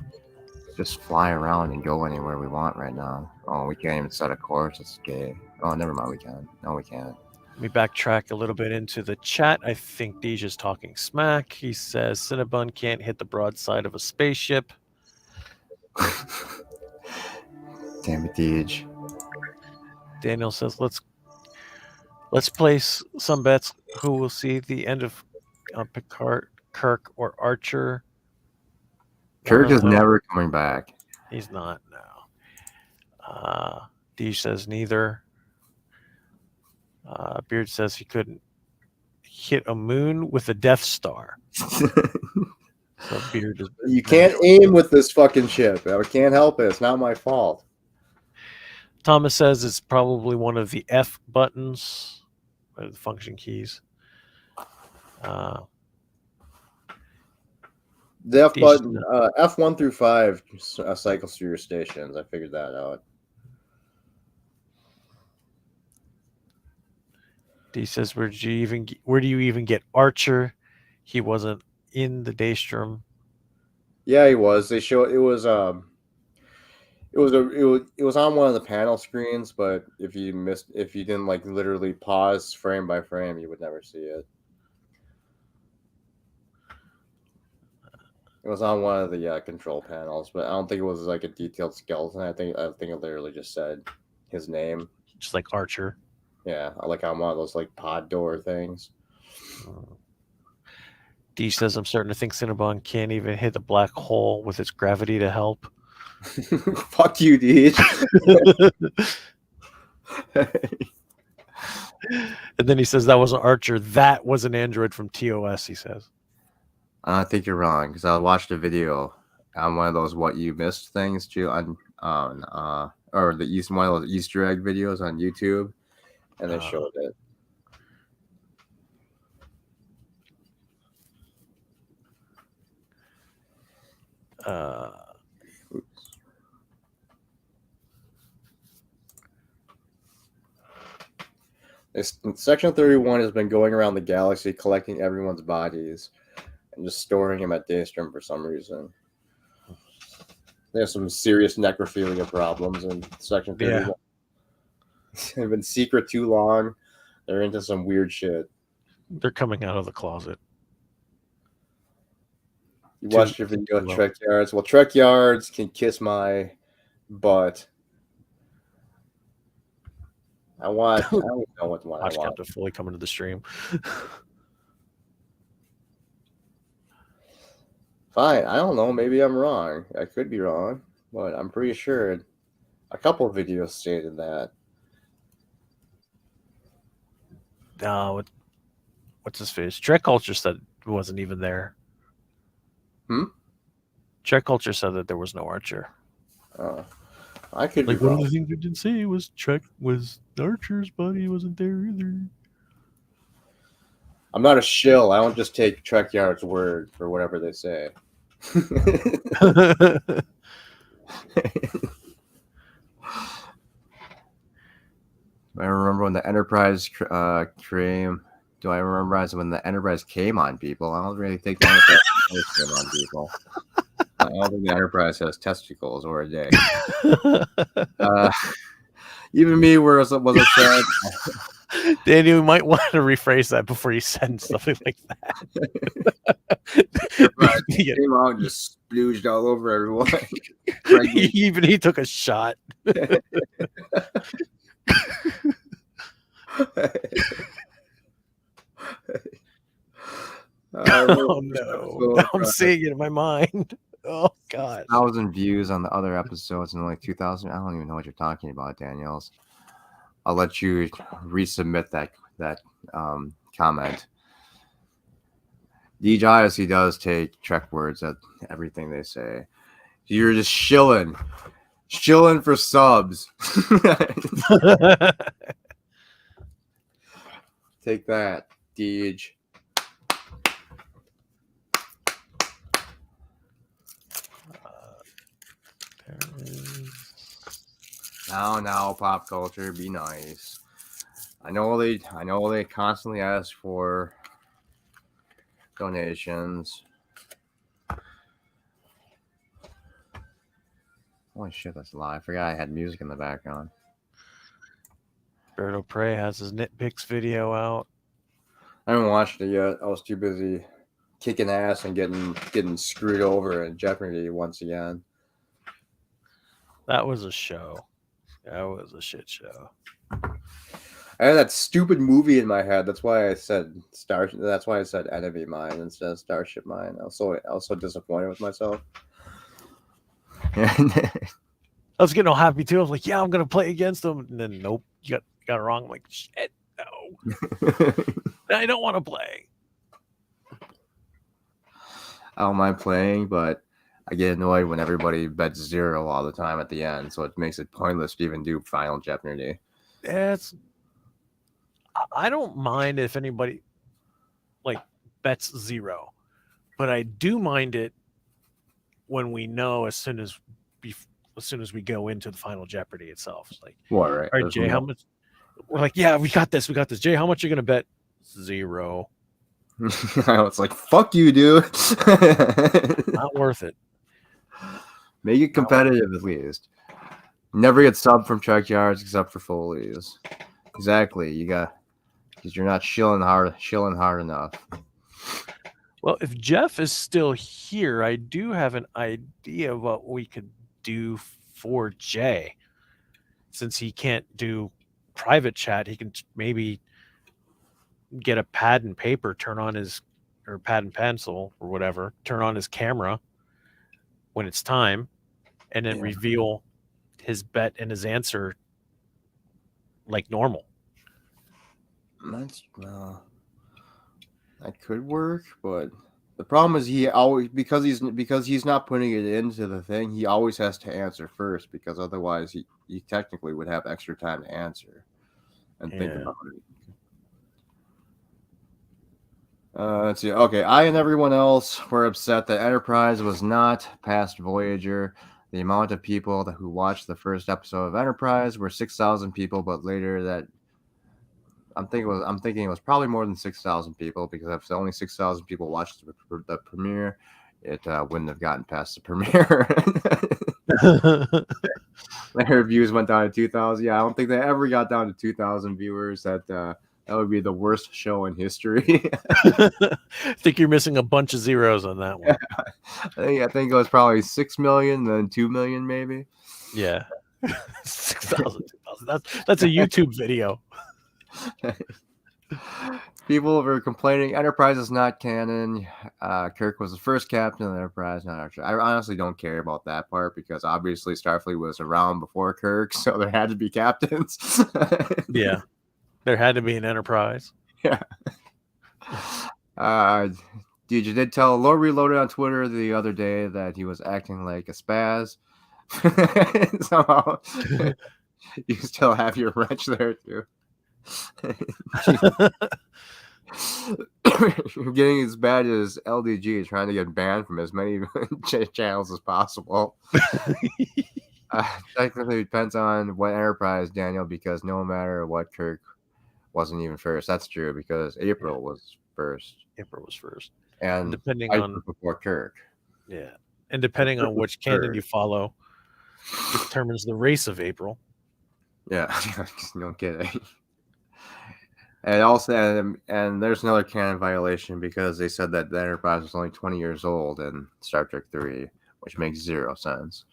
just fly around and go anywhere we want right now. Oh, we can't even set a course. It's gay. Oh, never mind. We can. No, we can't. Let me backtrack a little bit into the chat. I think Deja's talking smack. He says Cinnabon can't hit the broadside of a spaceship. Damn it, Dej. Daniel says let's place some bets who will see the end of Picard, Kirk, or Archer. Kirk is never coming back. He's not now. Dej says neither. Beard says he couldn't hit a moon with a Death Star. So Beard is. You can't aim with this fucking ship. I can't help it. It's not my fault. Thomas says it's probably one of the F buttons, or the function keys. The F button, F1 through 5 cycles through your stations. I figured that out. He says, where do you even get Archer? He wasn't in the Daystrom. Yeah, he was. They showed it was on one of the panel screens, but if you didn't like literally pause frame by frame, you would never see it. It was on one of the control panels, but I don't think it was like a detailed skeleton. I think it literally just said his name, just like Archer. Yeah, like on one of those like pod door things. D says, I'm starting to think Cinnabon can't even hit the black hole with its gravity to help. Fuck you, D. And then he says that wasn't Archer. That was an android from TOS, he says. I think you're wrong, because I watched a video on one of those what you missed things too on one of those Easter egg videos on YouTube. And they showed it. Section 31 has been going around the galaxy collecting everyone's bodies and just storing them at Daystrom for some reason. There's some serious necrophilia problems in Section 31. They've been secret too long. They're into some weird shit. They're coming out of the closet. You watched your video of Trek Yards. Well, Trek Yards can kiss my butt. I don't know what one I want. Captain fully coming to the stream. Fine. I don't know. Maybe I'm wrong. I could be wrong, but I'm pretty sure a couple of videos stated that. What's his face? Trek Culture said it wasn't even there. Trek Culture said that there was no Archer. I could like be one wrong. of the things we didn't say was Archer's buddy wasn't there either. I'm not a shill. I don't just take Trek Yard's word for whatever they say. I remember when the Enterprise came. Do I remember when the Enterprise came on people? I don't really think the Enterprise came on people. I don't think the Enterprise has testicles or a dick. Even me, where was it said? Daniel, you might want to rephrase that before you send something like that. He came out and just splooged all over everyone. Even he took a shot. Oh no! Now I'm seeing it in my mind. Oh god! 1,000 views on the other episodes and like 2,000. I don't even know what you're talking about, Daniels. I'll let you resubmit that comment. Deej obviously does take Trek words at everything they say. You're just shilling for subs. Take that, Deej. Now, pop culture, be nice. I know they constantly ask for donations. Holy shit, that's a lie. I forgot I had music in the background. Berto Prey has his nitpicks video out. I haven't watched it yet. I was too busy kicking ass and getting screwed over in Jeopardy once again. That was a show. That was a shit show. I had that stupid movie in my head. That's why I said That's why I said Enemy Mine instead of Starship Mine. I was so disappointed with myself. I was getting all happy too. I was like, "Yeah, I'm gonna play against them," and then nope, you got it wrong. I'm like, shit, no, I don't want to play. I don't mind playing, but I get annoyed when everybody bets 0 all the time at the end, so it makes it pointless to even do Final Jeopardy. I don't mind if anybody like bets 0, but I do mind it when we know as soon as we go into the Final Jeopardy itself. It's like, what, right? All right, Jay, how much? We're like, yeah, we got this. Jay, how much are you gonna bet? 0. It's like, fuck you, dude. Not worth it. Make it competitive at least. Never get sub from Trek Yards except for Foley's. Exactly. Because you're not shilling hard enough. Well, if Jeff is still here, I do have an idea of what we could do for Jay. Since he can't do private chat, he can maybe get a pad and paper, or pad and pencil or whatever, turn on his camera when it's time, and then reveal his bet and his answer like normal. That could work, but the problem is he always because he's not putting it into the thing, he always has to answer first, because otherwise he technically would have extra time to answer and think about it. Let's see. Okay, I and everyone else were upset that Enterprise was not past Voyager. The amount of people who watched the first episode of Enterprise were 6,000 people, but later I'm thinking it was probably more than 6,000 people, because if only 6,000 people watched the premiere, it wouldn't have gotten past the premiere. Their views went down to 2,000. Yeah, I don't think they ever got down to 2,000 viewers. That would be the worst show in history. I think you're missing a bunch of zeros on that one. I think it was probably 6 million, then 2 million, maybe. Yeah. 6,000, 2,000. That's a YouTube video. People were complaining Enterprise is not canon. Kirk was the first captain of the Enterprise, not actually. I honestly don't care about that part because obviously Starfleet was around before Kirk, so there had to be captains. Yeah, there had to be an Enterprise. Yeah. Dude, you did tell Lord Reloaded on Twitter the other day that he was acting like a spaz. Somehow, you still have your wrench there too. You're getting as bad as LDG trying to get banned from as many channels as possible. Technically, it depends on what Enterprise, Daniel, because no matter what, Kirk wasn't even first. That's true because April was first. April was first, and depending Piper on before Kirk. Yeah, and depending on which canon you follow, determines the race of April. Yeah, no kidding. And also, and there's another canon violation because they said that the Enterprise was only 20 years old in Star Trek 3, which makes 0 sense.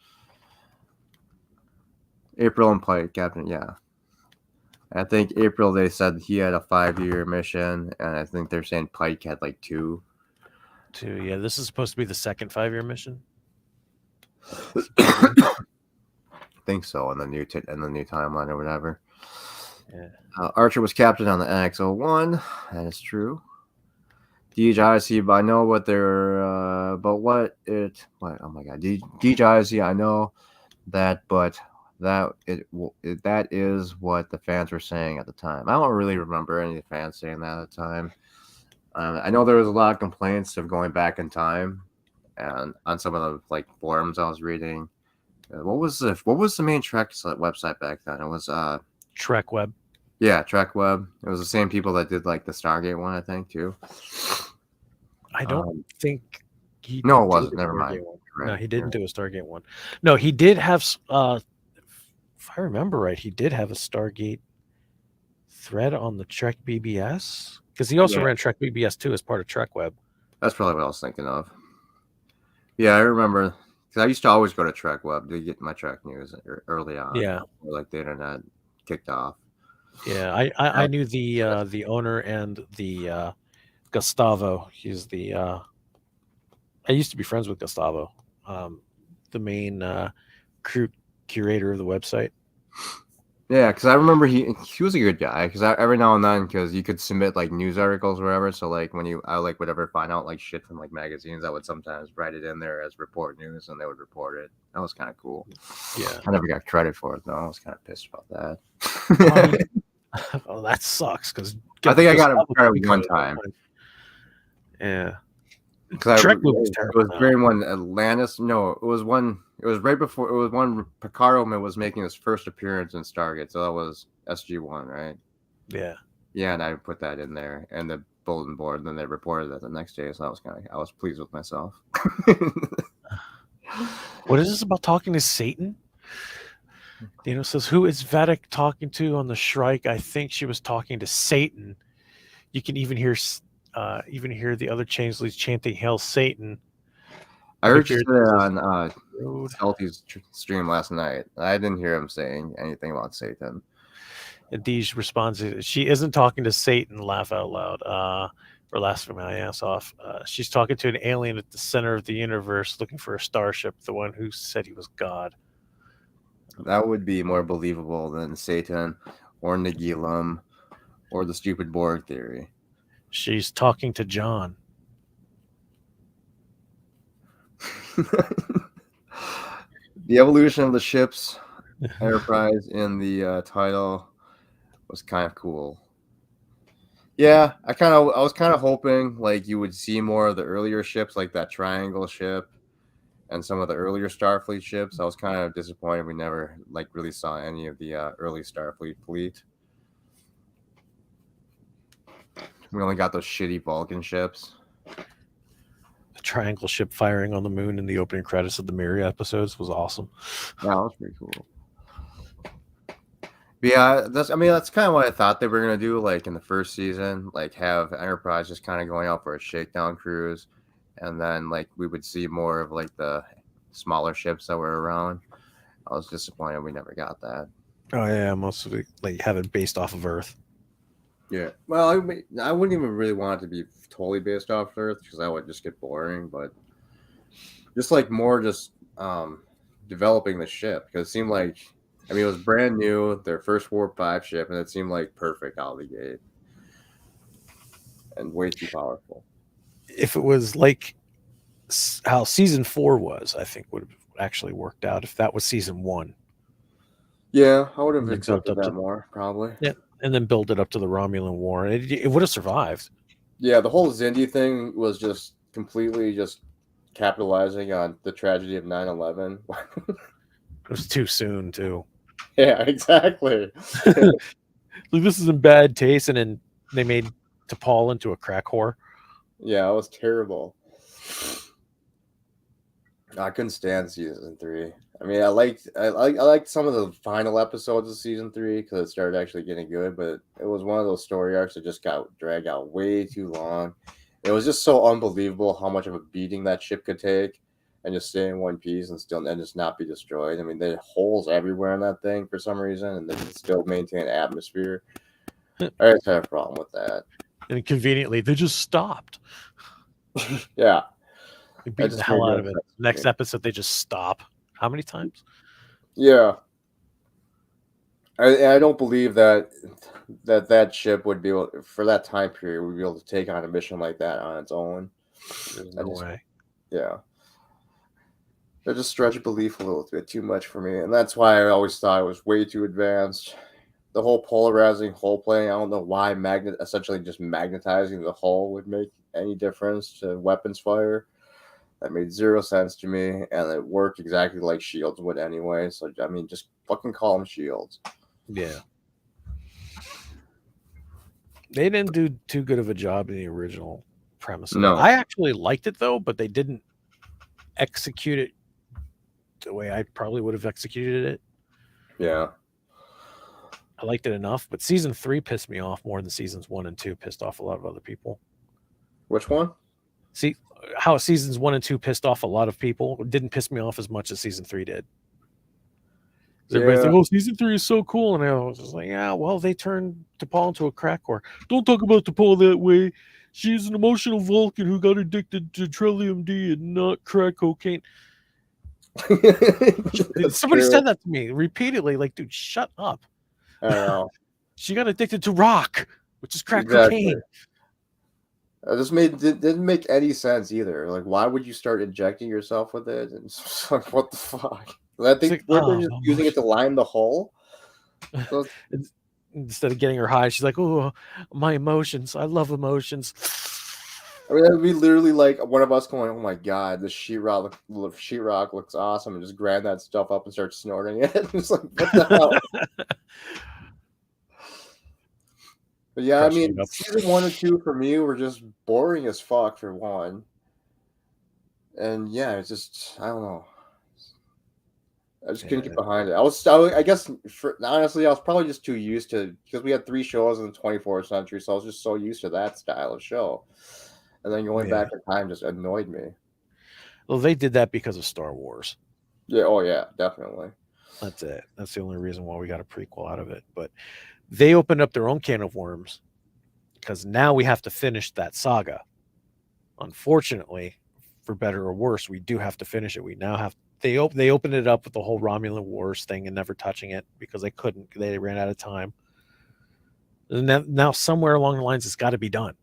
April and Pike, Captain, yeah. I think April, they said he had a 5-year mission, and I think they're saying Pike had like 2. 2, yeah. This is supposed to be the second 5-year mission. I think so, in the new timeline or whatever. Yeah. Archer was captain on the NX-01. That is true. Deej Odyssey, but I know what they're. Oh my god, Deej Odyssey. I know that, but that is what the fans were saying at the time. I don't really remember any fans saying that at the time. I know there was a lot of complaints of going back in time, and on some of the forums I was reading. What was the main Trek website back then? It was TrekWeb. Yeah, TrekWeb. It was the same people that did the Stargate one, I think, too. I don't think he. No, it wasn't. Never mind. No, he didn't do a Stargate one. No, he did have. If I remember right, he did have a Stargate thread on the Trek BBS because he also ran Trek BBS too as part of TrekWeb. That's probably what I was thinking of. Yeah, I remember. I used to always go to TrekWeb to get my Trek news early on. Yeah, before, the internet kicked off. Yeah, I knew the owner and the Gustavo. He's the. I used to be friends with Gustavo, the main crew curator of the website. Yeah, because I remember he was a good guy. Because every now and then, because you could submit news articles or whatever. So when I whatever find out shit from magazines, I would sometimes write it in there as report news, and they would report it. That was kind of cool. Yeah, I never got credit for it though. I was kind of pissed about that. Oh, that sucks. Because I think I got it credit one time. Yeah. Because Trek it was during when Atlantis. No, it was one. It was right before. It was when Picard was making his first appearance in Stargate. So that was SG-1, right? Yeah. Yeah, and I put that in there and the bulletin board. And then they reported that the next day. So I was pleased with myself. What is this about talking to Satan? Dino says, "Who is Vedic talking to on the Shrike? I think she was talking to Satan. You can even hear the other changelings chanting "Hail Satan." I heard you say that on Salty's stream last night. I didn't hear him saying anything about Satan. And Deej responds, "She isn't talking to Satan." Laugh out loud. Or laughing my ass off. She's talking to an alien at the center of the universe, looking for a starship. The one who said he was God. That would be more believable than Satan or Nagilum or the stupid Borg theory. She's talking to John. The evolution of the ships, Enterprise in the title was kind of cool. Yeah, I was kind of hoping you would see more of the earlier ships, like that Triangle ship, and some of the earlier Starfleet ships. I was kind of disappointed we never really saw any of the early Starfleet fleet. We only got those shitty Vulcan ships. The Triangle ship firing on the moon in the opening credits of the Mirror episodes was awesome. Yeah, that was pretty cool. Yeah, that's kind of what I thought they were gonna do. Like in the first season, like have Enterprise just kind of going out for a shakedown cruise, and then like we would see more of like the smaller ships that were around. I was disappointed we never got that. Oh yeah, mostly like have it based off of Earth. Yeah, well, I wouldn't even really want it to be totally based off Earth because that would just get boring. But just like more just developing the ship because it seemed like it was brand new, their first Warp 5 ship, and it seemed like perfect out of the gate and way too powerful. If it was like how season 4 was, I think would have actually worked out if that was season 1. Yeah, I would have accepted that more, probably. Yeah, and then build it up to the Romulan War. It would have survived. Yeah, the whole Xindi thing was just completely just capitalizing on the tragedy of 9/11. It was too soon, too. Yeah, exactly. Like, this is in bad taste, and then they made T'Pol into a crack whore. Yeah, it was terrible. I couldn't stand season 3. I mean, I liked some of the final episodes of season 3 because it started actually getting good, but it was one of those story arcs that just got dragged out way too long. It was just so unbelievable how much of a beating that ship could take and just stay in one piece and just not be destroyed. I mean, there are holes everywhere in that thing for some reason, and they can still maintain atmosphere. I just had a problem with that. And conveniently, they just stopped. Yeah. They beat the hell out of it. Next episode, they just stop. How many times? Yeah. I don't believe that ship would be able, for that time period, would be able to take on a mission like that on its own. There's no way. Yeah. They just stretch belief a little bit too much for me. And that's why I always thought it was way too advanced. The whole polarizing hull plane, I don't know why essentially just magnetizing the hull would make any difference to weapons fire. That made zero sense to me, and it worked exactly like shields would anyway. So, I mean, just fucking call them shields. Yeah. They didn't do too good of a job in the original premise. No. I actually liked it, though, but they didn't execute it the way I probably would have executed it. Yeah. I liked it enough, but season 3 pissed me off more than seasons 1 and 2 pissed off a lot of other people. Which one? See how seasons 1 and 2 pissed off a lot of people. It didn't piss me off as much as season 3 did. Everybody's like, "Oh, season 3 is so cool," and I was just like, "Yeah, well, they turned T'Pol into a crack whore. Don't talk about T'Pol that way. She's an emotional Vulcan who got addicted to Trillium D and not crack cocaine." Somebody said that to me repeatedly. Like, dude, shut up. I know. She got addicted to rock, which is crack cocaine. It didn't make any sense either. Like, why would you start injecting yourself with it? And it's just like, what the fuck? I think they're just using it to line the hull. So instead of getting her high, she's like, "Oh, my emotions. I love emotions." I mean, that'd be literally like one of us going, "Oh my god, this sheetrock looks awesome," and just grab that stuff up and start snorting it. It's like, what the hell? But yeah, I mean, season 1 and 2 for me were just boring as fuck for one. And yeah, it's just, I don't know. I just couldn't get behind it. I guess, honestly, I was probably just too used to, because we had 3 shows in the 24th century, so I was just so used to that style of show. And then going back in time just annoyed me. Well, they did that because of Star Wars. Yeah, oh yeah, definitely. That's it. That's the only reason why we got a prequel out of it. But they opened up their own can of worms because now we have to finish that saga. Unfortunately, for better or worse, we do have to finish it. We now have they opened it up with the whole Romulan Wars thing and never touching it because they couldn't. They ran out of time. And now somewhere along the lines, it's got to be done.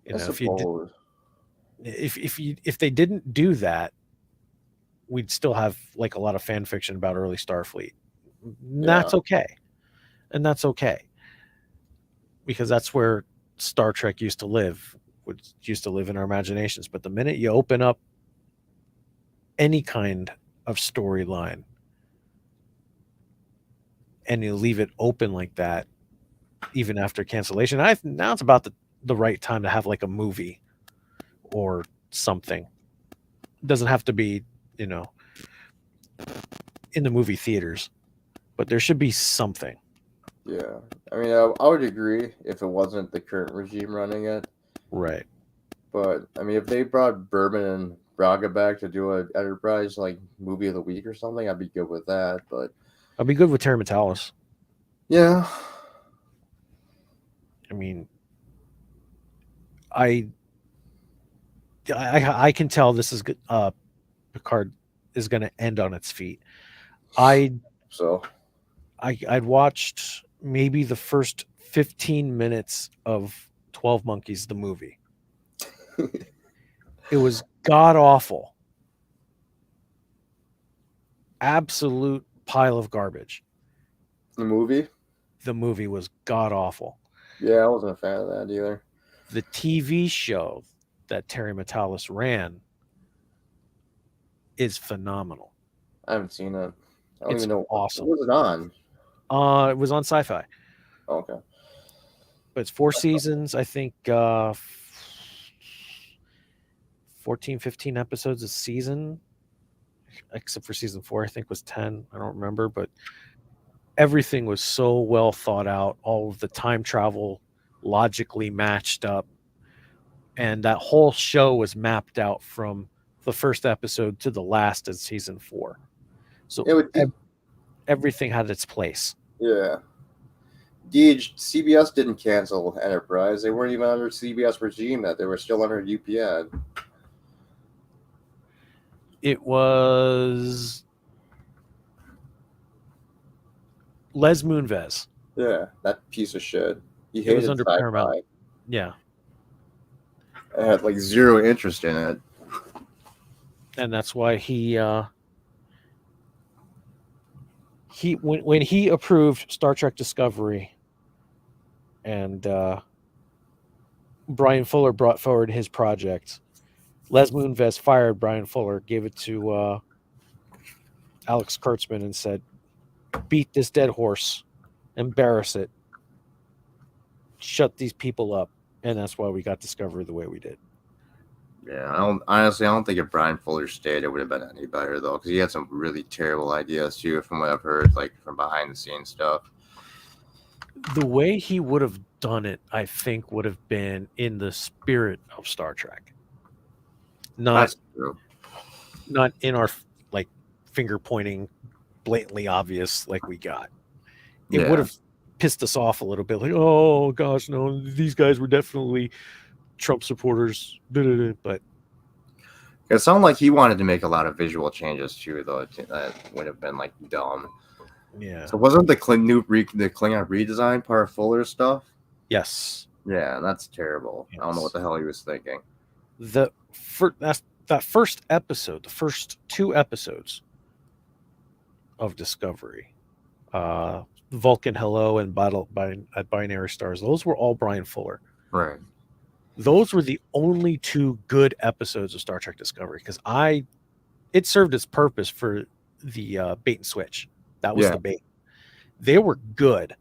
You know, if they didn't do that, we'd still have like a lot of fan fiction about early Starfleet. That's okay. And that's okay. Because that's where Star Trek used to live in our imaginations. But the minute you open up any kind of storyline and you leave it open like that, even after cancellation, now it's about the right time to have like a movie or something. It doesn't have to be, in the movie theaters. but there should be something. Yeah, I mean, I would agree if it wasn't the current regime running it. Right. But I mean, if they brought Berman and Braga back to do an Enterprise like movie of the week or something, I'd be good with that. But I'd be good with Terry Metalis. Yeah. I mean, I can tell this is good. Picard is going to end on its feet. I'd watched maybe the first 15 minutes of 12 Monkeys, the movie. It was god awful. Absolute pile of garbage. The movie? The movie was god awful. Yeah, I wasn't a fan of that either. The TV show that Terry Metalis ran is phenomenal. I haven't seen it. I don't It's even know. awesome. What was it on? It was on Sci-Fi. Okay. But it's 4 seasons, I think 14, 15 episodes a season, except for season 4, I think was 10. I don't remember, but everything was so well thought out. All of the time travel logically matched up. And that whole show was mapped out from the first episode to the last of season 4. So everything had its place. Yeah. CBS didn't cancel Enterprise. They weren't even under CBS regime that they were still under UPN. It was Les Moonves. Yeah, that piece of shit. He It was hated under Sci-Fi. Paramount. Yeah. I had like zero interest in it. And that's why when he approved Star Trek Discovery and Brian Fuller brought forward his project, Les Moonves fired Brian Fuller, gave it to Alex Kurtzman and said, beat this dead horse, embarrass it, shut these people up. And that's why we got Discovery the way we did. Yeah, I don't think if Brian Fuller stayed, it would have been any better though, because he had some really terrible ideas too, from what I've heard, like from behind the scenes stuff. The way he would have done it, I think, would have been in the spirit of Star Trek. Not in our like finger pointing, blatantly obvious like we got. It would have pissed us off a little bit, like, oh gosh, no, these guys were definitely Trump supporters, but it sounded like he wanted to make a lot of visual changes too, though. That would have been like dumb. Yeah. So wasn't the Klingon redesign part of Fuller's stuff? Yes. Yeah, that's terrible. Yes. I don't know what the hell he was thinking. That first episode, the first 2 episodes of Discovery, Vulcan Hello and Battle at Binary Stars, those were all Brian Fuller. Right. Those were the only 2 good episodes of Star Trek Discovery, because it served its purpose for the bait and switch. That was the bait. They were good.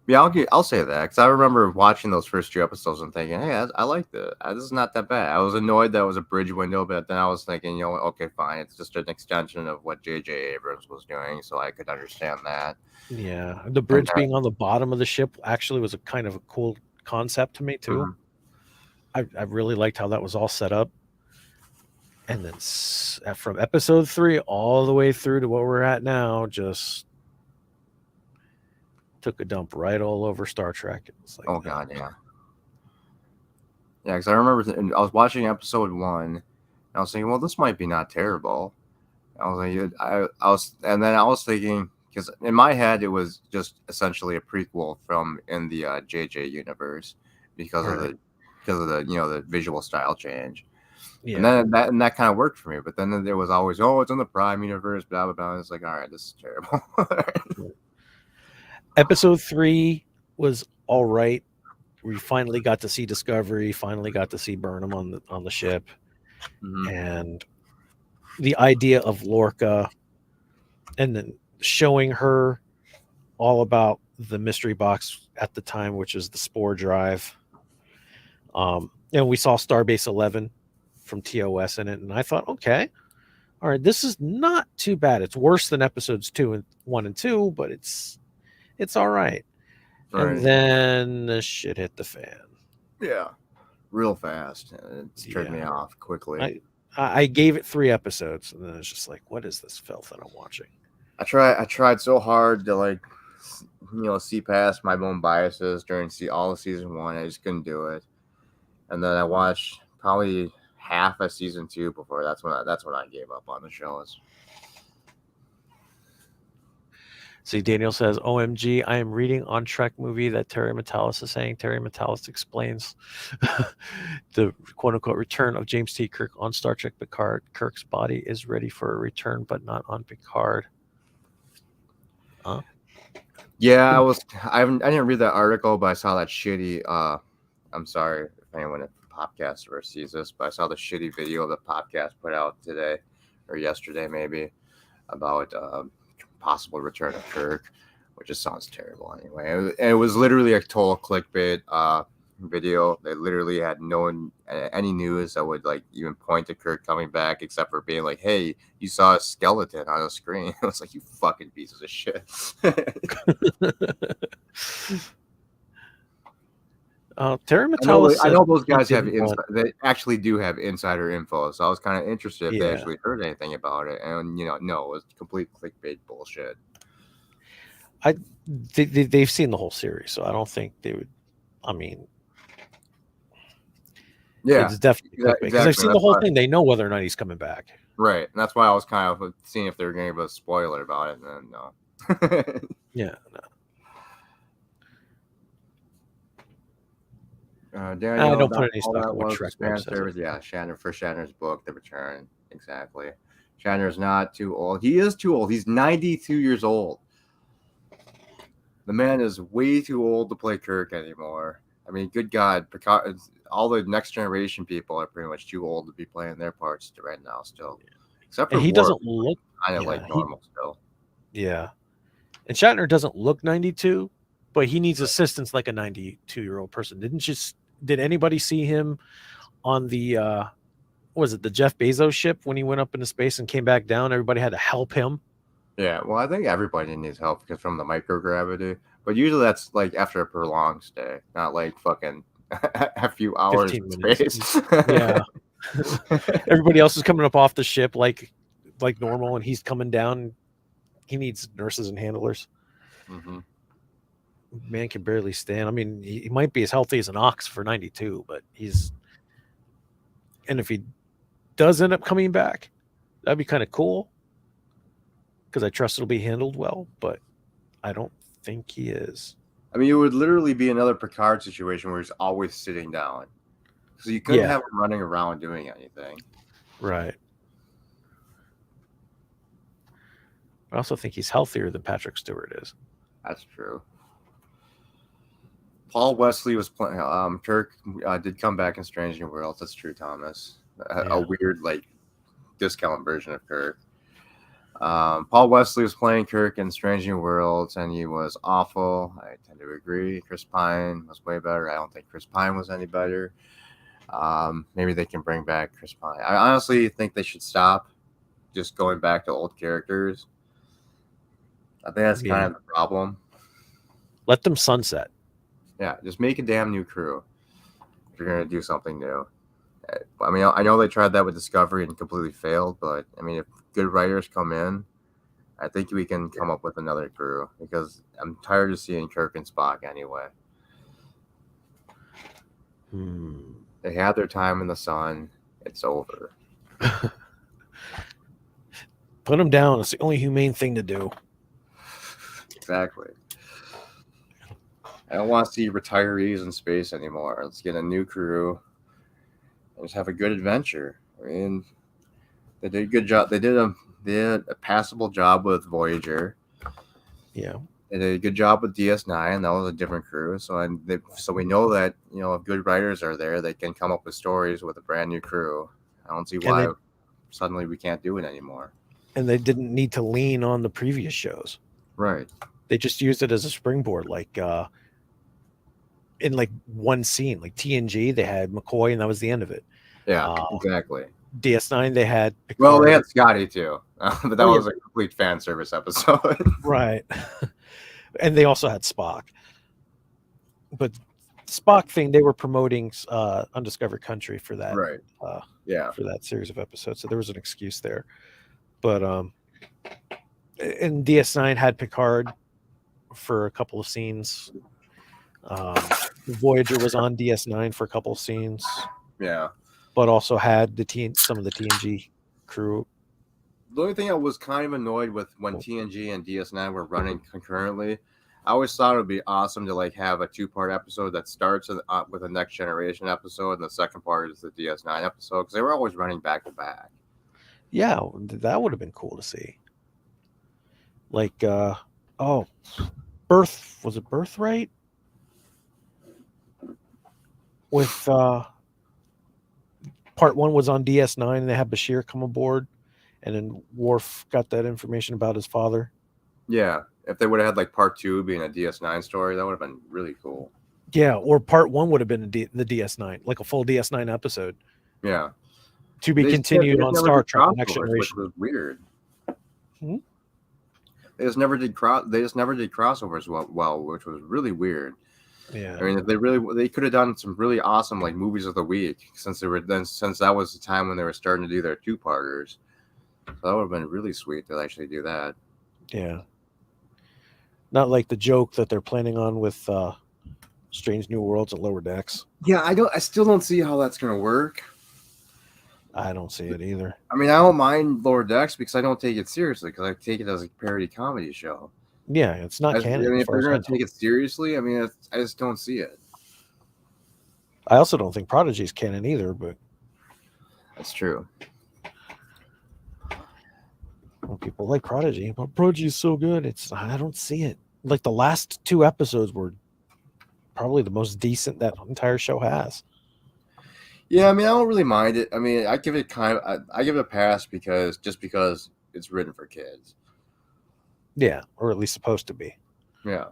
Yeah, I'll say that, because I remember watching those first 2 episodes and thinking, hey, I liked it. This is not that bad. I was annoyed that it was a bridge window, but then I was thinking, okay, fine. It's just an extension of what J.J. Abrams was doing, so I could understand that. Yeah, the bridge being on the bottom of the ship actually was a kind of a cool concept to me, too. Mm-hmm. I really liked how that was all set up. And then from episode 3 all the way through to what we're at now, just took a dump right all over Star Trek. It was like, God, yeah. Yeah, because I remember I was watching episode 1, and I was thinking, well, this might be not terrible. I was thinking, because in my head it was just essentially a prequel from in the JJ universe because of the the visual style change. Yeah. And then that kind of worked for me. But then there was always, it's in the Prime universe, blah blah blah. It's like, all right, this is terrible. Episode 3 was all right. We finally got to see Discovery, finally got to see Burnham on the ship. Mm-hmm. And the idea of Lorca, and then showing her all about the mystery box at the time, which is the Spore Drive. And we saw Starbase 11 from TOS in it, and I thought, okay, all right, this is not too bad. It's worse than episodes 1 and 2, but it's all right. And then the shit hit the fan. Yeah, real fast. It turned me off quickly. I gave it 3 episodes, and then it's just like, what is this filth that I'm watching? I tried so hard to like, see past my own biases during all of season 1. I just couldn't do it. And then I watched probably half of season 2 before that's when I gave up on the shows. See, Daniel says, OMG, I am reading on Trek movie that Terry Matalas is saying. Terry Matalas explains the quote-unquote return of James T. Kirk on Star Trek Picard. Kirk's body is ready for a return, but not on Picard. Huh? Yeah, I didn't read that article, but I saw that shitty, I'm sorry if anyone at Popcast sees this, but I saw the shitty video that Popcast put out today, or yesterday maybe, about possible return of Kirk, which just sounds terrible anyway. It was literally a total clickbait video. They literally had any news that would like even point to Kirk coming back, except for being like, "Hey, you saw a skeleton on the screen." It was like, "You fucking pieces of shit." Terry Matalas. I know those guys have they actually do have insider info, so I was kind of interested if they actually heard anything about it. And no, it was complete clickbait bullshit. They've seen the whole series, so I don't think they would. I mean, yeah, it's definitely clickbait because they've seen the whole thing. They know whether or not he's coming back. Right, and that's why I was kind of seeing if they were going to give a spoiler about it, and then no. Yeah, no. Daniel, I don't put any stock in what Shrek says. Yeah, Shatner's book, The Return. Exactly. Shatner's not too old. He is too old. He's 92 years old. The man is way too old to play Kirk anymore. I mean, good God, all the next generation people are pretty much too old to be playing their parts right now still. Except for he Worf, doesn't look kind of like normal still. Yeah. And Shatner doesn't look 92, but he needs assistance like a 92-year-old person. Did anybody see him on the the Jeff Bezos ship when he went up into space and came back down? Everybody had to help him. Yeah, well, I think everybody needs help because from the microgravity. But usually that's like after a prolonged stay, not like fucking a few hours in space. Yeah. Everybody else is coming up off the ship like normal, and he's coming down. He needs nurses and handlers. Mm-hmm. Man can barely stand. I mean, he might be as healthy as an ox for 92, but and if he does end up coming back, that'd be kind of cool because I trust it'll be handled well, but I don't think he is. I mean, it would literally be another Picard situation where he's always sitting down. So you couldn't have him running around doing anything. Right. I also think he's healthier than Patrick Stewart is. That's true. Paul Wesley was playing. Kirk did come back in Strange New Worlds. That's true, Thomas. A weird, like, discount version of Kirk. Paul Wesley was playing Kirk in Strange New Worlds, and he was awful. I tend to agree. Chris Pine was way better. I don't think Chris Pine was any better. Maybe they can bring back Chris Pine. I honestly think they should stop just going back to old characters. I think that's kind of the problem. Let them sunset. Yeah, just make a damn new crew if you're going to do something new. I mean, I know they tried that with Discovery and completely failed, but I mean, if good writers come in, I think we can come up with another crew because I'm tired of seeing Kirk and Spock anyway. They had their time in the sun. It's over. Put them down. It's the only humane thing to do. Exactly. I don't want to see retirees in space anymore. Let's get a new crew and just have a good adventure. I mean, they did a good job. They did a passable job with Voyager. Yeah. They did a good job with DS9. That was a different crew. So we know that, if good writers are there, they can come up with stories with a brand new crew. I don't see why suddenly we can't do it anymore. And they didn't need to lean on the previous shows. Right. They just used it as a springboard, like in like one scene, like TNG, they had McCoy, and that was the end of it. Yeah, exactly. DS9 they had Picard. Well, they had Scotty too, but that Oh, yeah. was a complete fan service episode. Right. And they also had Spock. But Spock thing, they were promoting Undiscovered Country for that. Right. Yeah. For that series of episodes. So there was an excuse there. But and DS9 had Picard for a couple of scenes. Voyager was on DS9 for a couple of scenes. Yeah. But also had some of the TNG crew. The only thing I was kind of annoyed with when TNG and DS9 were running concurrently, I always thought it would be awesome to like have a 2-part episode that starts with a Next Generation episode, and the second part is the DS9 episode, because they were always running back to back. Yeah, that would have been cool to see. Like, was it Birthright? With part 1 was on DS9, and they had Bashir come aboard, and then Worf got that information about his father. Yeah, if they would have had like part 2 being a DS9 story, that would have been really cool. Yeah, or part 1 would have been the DS9, like a full DS9 episode. Yeah. To be continued on Star Trek Next Generation. Which was weird. Hmm? They just never did crossovers well, which was really weird. Yeah. I mean, if they could have done some really awesome like movies of the week since that was the time when they were starting to do their 2-parters. So that would have been really sweet to actually do that. Yeah. Not like the joke that they're planning on with Strange New Worlds at Lower Decks. Yeah, I still don't see how that's gonna work. I don't see it either. I mean, I don't mind Lower Decks because I don't take it seriously, because I take it as a parody comedy show. Yeah, it's not canon. I mean, as if far they're as I going to know. take it seriously, I mean, I just don't see it. I also don't think Prodigy's canon either, but That's true. well, people like Prodigy, but Prodigy's so good. I don't see it. Like the last 2 episodes were probably the most decent that entire show has. Yeah, I mean, I don't really mind it. I mean, I give it I give it a pass because it's written for kids. Yeah, or at least supposed to be. Yeah,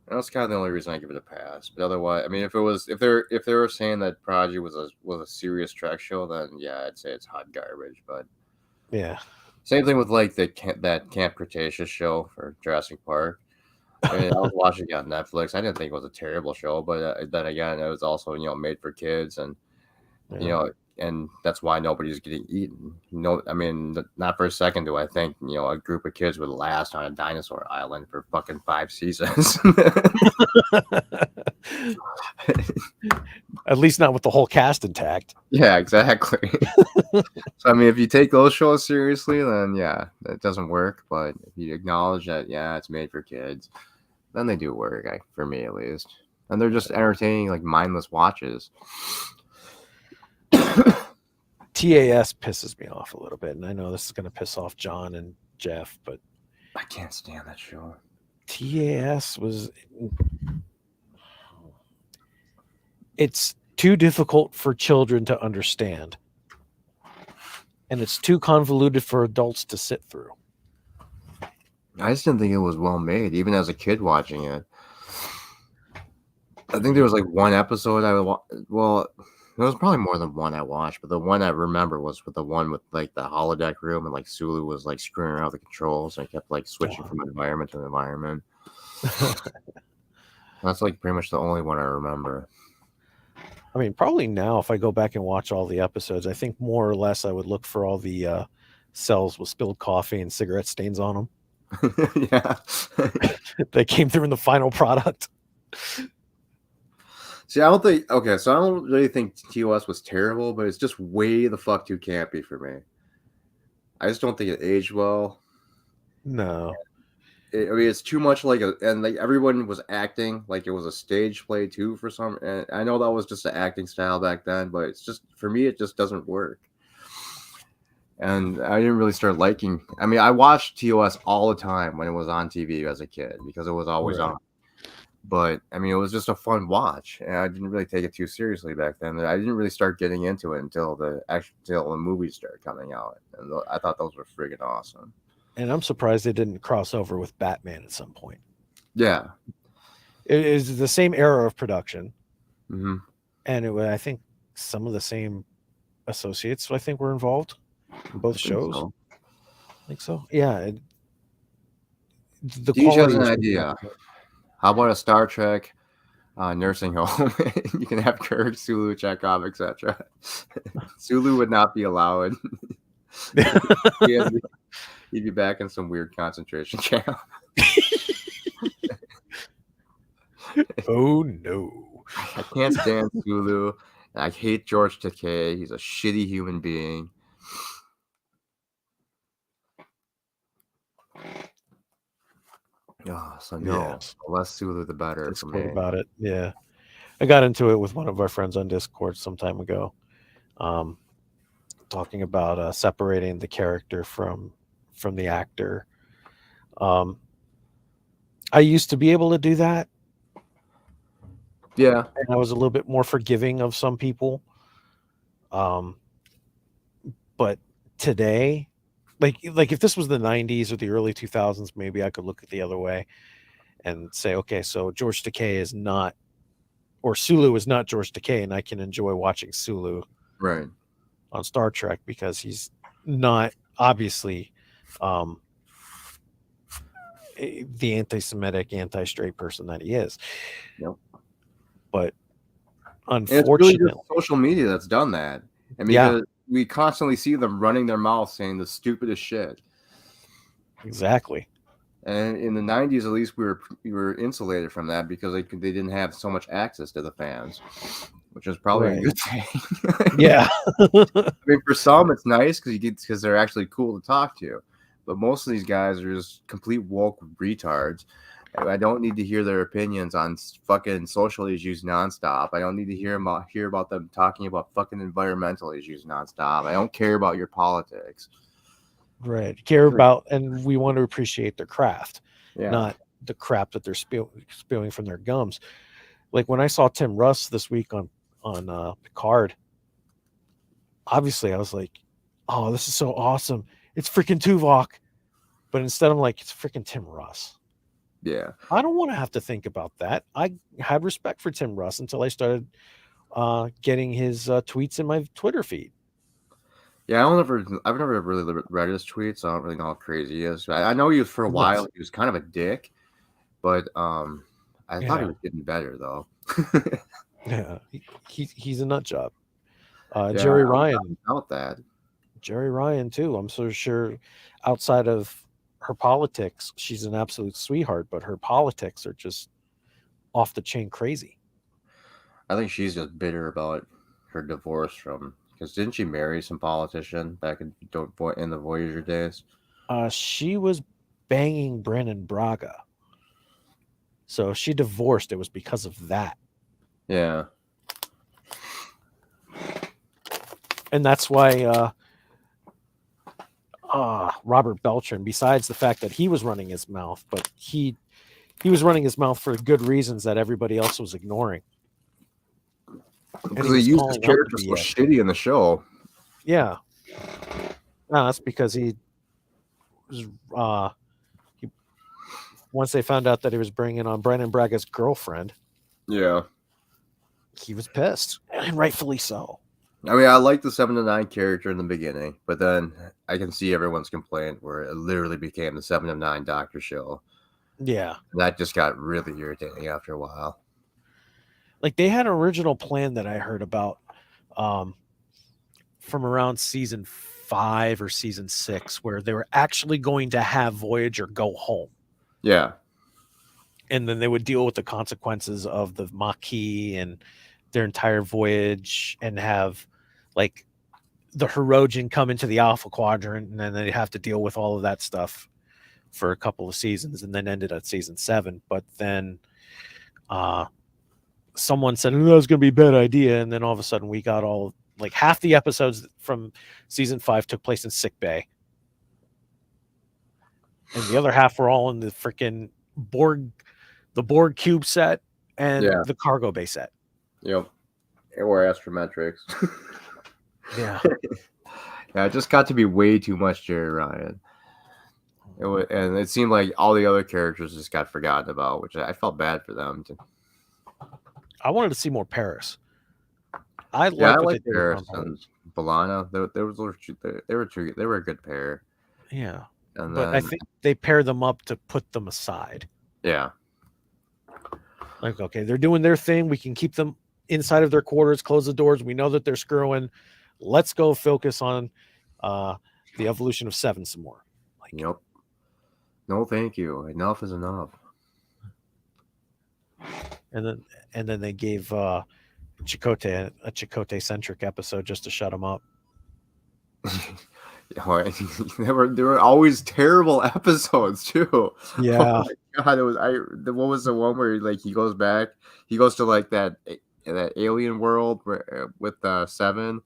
that's kind of the only reason I give it a pass. But otherwise, I mean, if they were saying that Prodigy was a serious Trek show, then yeah, I'd say it's hot garbage. But yeah, same thing with like that Camp Cretaceous show for Jurassic Park. I mean, I was watching it on Netflix. I didn't think it was a terrible show, but then again, it was also made for kids, and and that's why nobody's getting eaten. I mean, not for a second do I think a group of kids would last on a dinosaur island for fucking 5 seasons. At least not with the whole cast intact. Yeah, exactly. So I mean, if you take those shows seriously, then yeah, that doesn't work. But if you acknowledge that it's made for kids, then they do work, for me at least. And they're just entertaining, like mindless watches. TAS pisses me off a little bit, and I know this is going to piss off John and Jeff, but I can't stand that show. TAS it's too difficult for children to understand, and it's too convoluted for adults to sit through. I just didn't think it was well made, even as a kid watching it. I think there was like one episode there was probably more than one I watched, but the one I remember was with the one with like the holodeck room, and like Sulu was like screwing around with the controls, and I kept like switching from environment to environment. That's like pretty much the only one I remember. I mean, probably now if I go back and watch all the episodes, I think more or less I would look for all the cells with spilled coffee and cigarette stains on them. Yeah. They came through in the final product. See, I don't really think TOS was terrible, but it's just way the fuck too campy for me. I just don't think it aged well. No. I mean, it's too much and like everyone was acting like it was a stage play too for some. And I know that was just the acting style back then, but it's just, for me, it just doesn't work. And I didn't really start liking. I mean, I watched TOS all the time when it was on TV as a kid because it was always on. But I mean, it was just a fun watch, and I didn't really take it too seriously back then. I didn't really start getting into it until the movies started coming out, and I thought those were friggin' awesome. And I'm surprised they didn't cross over with Batman at some point. Yeah, it is the same era of production, mm-hmm. and it was, I think, some of the same associates, I think, were involved in both shows. So. I think so. Yeah. The Deej has quality an was idea. How about a Star Trek nursing home? You can have Kirk, Sulu, Chekhov, etc. Sulu would not be allowed. He'd be back in some weird concentration camp. Oh no! I can't stand Sulu. And I hate George Takei. He's a shitty human being. Oh, so no, Yes. the less Sulu, the better. That's For great me. about it. Yeah, I got into it with one of our friends on Discord some time ago, talking about separating the character from the actor. I used to be able to do that. Yeah, and I was a little bit more forgiving of some people. But today, like if this was the 90s or the early 2000s, maybe I could look at the other way and say, okay, so George Takei is not, or Sulu is not George Takei, and I can enjoy watching Sulu right on Star Trek because he's not obviously the anti-Semitic, anti-straight person that he is. Nope. But and it's unfortunately, really just social media that's done that. And because we constantly see them running their mouths saying the stupidest shit. Exactly. And in the 90s, at least we were insulated from that because they didn't have so much access to the fans, which is probably a good thing. Yeah. I mean, for some, it's nice because they're actually cool to talk to. But most of these guys are just complete woke retards. I don't need to hear their opinions on fucking social issues nonstop. I don't need to hear about them talking about fucking environmental issues nonstop. I don't care about your politics. Right. Care about, and we want to appreciate their craft, Yeah. not the crap that they're spewing from their gums. Like when I saw Tim Russ this week on Picard, obviously I was like, oh, this is so awesome. It's freaking Tuvok. But instead I'm like, it's freaking Tim Russ. Yeah. I don't want to have to think about that. I had respect for Tim Russ until I started getting his tweets in my Twitter feed. Yeah, I've never really read his tweets. So I don't really know how crazy he is. I know he was for a while. He was kind of a dick, but I thought he was getting better though. Yeah, he's a nut job. Yeah, Jerry I'm Ryan. about that. Jerry Ryan too. I'm so sure outside of her politics, she's an absolute sweetheart, but her politics are just off the chain crazy. I think she's just bitter about her divorce from, because didn't she marry some politician back in the Voyager days? She was banging Brennan Braga. So if she divorced, it was because of that. Yeah. And that's why Robert Beltran, besides the fact that he was running his mouth, but he was running his mouth for good reasons that everybody else was ignoring. Because they used his character so shitty in the show. Yeah. No, that's because he was once they found out that he was bringing on Brennan Braga's girlfriend. Yeah. He was pissed, and rightfully so. I mean, I liked the 7 to 9 character in the beginning, but then I can see everyone's complaint where it literally became the 7 to 9 Doctor show. Yeah. And that just got really irritating after a while. Like they had an original plan that I heard about from around season 5 or season 6, where they were actually going to have Voyager go home. Yeah. And then they would deal with the consequences of the Maquis and their entire voyage, and have like the Hirogen come into the Alpha Quadrant, and then they'd have to deal with all of that stuff for a couple of seasons, and then ended at season 7. But then someone said, oh, that was going to be a bad idea. And then all of a sudden we got like half the episodes from season 5 took place in sick bay. And the other half were all in the freaking the Borg cube set and the cargo bay set. Yep. Or astrometrics. Yeah. Yeah, it just got to be way too much Jerry Ryan. And it seemed like all the other characters just got forgotten about, which I felt bad for them. I wanted to see more Paris. I Yeah, I like what like they did with Paris Tom and Balana. They were good pair. Yeah, And but I then think they pair them up to put them aside. yeah, Like, okay, they're doing their thing. We can keep them inside of their quarters, close the doors. We know that they're screwing. Let's go focus on the evolution of Seven some more. Like, yep. No, thank you. Enough is enough. and then they gave Chakotay a Chakotay centric episode just to shut him up. They were always terrible episodes too. Yeah. Oh my God, what was the one where like he goes to like that alien world with Seven,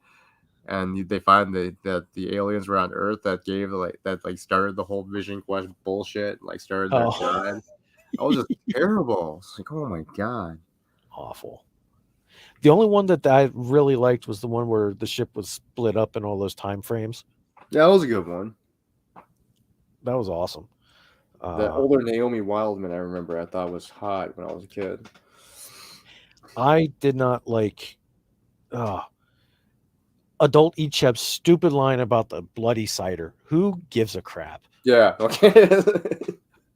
and they find that the aliens were on Earth that started the whole Vision Quest bullshit, like started their time. That was just terrible. It's like, oh my God, awful. The only one that I really liked was the one where the ship was split up in all those time frames. Yeah, that was a good one. That was awesome. The older Naomi Wildman, I remember, I thought was hot when I was a kid. I did not like Adult Icheb's stupid line about the bloody cider. Who gives a crap? Yeah, okay.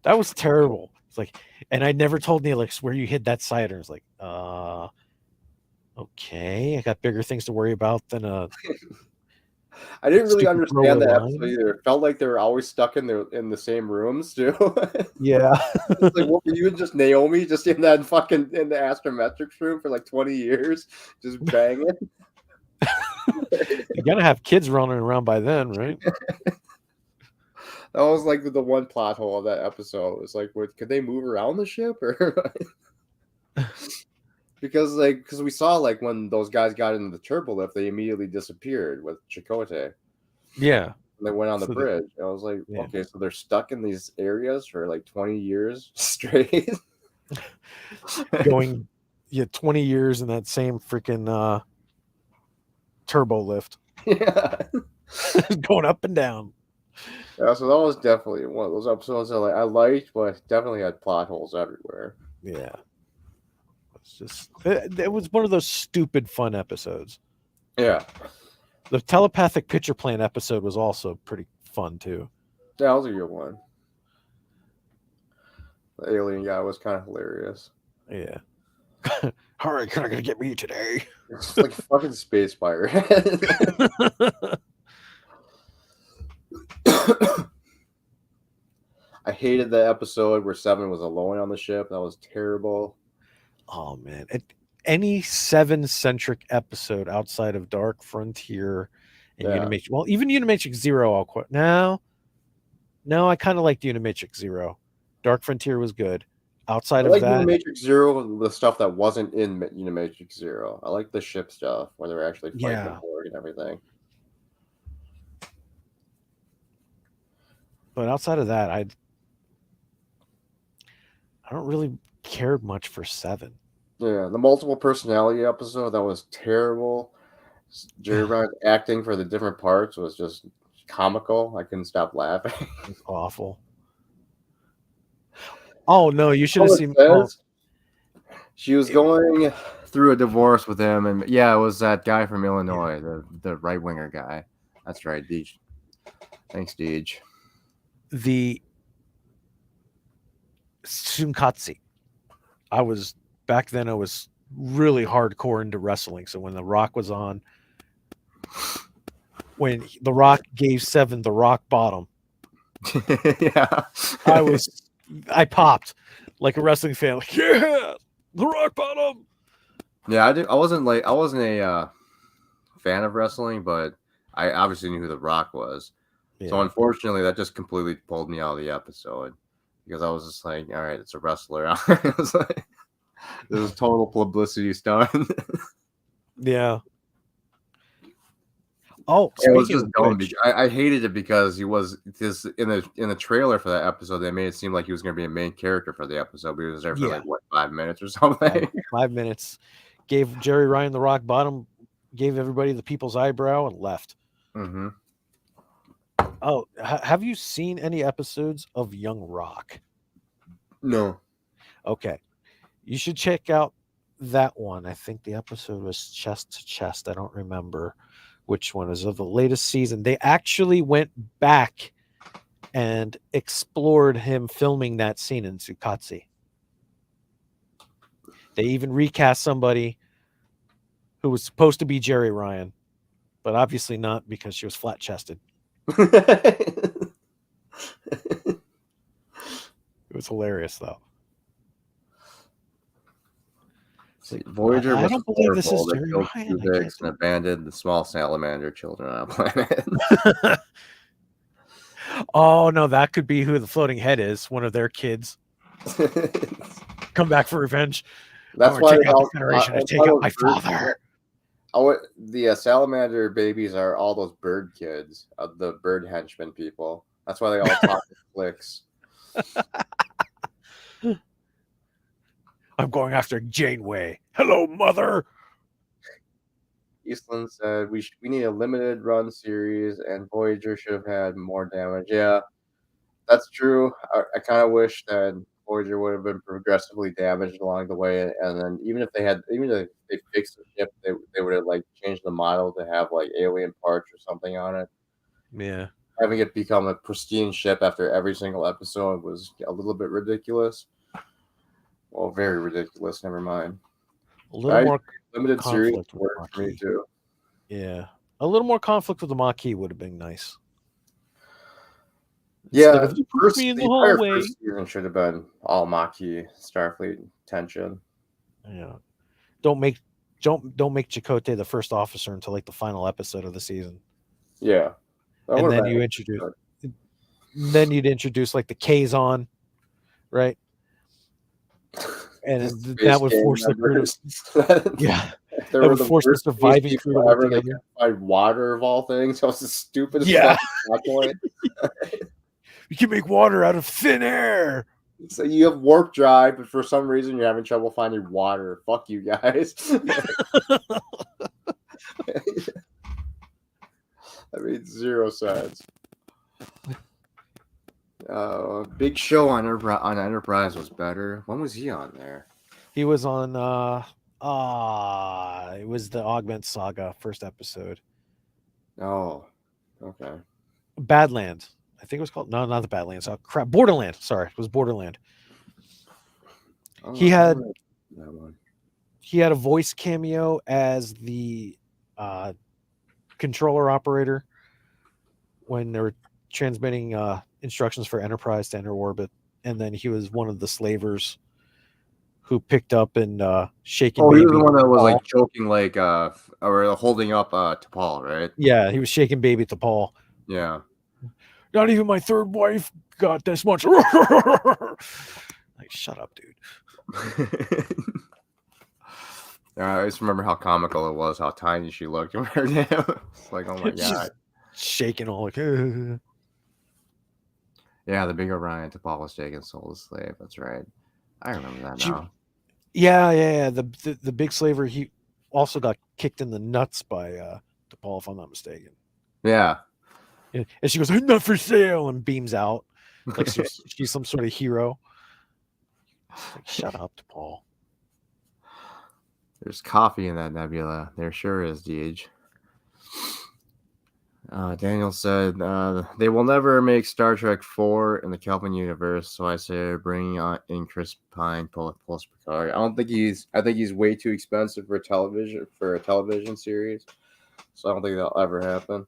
That was terrible. It's like, and I never told Neelix where you hid that cider. It's like, okay, I got bigger things to worry about than a. I didn't really stupid understand throwaway that line. episode either. It felt like they were always stuck in the same rooms too. Yeah. It's like, what were you and just Naomi just in the astrometrics room for like 20 years, just banging? You gotta have kids running around by then, right? That was like the one plot hole of that episode. It was like, could they move around the ship or? Because we saw like when those guys got into the turbo lift, they immediately disappeared with Chakotay. Yeah. They went on the So bridge. I was like, yeah. okay, so they're stuck in these areas for like 20 years straight. Going 20 years in that same freaking turbo lift. Yeah. Going up and down. Yeah, so that was definitely one of those episodes that I liked, but definitely had plot holes everywhere. Yeah. It's just it was one of those stupid fun episodes. Yeah. The telepathic picture plane episode was also pretty fun too. Yeah, that was a good one. The alien guy was kind of hilarious. Yeah. Hurry, you're not gonna get me today. It's like a fucking space pirate. I hated the episode where Seven was alone on the ship. That was terrible. Oh man. Any Seven-centric episode outside of Dark Frontier and Yeah. Unimatrix. Well, even Unimatrix Zero, I'll quit. No, I kind of liked Unimatrix Zero. Dark Frontier was good. Outside I of like that, Unimatrix Zero, the stuff that wasn't in Unimatrix Zero. I like the ship stuff where they're actually fighting the Yeah. Borg and everything. but outside of that, I don't really care much for Seven. Yeah, the multiple personality episode, that was terrible. Jerry Ryan acting for the different parts was just comical. I couldn't stop laughing. It's awful. Oh no, you should have Oh, it seen. says she was going through a divorce with him, and yeah, it was that guy from Illinois, the right winger guy. That's right, Deej. Thanks, Deej. The Tsunkatsu. I was really hardcore into wrestling. So when The Rock was on, when The Rock gave Seven the rock bottom, Yeah, I popped like a wrestling fan. Like, yeah, the rock bottom. yeah. I wasn't a fan of wrestling, but I obviously knew who The Rock was. So Yeah. unfortunately, that just completely pulled me out of the episode because I was just like, all right, it's a wrestler. It was like, this was total publicity stunt. Yeah. Oh, It was speaking just of dumb. which, I hated it because he was this in the trailer for that episode. They made it seem like he was going to be a main character for the episode. But he was there for Yeah. like 5 minutes or something. 5 minutes, gave Jerry Ryan the rock bottom, gave everybody the people's eyebrow, and left. Mm-hmm. Oh, have you seen any episodes of Young Rock? No. Okay, you should check out that one. I think the episode was Chest to Chest. I don't remember which one is of the latest season. They actually went back and explored him filming that scene in Tsukatsu. They even recast somebody who was supposed to be Jerry Ryan, but obviously not because she was flat-chested. It was hilarious, though. Voyager was I don't believe this is horrible. They Jerry killed Ryan. Tuvix and abandoned the small salamander children on a planet. Oh, no, that could be who the floating head is. One of their kids. Come back for revenge. That's Or why take out all- the Federation and all take out those my birds- father. The salamander babies are all those bird kids, the bird henchmen people. That's why they all talk with clicks. I'm going after Janeway. Hello, mother. Eastland said we need a limited run series, and Voyager should have had more damage. Yeah, that's true. I kind of wish that Voyager would have been progressively damaged along the way, and then even if they fixed the ship, they would have like changed the model to have like alien parts or something on it. Yeah. Having it become a pristine ship after every single episode was a little bit ridiculous. Well, very ridiculous. Never mind. A little more limited series conflict with worked for me too. Yeah. A little more conflict with the Maquis would have been nice. Yeah, Instead of, "You put me in the entire hallway." first season should have been all Maquis Starfleet tension. Yeah. Don't make Chakotay the first officer until like the final episode of the season. Yeah. That And would've then been you introduce then you'd introduce like the Kazon, right? And that would force the crew to yeah. They That were would the force the worst surviving space crew to people work ever. They together. couldn't find water of all things. That was the stupidest Yeah. plot point. You can make water out of thin air. So you have warp drive, but for some reason you're having trouble finding water. Fuck you guys. That made zero sense. Big Show on Enterprise was better. When was he on there? He was on it was the Augment Saga first episode. Oh, okay. Badland. I think it was called not the Badlands. Oh crap. Borderland. Sorry, it was Borderland. Oh, He had that one. he had a voice cameo as the controller operator when they were transmitting instructions for Enterprise to enter orbit, and then he was one of the slavers who picked up and shaking. Oh, he was baby the one that was T'Pol. like choking, like or holding up T'Pol, right? Yeah, he was shaking baby T'Pol. Yeah. Not even my third wife got this much. Like, shut up, dude. I just remember how comical it was, how tiny she looked. It's like, oh my She's god. shaking all like. Yeah, the big Orion T'Pol was taken sold as slave. That's right. I remember that She- now. Yeah. The big slaver, he also got kicked in the nuts by T'Pol, if I'm not mistaken. Yeah. And she goes, "I'm not for sale," and beams out like she's some sort of hero. Like, shut up, T'Pol. There's coffee in that nebula. There sure is, Deej. Daniel said they will never make Star Trek 4 in the Kelvin universe, so I say they're bringing in Chris Pine plus Picard. I think he's way too expensive for a television series, so I don't think that'll ever happen.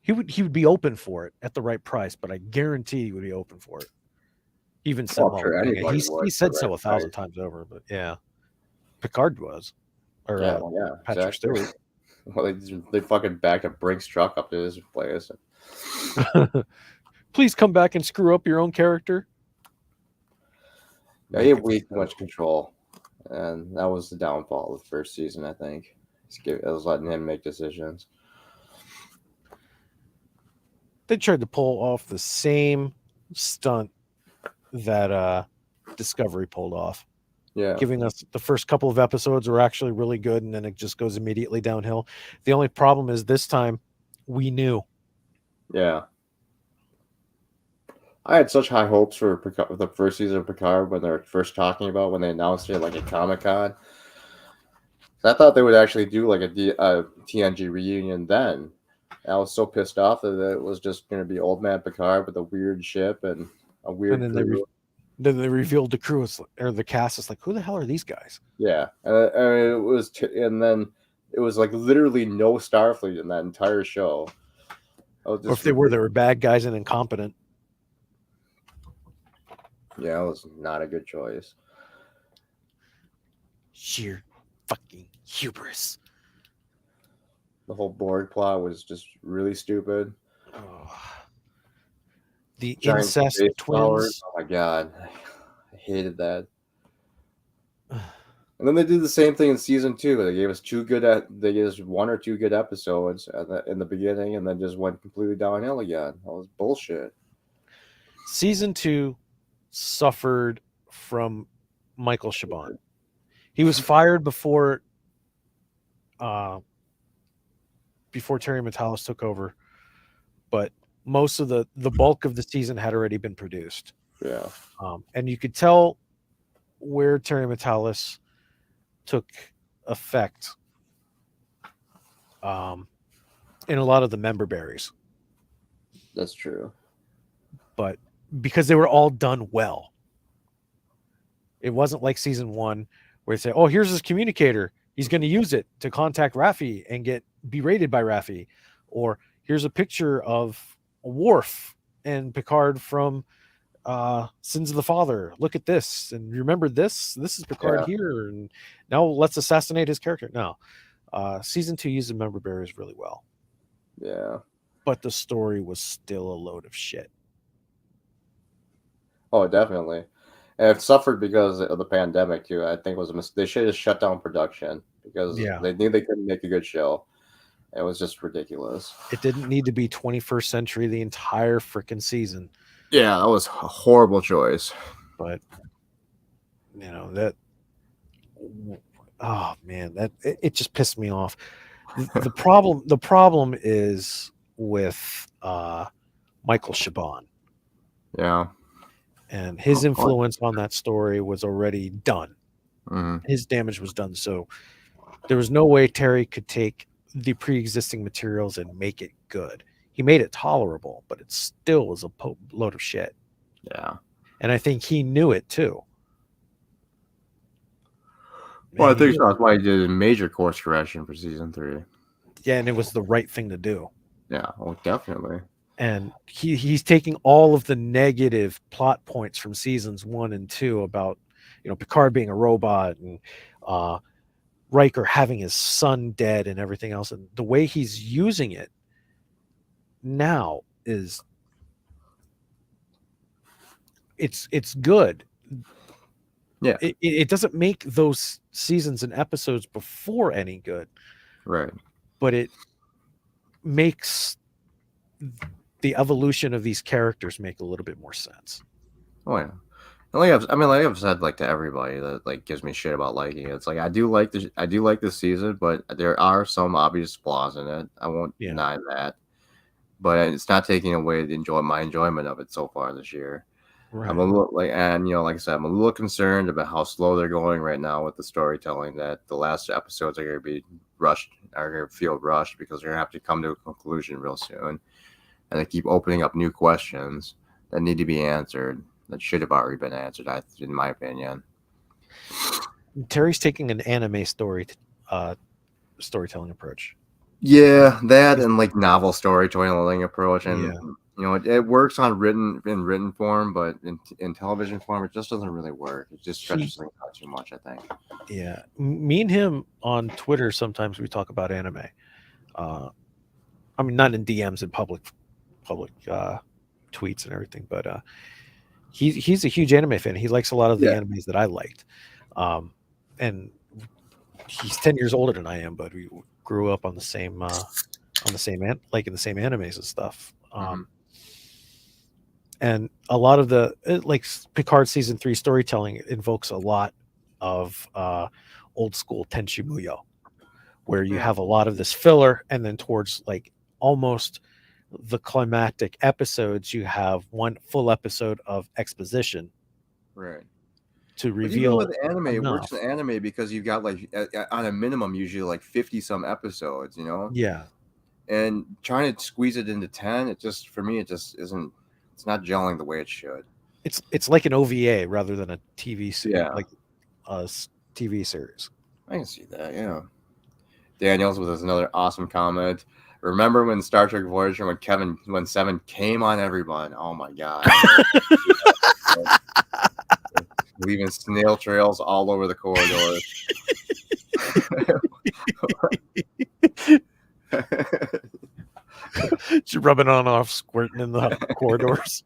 He would be open for it at the right price, but I guarantee he would be open for it. Even said, Well, I'm sure anybody would he for said the so right 1,000 price. times over, but yeah, Picard was, or Yeah, Patrick exactly. Stewart. Well, they fucking backed a Brinks truck up to this place. Please come back and screw up your own character. Yeah, he had way too much control, and that was the downfall of the first season. I think it was letting him make decisions. They tried to pull off the same stunt that Discovery pulled off. Yeah. Giving us the first couple of episodes were actually really good, and then it just goes immediately downhill. The only problem is this time we knew. Yeah. I had such high hopes for the first season of Picard when they were first talking about when they announced it like at Comic-Con. I thought they would actually do like a TNG reunion then. I was so pissed off that it was just going to be old man Picard with a weird ship and a weird And then then they revealed the crew or the cast is like, who the hell are these guys? Yeah, and it was, and then it was like literally no Starfleet in that entire show. Or if they were bad guys and incompetent. Yeah, it was not a good choice. Sheer fucking hubris. The whole Borg plot was just really stupid. The Giant incest space twins. flowers. Oh my god, I hated that. And then they did the same thing in season 2. They gave us they gave us 1 or 2 good episodes in the beginning, and then just went completely downhill again. That was bullshit. Season 2 suffered from Michael Chabon. He was fired before Terry Matalas took over, but most of the bulk of the season had already been produced. Yeah. And you could tell where Terry Matalas took effect in a lot of the member berries. That's true. But because they were all done well. It wasn't like season 1 where they say, oh, here's his communicator. He's going to use it to contact Raffi and get berated by Raffi. Or here's a picture of a Worf and Picard from Sins of the Father. Look at this. And remember this? This is Picard here. And now let's assassinate his character. No. Season 2 used the member berries really well. Yeah. But the story was still a load of shit. Oh, definitely. And it suffered because of the pandemic too. I think it was a mistake. They should have shut down production because they knew they couldn't make a good show. It was just ridiculous. It didn't need to be 21st century the entire freaking season. Yeah, that was a horrible choice. But that. Oh man, it just pissed me off. The problem is with Michael Chabon. Yeah. And his influence on that story was already done. Mm-hmm. His damage was done. So there was no way Terry could take the pre-existing materials and make it good. He made it tolerable, but it still was a load of shit. Yeah. And I think he knew it too. Well, I think that's why he did a major course correction for season 3. Yeah, and it was the right thing to do. Yeah, well, definitely. And he's taking all of the negative plot points from seasons 1 and 2 about, Picard being a robot and Riker having his son dead and everything else. And the way he's using it now is it's good. Yeah. It doesn't make those seasons and episodes before any good. Right. But it makes the evolution of these characters make a little bit more sense. Oh yeah. Like I've said to everybody that gives me shit about liking it. It's like I do like this season, but there are some obvious flaws in it. I won't deny that. But it's not taking away my enjoyment of it so far this year. Right. I'm a little like I said, I'm a little concerned about how slow they're going right now with the storytelling. That the last episodes are going to be rushed, are going to feel rushed because they're going to have to come to a conclusion real soon, and they keep opening up new questions that need to be answered that should have already been answered, in my opinion. Terry's taking an anime storytelling approach. Yeah, that and novel storytelling approach, and it works in written form, but in television form, it just doesn't really work. It just stretches things out too much, I think. Yeah, me and him on Twitter sometimes we talk about anime. Not in DMs and public tweets and everything, but he's a huge anime fan. He likes a lot of the animes that I liked, and he's 10 years older than I am, but we grew up on the same in the same animes and stuff. And a lot of the Picard season 3 storytelling invokes a lot of old school Tenchi Muyo, where you have a lot of this filler, and then towards almost the climactic episodes, you have one full episode of exposition, right, to But even reveal with anime, it works enough. in anime because you've got like on a minimum usually like 50 some episodes, you know. Yeah. And trying to squeeze it into 10, it just for me it just isn't. It's not gelling the way it should. It's like an OVA rather than a TV series, Yeah. like a TV series. I can see that. Yeah. Daniels with another awesome comment. Remember when Star Trek Voyager when Seven came on everyone? Oh my god. Leaving snail trails all over the corridors. She rubbing on off, squirting in the corridors.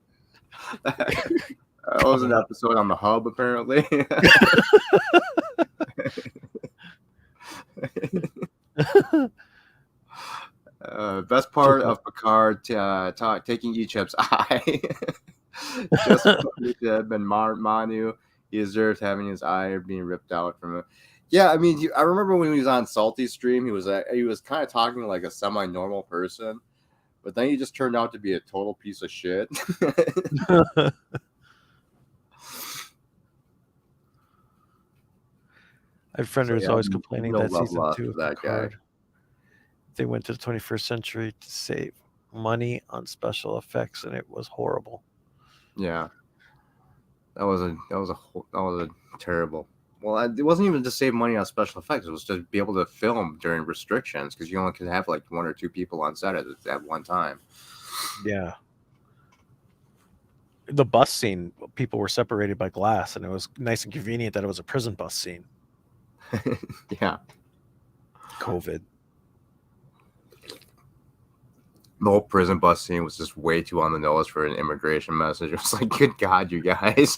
That was an episode on the hub, apparently. Best part of Picard taking Icheb's eye. Just like Manu, he deserves having his eye being ripped out from it. Yeah, I mean, I remember when he was on Salty's stream, he was kind of talking like a semi-normal person, but then he just turned out to be a total piece of shit. I have a friend who's always complaining no that love season lost 2 for of that guy. Picard, they went to the 21st century to save money on special effects, and it was horrible. Yeah, that was a terrible. Well, it wasn't even to save money on special effects. It was to be able to film during restrictions because you only could have like 1 or 2 people on set at one time. Yeah. The bus scene, people were separated by glass, and it was nice and convenient that it was a prison bus scene. Yeah. COVID. The whole prison bus scene was just way too on the nose for an immigration message. It was like, good God, you guys.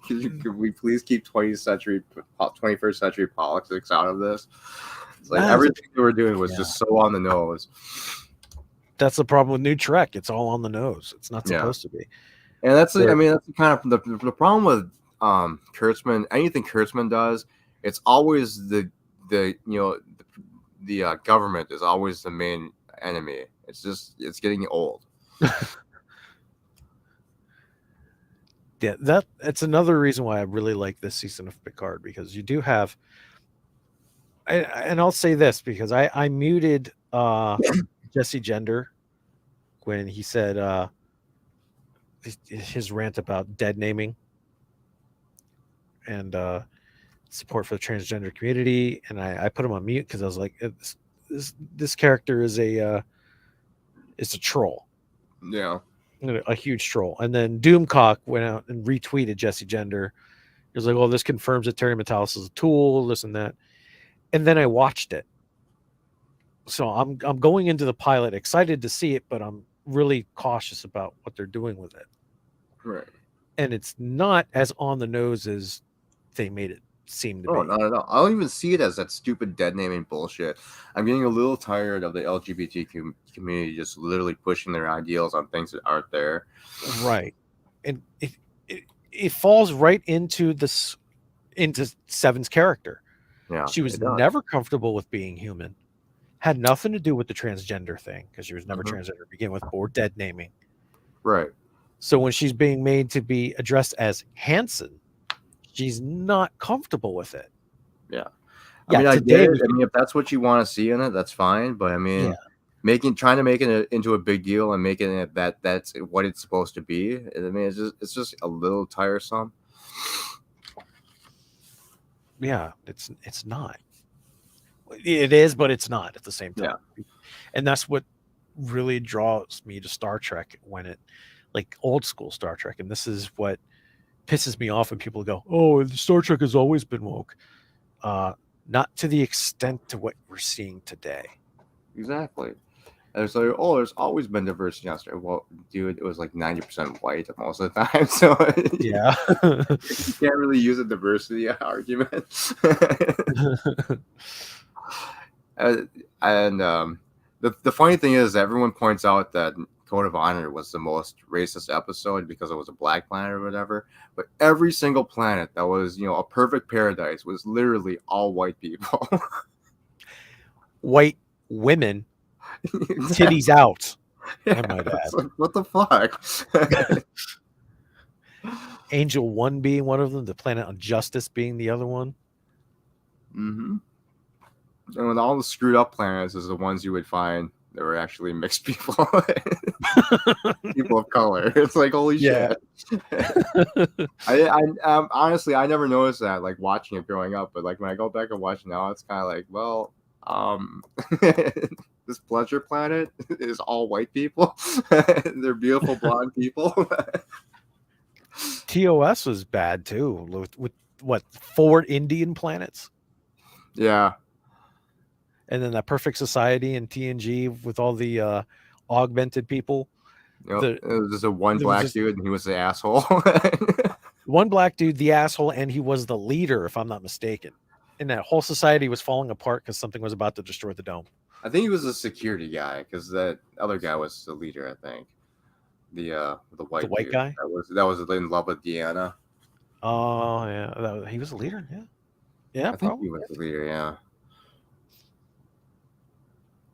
Could we please keep 21st century politics out of this? It's like everything they were doing was just so on the nose. That's the problem with New Trek. It's all on the nose. It's not supposed to be. And that's that's kind of the problem with Kurtzman. Anything Kurtzman does, it's always the government is always the main enemy. It's getting old. Yeah, that's another reason why I really like this season of Picard, because you do have, and I'll say this because I muted Jesse Gender when he said his rant about dead naming and support for the transgender community, and I put him on mute because I was like, this character is a troll. Yeah. A huge troll. And then Doomcock went out and retweeted Jesse Gender. He was like, "Oh, this confirms that Terry Metalis is a tool, this and that." And then I watched it. So I'm going into the pilot excited to see it, but I'm really cautious about what they're doing with it. Right. And it's not as on the nose as they made it seem to be. Not at all. I don't even see it as that stupid dead naming bullshit. I'm getting a little tired of the LGBT community just literally pushing their ideals on things that aren't there. Right. And it falls right into Seven's character. Yeah. She was never comfortable with being human. Had nothing to do with the transgender thing, because she was never transgender to begin with, or dead naming. Right. So when she's being made to be addressed as Hanson, she's not comfortable with it. Yeah. Yeah, I mean, I today- get it. I mean, if that's what you want to see in it, that's fine. But I mean, trying to make it into a big deal and making it that's what it's supposed to be. I mean, it's just a little tiresome. Yeah, it's not. It is, but it's not at the same time. Yeah. And that's what really draws me to Star Trek, when it, like old school Star Trek. And this is what pisses me off when people go, "Oh, Star Trek has always been woke." Not to the extent to what we're seeing today. Exactly. And it's like, oh, there's always been diversity on Star Trek. Well, dude, it was like 90% white most of the time. So yeah, you can't really use a diversity argument. And the funny thing is, everyone points out that Code of Honor was the most racist episode because it was a black planet or whatever. But every single planet that was, a perfect paradise was literally all white people. White women, titties out. I might add. It's like, what the fuck? Angel 1 being one of them, the planet on Justice being the other one. Mm-hmm. And with all the screwed up planets is the ones you would find that were actually mixed people. People of color. It's like, holy shit. I honestly, I never noticed that, like, watching it growing up, but like when I go back and watch it now, it's kind of like, well, this pleasure planet is all white people. They're beautiful blonde people. TOS was bad too, with what, 4 Indian planets? Yeah. And then that Perfect Society and TNG with all the augmented people. Yep. It was just a one black dude, and he was the asshole. One black dude, the asshole, and he was the leader, if I'm not mistaken. And that whole society was falling apart because something was about to destroy the dome. I think he was a security guy because that other guy was the leader. I think the white dude guy that was in love with Deanna. Oh yeah, he was the leader. Yeah, I think he was the leader. Yeah.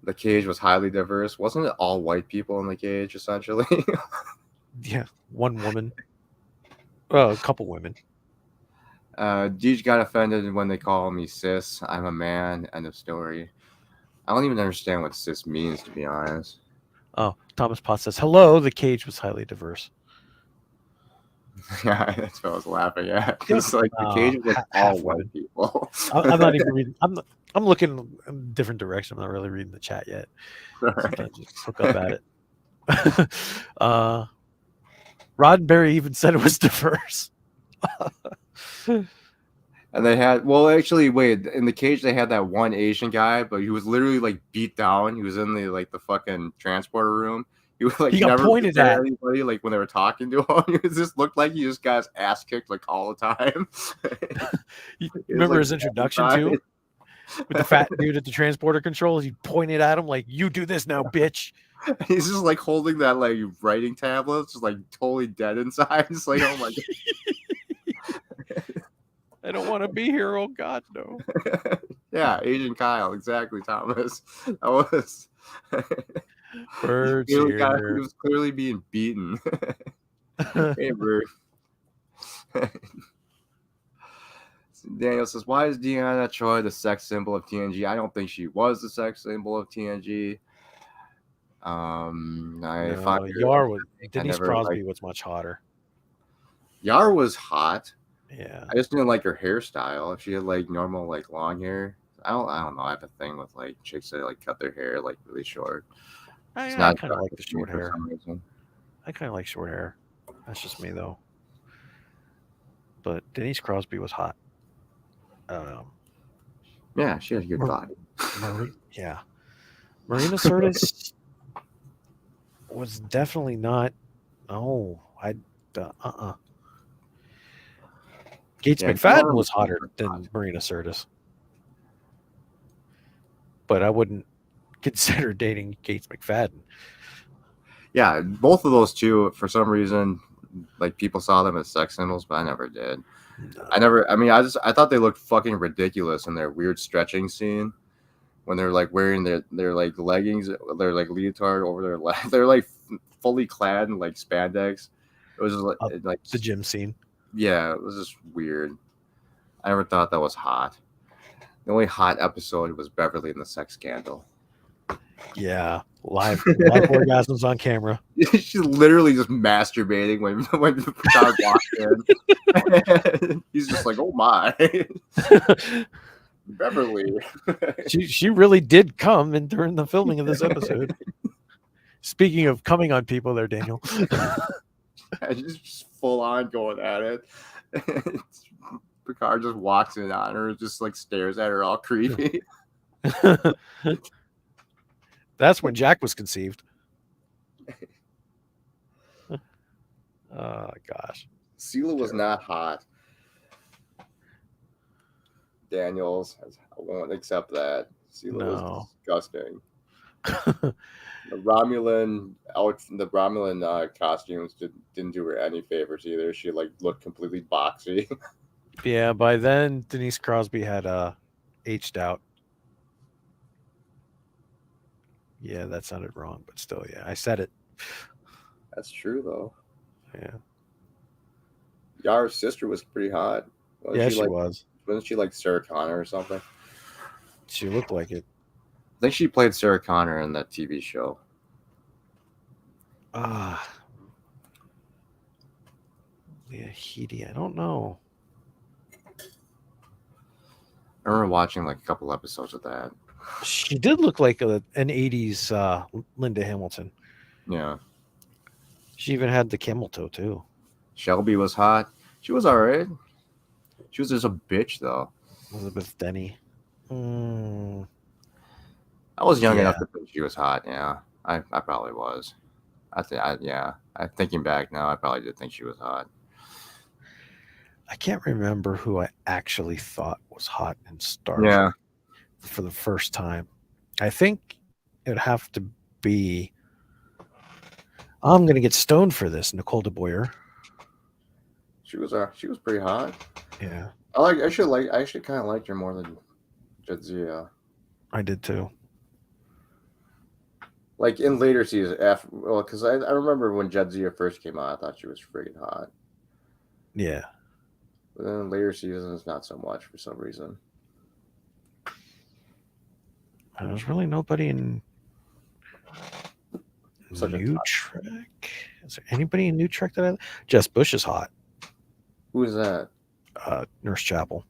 The cage was highly diverse. Wasn't it all white people in the cage essentially? Yeah, one woman. Well, a couple women. Deej got offended when they call me sis. I'm a man. End of story. I don't even understand what cis means, to be honest. Oh, Thomas Potts says, hello, the cage was highly diverse. Yeah, that's what I was laughing at. It's like the cage was all white people. I'm not even reading. I'm looking in a different direction. I'm not really reading the chat yet. Right. So I just look up at it. Roddenberry even said it was diverse. And they had, well, actually, wait, in the cage they had that one Asian guy, but he was literally like beat down. He was in the fucking transporter room. He was like, he got never pointed at anybody, like when they were talking to him. It just looked like he just got his ass kicked like all the time. You remember his introduction to him? With the fat dude at the transporter controls, he pointed at him like, you do this now, bitch. He's just like holding that like writing tablet, just like totally dead inside. It's like, oh my god. I don't want to be here. Oh God, no. Yeah, Asian Kyle, exactly, Thomas. That was Birds he here. was clearly being beaten. Hey, Bird. Daniel says, why is Deanna Troi the sex symbol of TNG? I don't think she was the sex symbol of TNG. Yar was Denise Crosby was much hotter. Yar was hot. Yeah. I just didn't like her hairstyle. If she had like normal like long hair, I don't know. I have a thing with like chicks that like cut their hair like really short. I kind of like the short hair. I kind of like short hair. That's just me though. But Denise Crosby was hot. Yeah, she had a good body. Yeah. Marina Sirtis was definitely not. Gates McFadden was hotter than Marina Sirtis. But I wouldn't consider dating Gates McFadden. Yeah, both of those two, for some reason, like people saw them as sex symbols, but I never did. No. I thought they looked fucking ridiculous in their weird stretching scene when they're like wearing their like leggings, their like leotard over their leg. They're like fully clad in like spandex. It was just like the gym scene. Yeah, it was just weird. I never thought that was hot. The only hot episode was Beverly and the Sex Scandal. Yeah, live orgasms on camera. She's literally just masturbating when Picard walked in. He's just like, "Oh my, Beverly." she really did come in during the filming of this episode. Speaking of coming on people, there, Daniel. She's just full on going at it. Picard just walks in on her, just like stares at her all creepy. That's when Jack was conceived. Oh gosh. Sela was not hot. Daniels, I won't accept that. Sela was disgusting. The Romulan costumes didn't do her any favors either. She like looked completely boxy. Yeah, by then Denise Crosby had aged out. Yeah, that sounded wrong, but still, yeah, I said it. That's true though. Yeah. Yara's sister was pretty hot. Yeah, she was. Wasn't she like Sarah Connor or something? She looked like it. I think she played Sarah Connor in that TV show. Leah Headey. I don't know. I remember watching like a couple episodes of that. She did look like an 80s Linda Hamilton. Yeah. She even had the camel toe, too. Shelby was hot. She was all right. She was just a bitch, though. Elizabeth Denny. I was young Yeah. enough to think she was hot. Yeah, I probably was. Thinking back now, I probably did think she was hot. I can't remember who I actually thought was hot in Star Trek Yeah. for the first time. I think it would have to be. I'm going to get stoned for this, Nicole DeBoyer. She was pretty hot. Yeah, I actually kind of liked her more than Jadzia. I did too. Like in later seasons, because I remember when Jadzia first came out, I thought she was friggin' hot. Yeah. But then in later seasons, not so much for some reason. There's really nobody in Such a New top- Trek. Is there anybody in New Trek that Jess Bush is hot. Who is that? Nurse Chapel.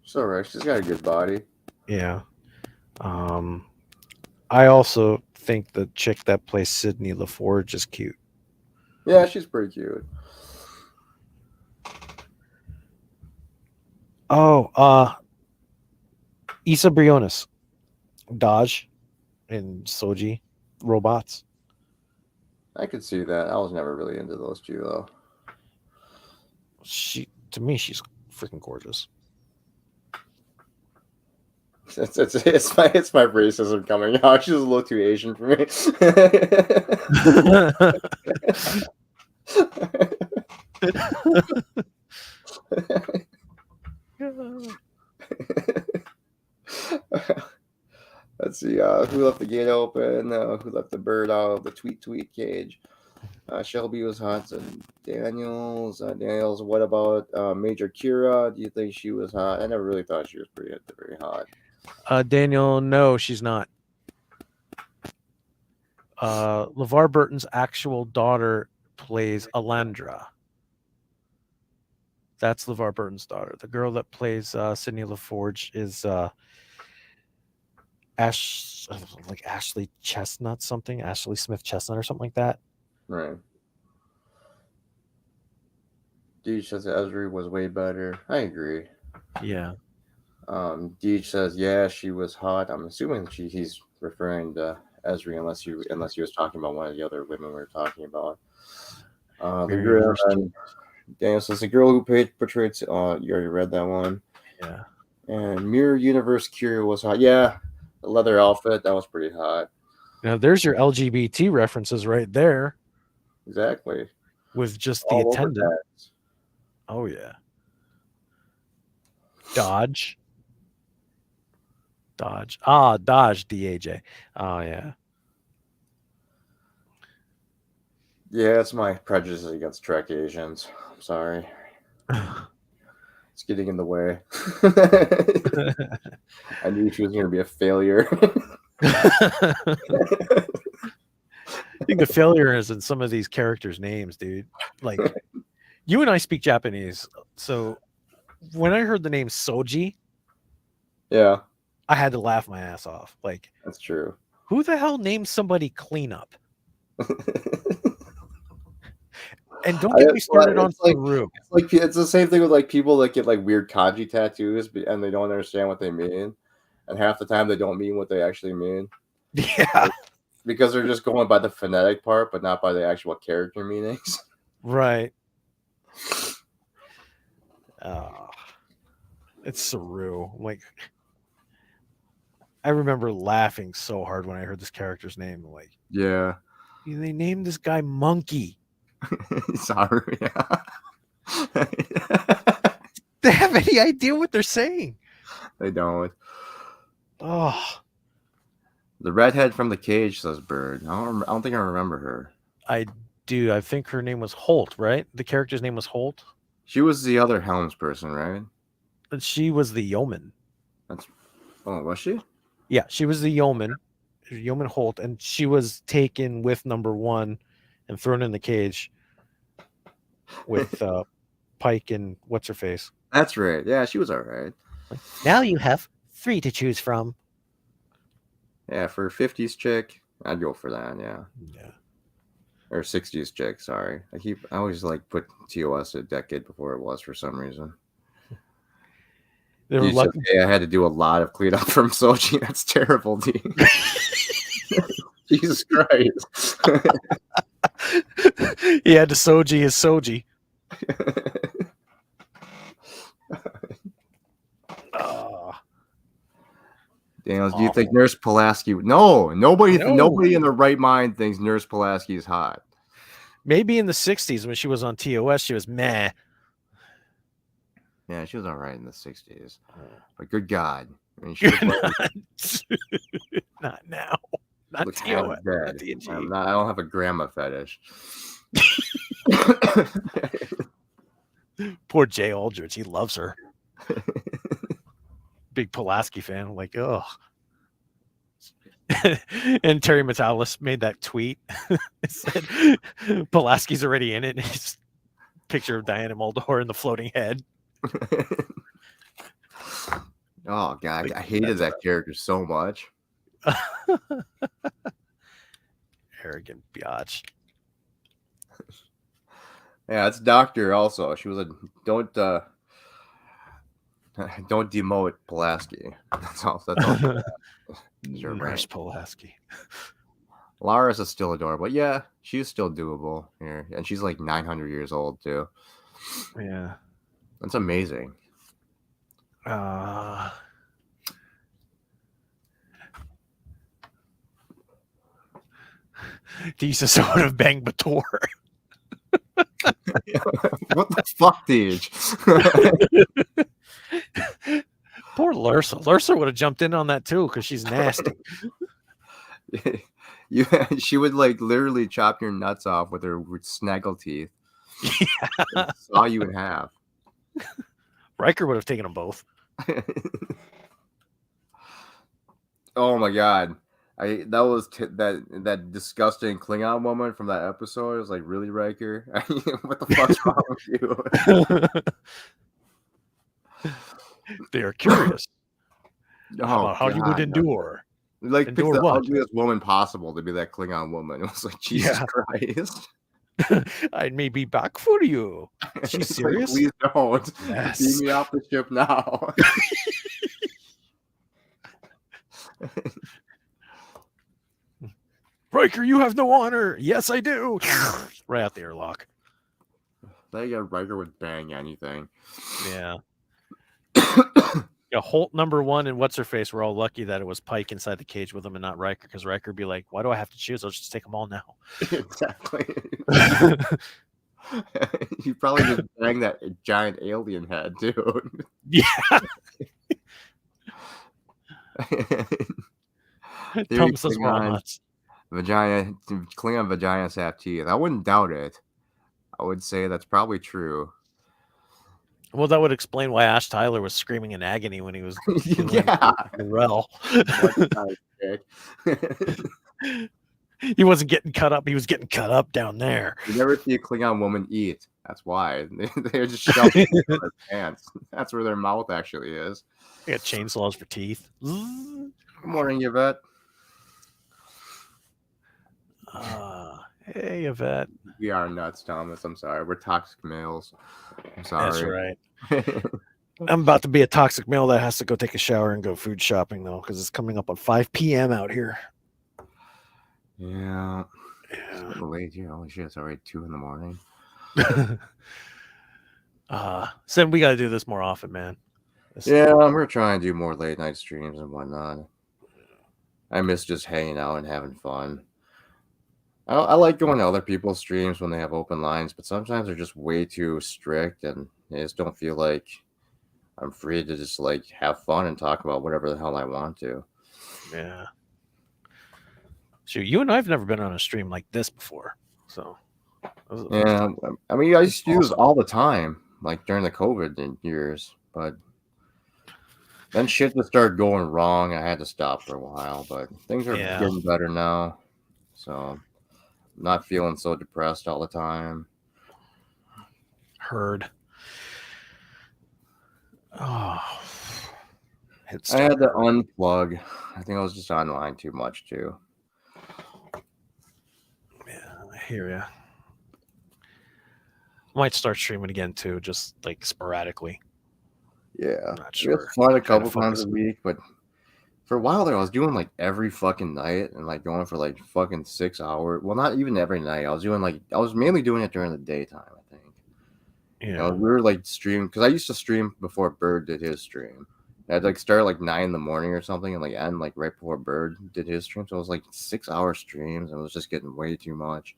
She's alright. She's got a good body. Yeah. I also think the chick that plays Sydney LaForge is cute. Yeah, she's pretty cute. Oh, Issa Briones, Dodge, and Soji robots. I could see that. I was never really into those two though. To me, she's freaking gorgeous. It's my racism coming out. She's a little too Asian for me. Let's see. Who left the gate open? Who left the bird out of the tweet cage? Shelby was hot. And Daniels. What about Major Kira? Do you think she was hot? I never really thought she was very hot. Daniel, no, she's not. LeVar Burton's actual daughter plays Alandra. That's LeVar Burton's daughter. The girl that plays Sydney LaForge is Ashley Chestnut something, Ashley Smith Chestnut or something like that. Right. Deej says Esri was way better. I agree. Yeah. Deej says, yeah, she was hot. I'm assuming he's referring to Esri unless he was talking about one of the other women we were talking about. The girl, Daniel says the girl who portrayed. You already read that one. Yeah. And Mirror Universe Kira was hot. Yeah, the leather outfit that was pretty hot. Now there's your LGBT references right there. Exactly. With just the All over attendant. that. Oh yeah. Dodge. Dodge, DAJ. Oh yeah. Yeah, it's my prejudice against Trek Asians. I'm sorry. It's getting in the way. I knew she was going to be a failure. I think the failure is in some of these characters' names, dude. Like, you and I speak Japanese, so when I heard the name Soji, yeah, I had to laugh my ass off. Like, that's true. Who the hell names somebody Cleanup? And don't get me started on Farouk. It's the same thing with like people that get like weird kanji tattoos and they don't understand what they mean, and half the time they don't mean what they actually mean. Yeah, because they're just going by the phonetic part, but not by the actual character meanings. Right. It's Saru. Like, I remember laughing so hard when I heard this character's name. Like, yeah, they named this guy Monkey. Sorry. Yeah. They have any idea what they're saying? They don't. Oh, The redhead from the cage, says Bird. I don't think I remember her. I do. I think her name was Holt, right? The character's name was Holt. She was the other Helms person, right? But she was the yeoman. Oh, was she? Yeah, she was the yeoman Holt, and she was taken with number 1 and thrown in the cage with Pike and what's her face. That's right. Yeah, she was all right. Now you have 3 to choose from. Yeah, for a 50s chick, I'd go for that. Yeah. Yeah. Or 60s chick. Sorry, I always like put TOS a decade before it was for some reason. They were lucky. I had to do a lot of cleanup from Soji. That's terrible, dude. Jesus Christ. He had to Soji his Soji. Daniels, do you think Nurse Pulaski? No, nobody in their right mind thinks Nurse Pulaski is hot. Maybe in the 60s when she was on TOS, she was meh. Yeah, she was all right in the 60s. But good God. I mean, she was not now. Not TOS. TOS. Not I don't have a grandma fetish. Poor Jay Aldrich. He loves her. Big Pulaski fan. Like, oh. And Terry Metalis made that tweet. It said Pulaski's already in it. It's a picture of Diana Muldaur in the floating head. Oh God, I hated that character so much. Arrogant biatch. Yeah, it's Doctor also. She was a don't demote Pulaski. That's all. Nurse Pulaski. Lars is still adorable. Yeah, she's still doable here, and she's like 900 years old too. Yeah, that's amazing. Jesus would have banged Bator. What the fuck, Deej? Poor Lursa. Lursa would have jumped in on that too because she's nasty. She would like literally chop your nuts off with her snaggle teeth. Yeah. Saw you in half. Riker would have taken them both. Oh my God. That was that disgusting Klingon woman from that episode. It was like, really, Riker? What the fuck's wrong with you? They are curious. How you would endure. Like, endure pick the what? ugliest woman possible to be that Klingon woman. It was like, Jesus Christ. I may be back for you. She's serious? Like, please don't. Yes. Beam me off the ship now. Riker, you have no honor. Yes, I do. Right out the airlock. Riker would bang anything. Yeah. Yeah, Holt number 1 and what's her face. We're all lucky that it was Pike inside the cage with him and not Riker, because Riker would be like, "Why do I have to choose? I'll just take them all now." Exactly. You probably just bang that giant alien head, dude. Yeah. Thomas says walnuts. Klingon vaginas have teeth. I wouldn't doubt it. I would say that's probably true. Well, that would explain why Ash Tyler was screaming in agony when he was yeah. Morel. He wasn't getting cut up. He was getting cut up down there. You never see a Klingon woman eat. That's why. They're just shoving their pants. That's where their mouth actually is. They got chainsaws for teeth. Good morning, Yvette. Hey, Yvette. We are nuts, Thomas. I'm sorry. We're toxic males. I'm sorry. That's right. I'm about to be a toxic male that has to go take a shower and go food shopping, though, because it's coming up on 5 p.m. out here. Yeah. It's a little late here. Holy shit, it's already 2 in the morning. So we got to do this more often, man. Yeah, I'm going to try and do more late night streams and whatnot. I miss just hanging out and having fun. I like going to other people's streams when they have open lines, but sometimes they're just way too strict, and I just don't feel like I'm free to just like have fun and talk about whatever the hell I want to. Yeah. So you and I have never been on a stream like this before. So yeah, I mean, I used to do this all the time, like during the COVID years, but then shit just started going wrong. I had to stop for a while, but things are getting better now. So I'm not feeling so depressed all the time. Heard. Oh. I had to unplug. I think I was just online too much too. Yeah, I hear ya. Might start streaming again too, just like sporadically. Yeah, not sure. It's fun a couple times a week, but for a while there, I was doing like every fucking night and like going for like fucking 6 hours. Well, not even every night. I was mainly doing it during the daytime. I think. Yeah, you know, we were like streaming because I used to stream before Bird did his stream. I'd like start at like 9 in the morning or something and like end like right before Bird did his stream. So it was like 6 hour streams and it was just getting way too much.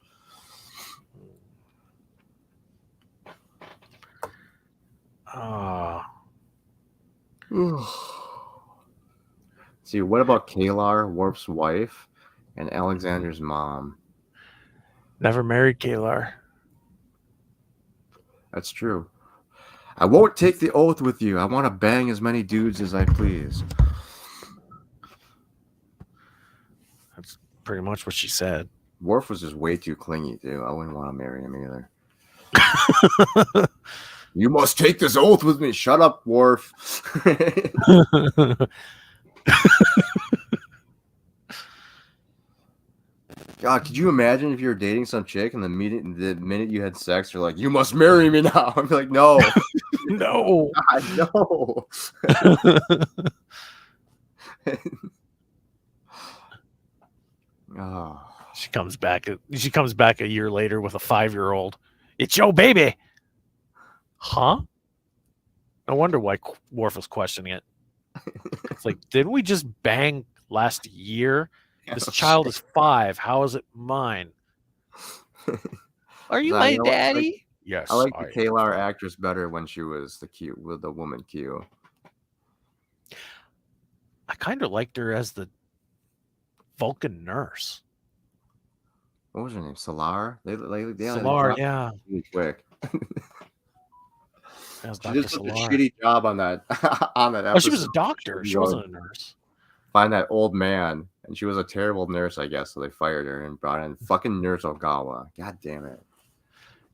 See, what about Kalar, Warp's wife, and Alexander's mom? Never married Kalar. That's true. I won't take the oath with you. I want to bang as many dudes as I please. That's pretty much what she said. Worf was just way too clingy, too. I wouldn't want to marry him either. You must take this oath with me. Shut up, Worf. God, could you imagine if you were dating some chick and the minute you had sex, you're like, you must marry me now? I'd be like, no. No. God, no. Oh. She comes back a year later with a 5-year-old. It's your baby. Huh? No wonder why Worf was questioning it. It's like, didn't we just bang last year? This child is 5. How is it mine? Are you my daddy? Yes. I like the Kalar actress better when she was the woman Q. I kind of liked her as the Vulcan nurse. What was her name? Solar? Solar, yeah. Really quick. She did such a shitty job on that episode. Oh, she was a doctor. She wasn't a nurse. Find that old man, and she was a terrible nurse, I guess. So they fired her and brought in fucking Nurse Ogawa. God damn it.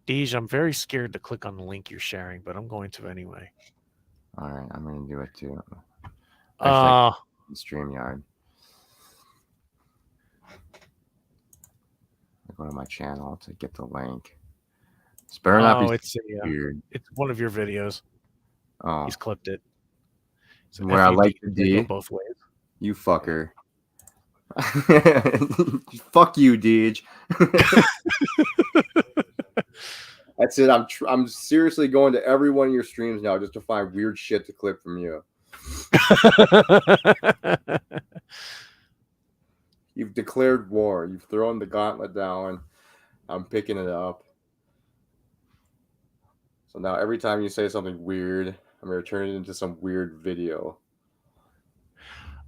Deej, I'm very scared to click on the link you're sharing, but I'm going to anyway. All right, I'm going to do it too. StreamYard. I go to my channel to get the link. It's better not be weird. It's one of your videos. Oh, he's clipped it. So where I like the D both ways. You fucker. Fuck you, Deej. That's it. I'm seriously going to every one of your streams now just to find weird shit to clip from you. You've declared war. You've thrown the gauntlet down. I'm picking it up. So now every time you say something weird, I'm going to turn it into some weird video.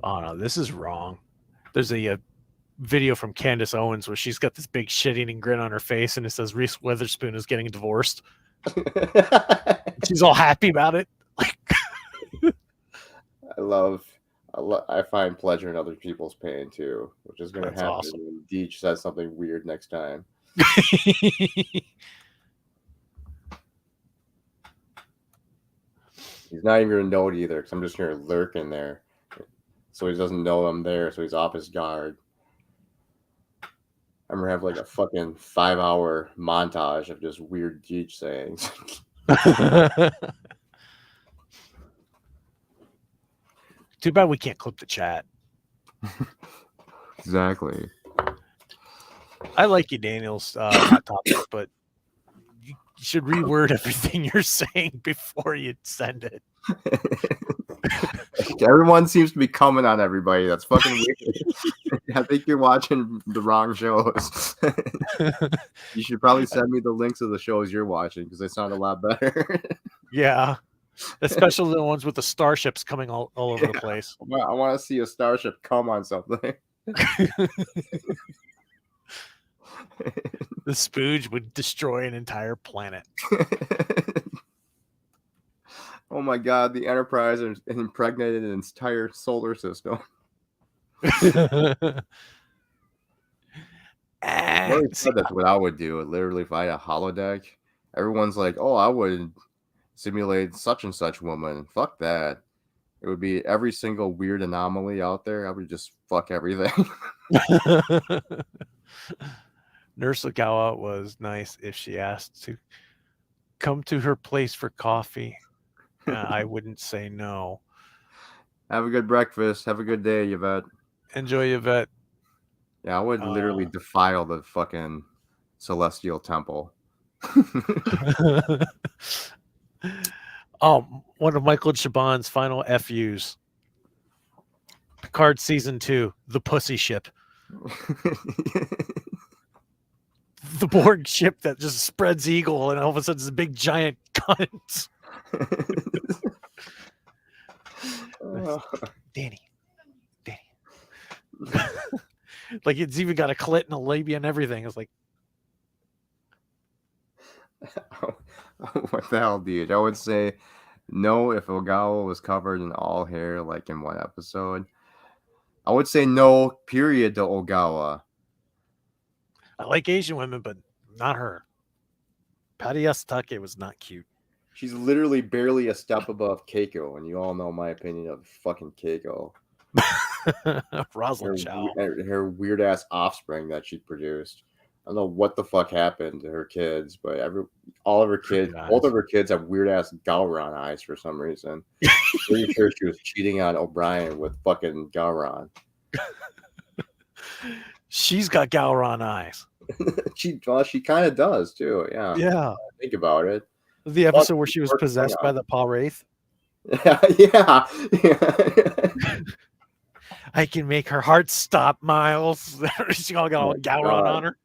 Oh, no, this is wrong. There's a video from Candace Owens where she's got this big shit-eating grin on her face, and it says Reese Witherspoon is getting divorced. She's all happy about it. I find pleasure in other people's pain too, which is going to happen awesome. when Deej says something weird next time. He's not even going to know it either, because I'm just going to lurk in there. So he doesn't know I'm there, so he's off his guard. I'm going to have like a fucking 5-hour montage of just weird Deej sayings. Too bad we can't clip the chat. Exactly. I like you, Daniel's hot topic, but you should reword everything you're saying before you send it. Everyone seems to be coming on everybody. That's fucking weird. I think you're watching the wrong shows. You should probably send me the links of the shows you're watching because they sound a lot better. Yeah. Especially the ones with the starships coming all over the place. I want to see a starship come on something. The spooge would destroy an entire planet. Oh my god, the Enterprise impregnated an entire solar system. I already said that's what I would do. Literally, if I had a holodeck, everyone's like, "Oh, I would simulate such and such woman." Fuck that. It would be every single weird anomaly out there. I would just fuck everything. Nurse Ogawa was nice if she asked to come to her place for coffee. I wouldn't say no. Have a good breakfast. Have a good day, Yvette. Enjoy, Yvette. Yeah, I would literally defile the fucking Celestial Temple. One of Michael Chabon's final FUs. Picard Season 2, The Pussy Ship. The Borg ship that just spreads eagle and all of a sudden it's a big giant cunt. Danny. Like it's even got a clit and a labia and everything. It's like, what the hell, dude? I would say no if Ogawa was covered in all hair, like in one episode. I would say no, period, to Ogawa. I like Asian women, but not her. Patty Yasutake was not cute. She's literally barely a step above Keiko, and you all know my opinion of fucking Keiko. Rosalind Chow. Her weird ass offspring that she produced. I don't know what the fuck happened to her kids, but all of her kids, both of her kids have weird ass Gowron eyes for some reason. Pretty sure she was cheating on O'Brien with fucking Gowron. She's got Gowron eyes. She kind of does too. Yeah. Yeah. Think about it. The episode where she was possessed by the Paul Wraith. Yeah. I can make her heart stop, Miles. She all got all Gowron on her.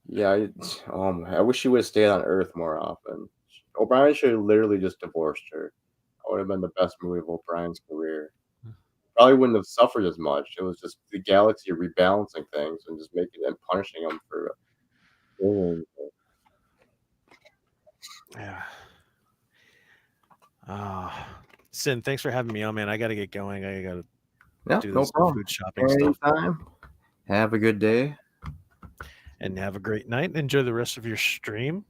Yeah. I wish she would have stayed on Earth more often. O'Brien should have literally just divorced her. That would have been the best movie of O'Brien's career. Probably wouldn't have suffered as much. It was just the galaxy rebalancing things and just making and punishing them for. Yeah. Sin, thanks for having me on, man. I got to get going. I got to do this food shopping stuff. Have a good day. And have a great night. Enjoy the rest of your stream.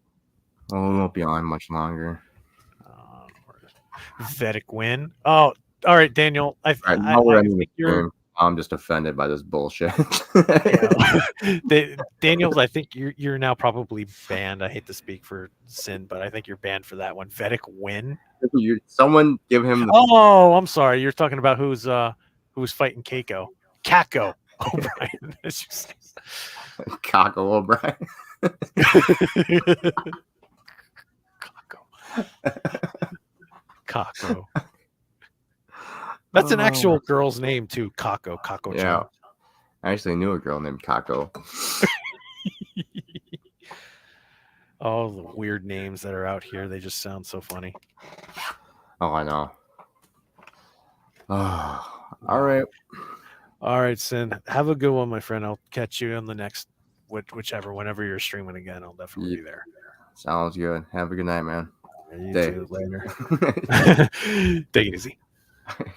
Oh, we won't be on much longer. Vedic win. Oh, all right, Daniel. I think I'm just offended by this bullshit. Daniel, I think you're now probably banned. I hate to speak for Sin, but I think you're banned for that one. Vedic win. Someone give him. Oh, I'm sorry. You're talking about who's fighting Keiko. Kako O'Brien. Kako O'Brien. Kako. That's an actual girl's name too. Kako. Kako. Yeah. I actually knew a girl named Kako. All the weird names that are out here, they just sound so funny. Oh, I know. Oh, all right. All right, Sin. Have a good one, my friend. I'll catch you on the next, whenever you're streaming again. I'll definitely be there. Sounds good. Have a good night, man. You too. Later. Take it easy.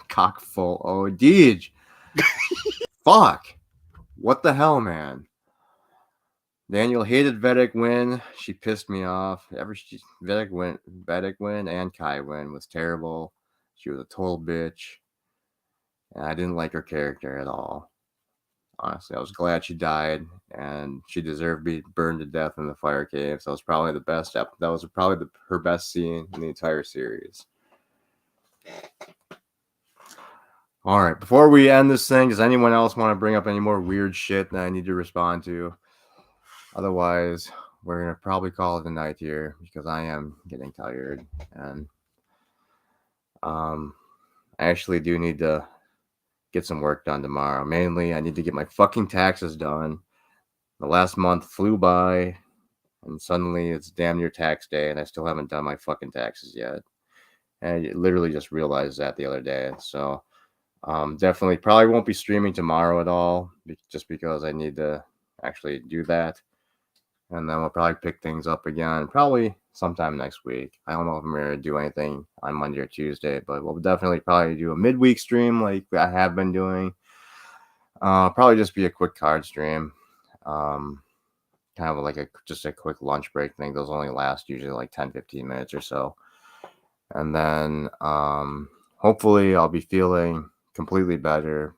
Cockful. Oh, Deej. Fuck. What the hell, man? Daniel hated Vedic win. She pissed me off. Vedic win and Kai win was terrible. She was a total bitch. And I didn't like her character at all. Honestly, I was glad she died, and she deserved to be burned to death in the fire cave. So it was probably the best. That was probably her best scene in the entire series. All right, before we end this thing, does anyone else want to bring up any more weird shit that I need to respond to? Otherwise, we're going to probably call it a night here because I am getting tired. And I actually do need to get some work done tomorrow. Mainly, I need to get my fucking taxes done. The last month flew by, and suddenly it's damn near tax day, and I still haven't done my fucking taxes yet. And I literally just realized that the other day. So Definitely probably won't be streaming tomorrow at all, just because I need to actually do that. And then we'll probably pick things up again, probably sometime next week. I don't know if I'm going to do anything on Monday or Tuesday, but we'll definitely probably do a midweek stream like I have been doing. Probably just be a quick card stream. Kind of like just a quick lunch break thing. Those only last usually like 10-15 minutes or so. And then hopefully I'll be feeling completely better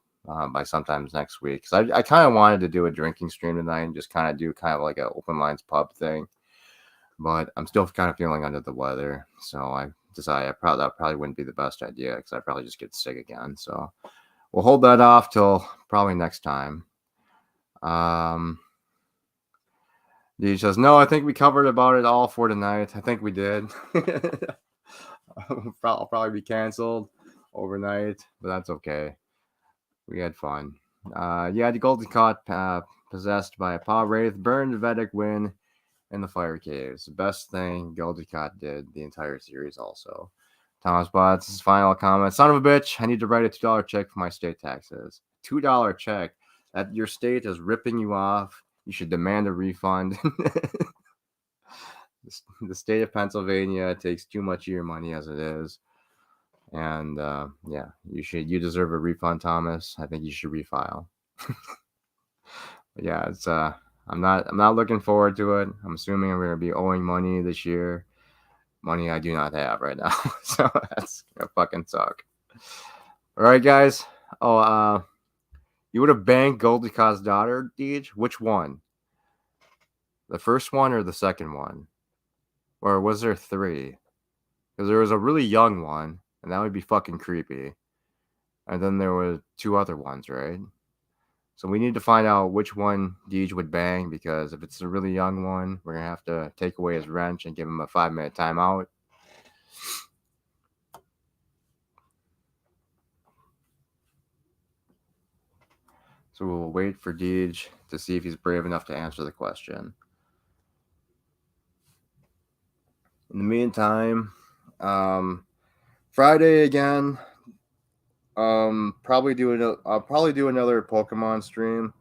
by sometimes next week, because I kind of wanted to do a drinking stream tonight and just kind of do kind of like an open lines pub thing, but I'm still kind of feeling under the weather, so I decided that probably wouldn't be the best idea, because I probably just get sick again. So we'll hold that off till probably next time. He says, no, I think we covered about it all for tonight. I think we did. I'll probably be canceled overnight, but that's okay. We had fun. Yeah, the Golden Cot possessed by a paw wraith, burned Vedic win in the fire caves. The best thing Golden Cot did the entire series also. Thomas Botts' final comment: son of a bitch, I need to write a $2 check for my state taxes. $2 check? That your state is ripping you off. You should demand a refund. The state of Pennsylvania takes too much of your money as it is. And yeah, you deserve a refund, Thomas. I think you should refile. Yeah, it's I'm not looking forward to it. I'm assuming I'm gonna be owing money this year. Money I do not have right now. So that's gonna fucking suck. All right, guys. Oh, you would have banged Goldie Cot's daughter, Deej? Which one? The first one or the second one? Or was there 3? Because there was a really young one, and that would be fucking creepy. And then there were 2 other ones, right? So we need to find out which one Deej would bang, because if it's a really young one, we're going to have to take away his wrench and give him a 5-minute timeout. So we'll wait for Deej to see if he's brave enough to answer the question. In the meantime, Friday again. I'll probably do another Pokemon stream.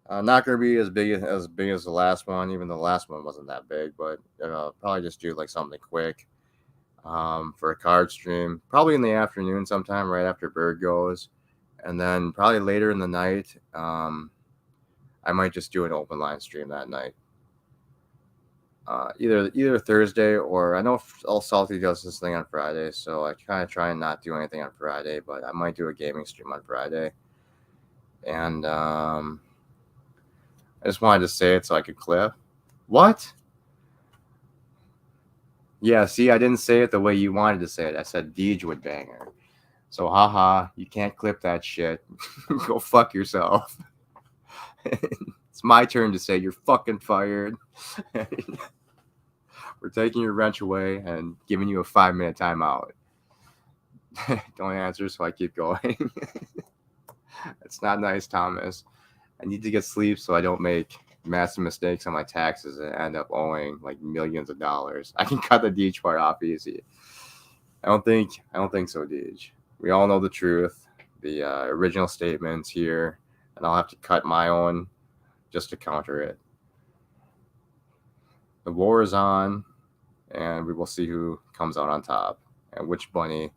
Not gonna be as big as the last one. Even the last one wasn't that big, but probably just do like something quick. For a card stream, probably in the afternoon sometime, right after Bird goes, and then probably later in the night. I might just do an open line stream that night. Either Thursday, or I know All Salty does this thing on Friday, so I kind of try and not do anything on Friday, but I might do a gaming stream on Friday. And I just wanted to say it so I could clip. What? Yeah, see, I didn't say it the way you wanted to say it. I said Deej would bang her. So haha, you can't clip that shit. Go fuck yourself. It's my turn to say you're fucking fired. We're taking your wrench away and giving you a 5-minute timeout. Don't answer, so I keep going. It's not nice, Thomas. I need to get sleep so I don't make massive mistakes on my taxes and end up owing like millions of dollars. I can cut the Deej part off easy. I don't think so, Deej. We all know the truth. The original statements here, and I'll have to cut my own just to counter it. The war is on, and we will see who comes out on top and which bunny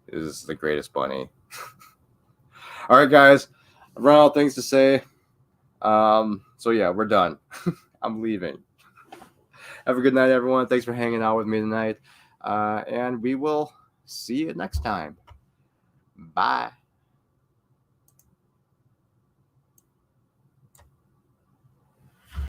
is the greatest bunny. All right, guys, I've run out of things to say. So yeah, we're done. I'm leaving. Have a good night, everyone. Thanks for hanging out with me tonight. And we will see you next time. Bye.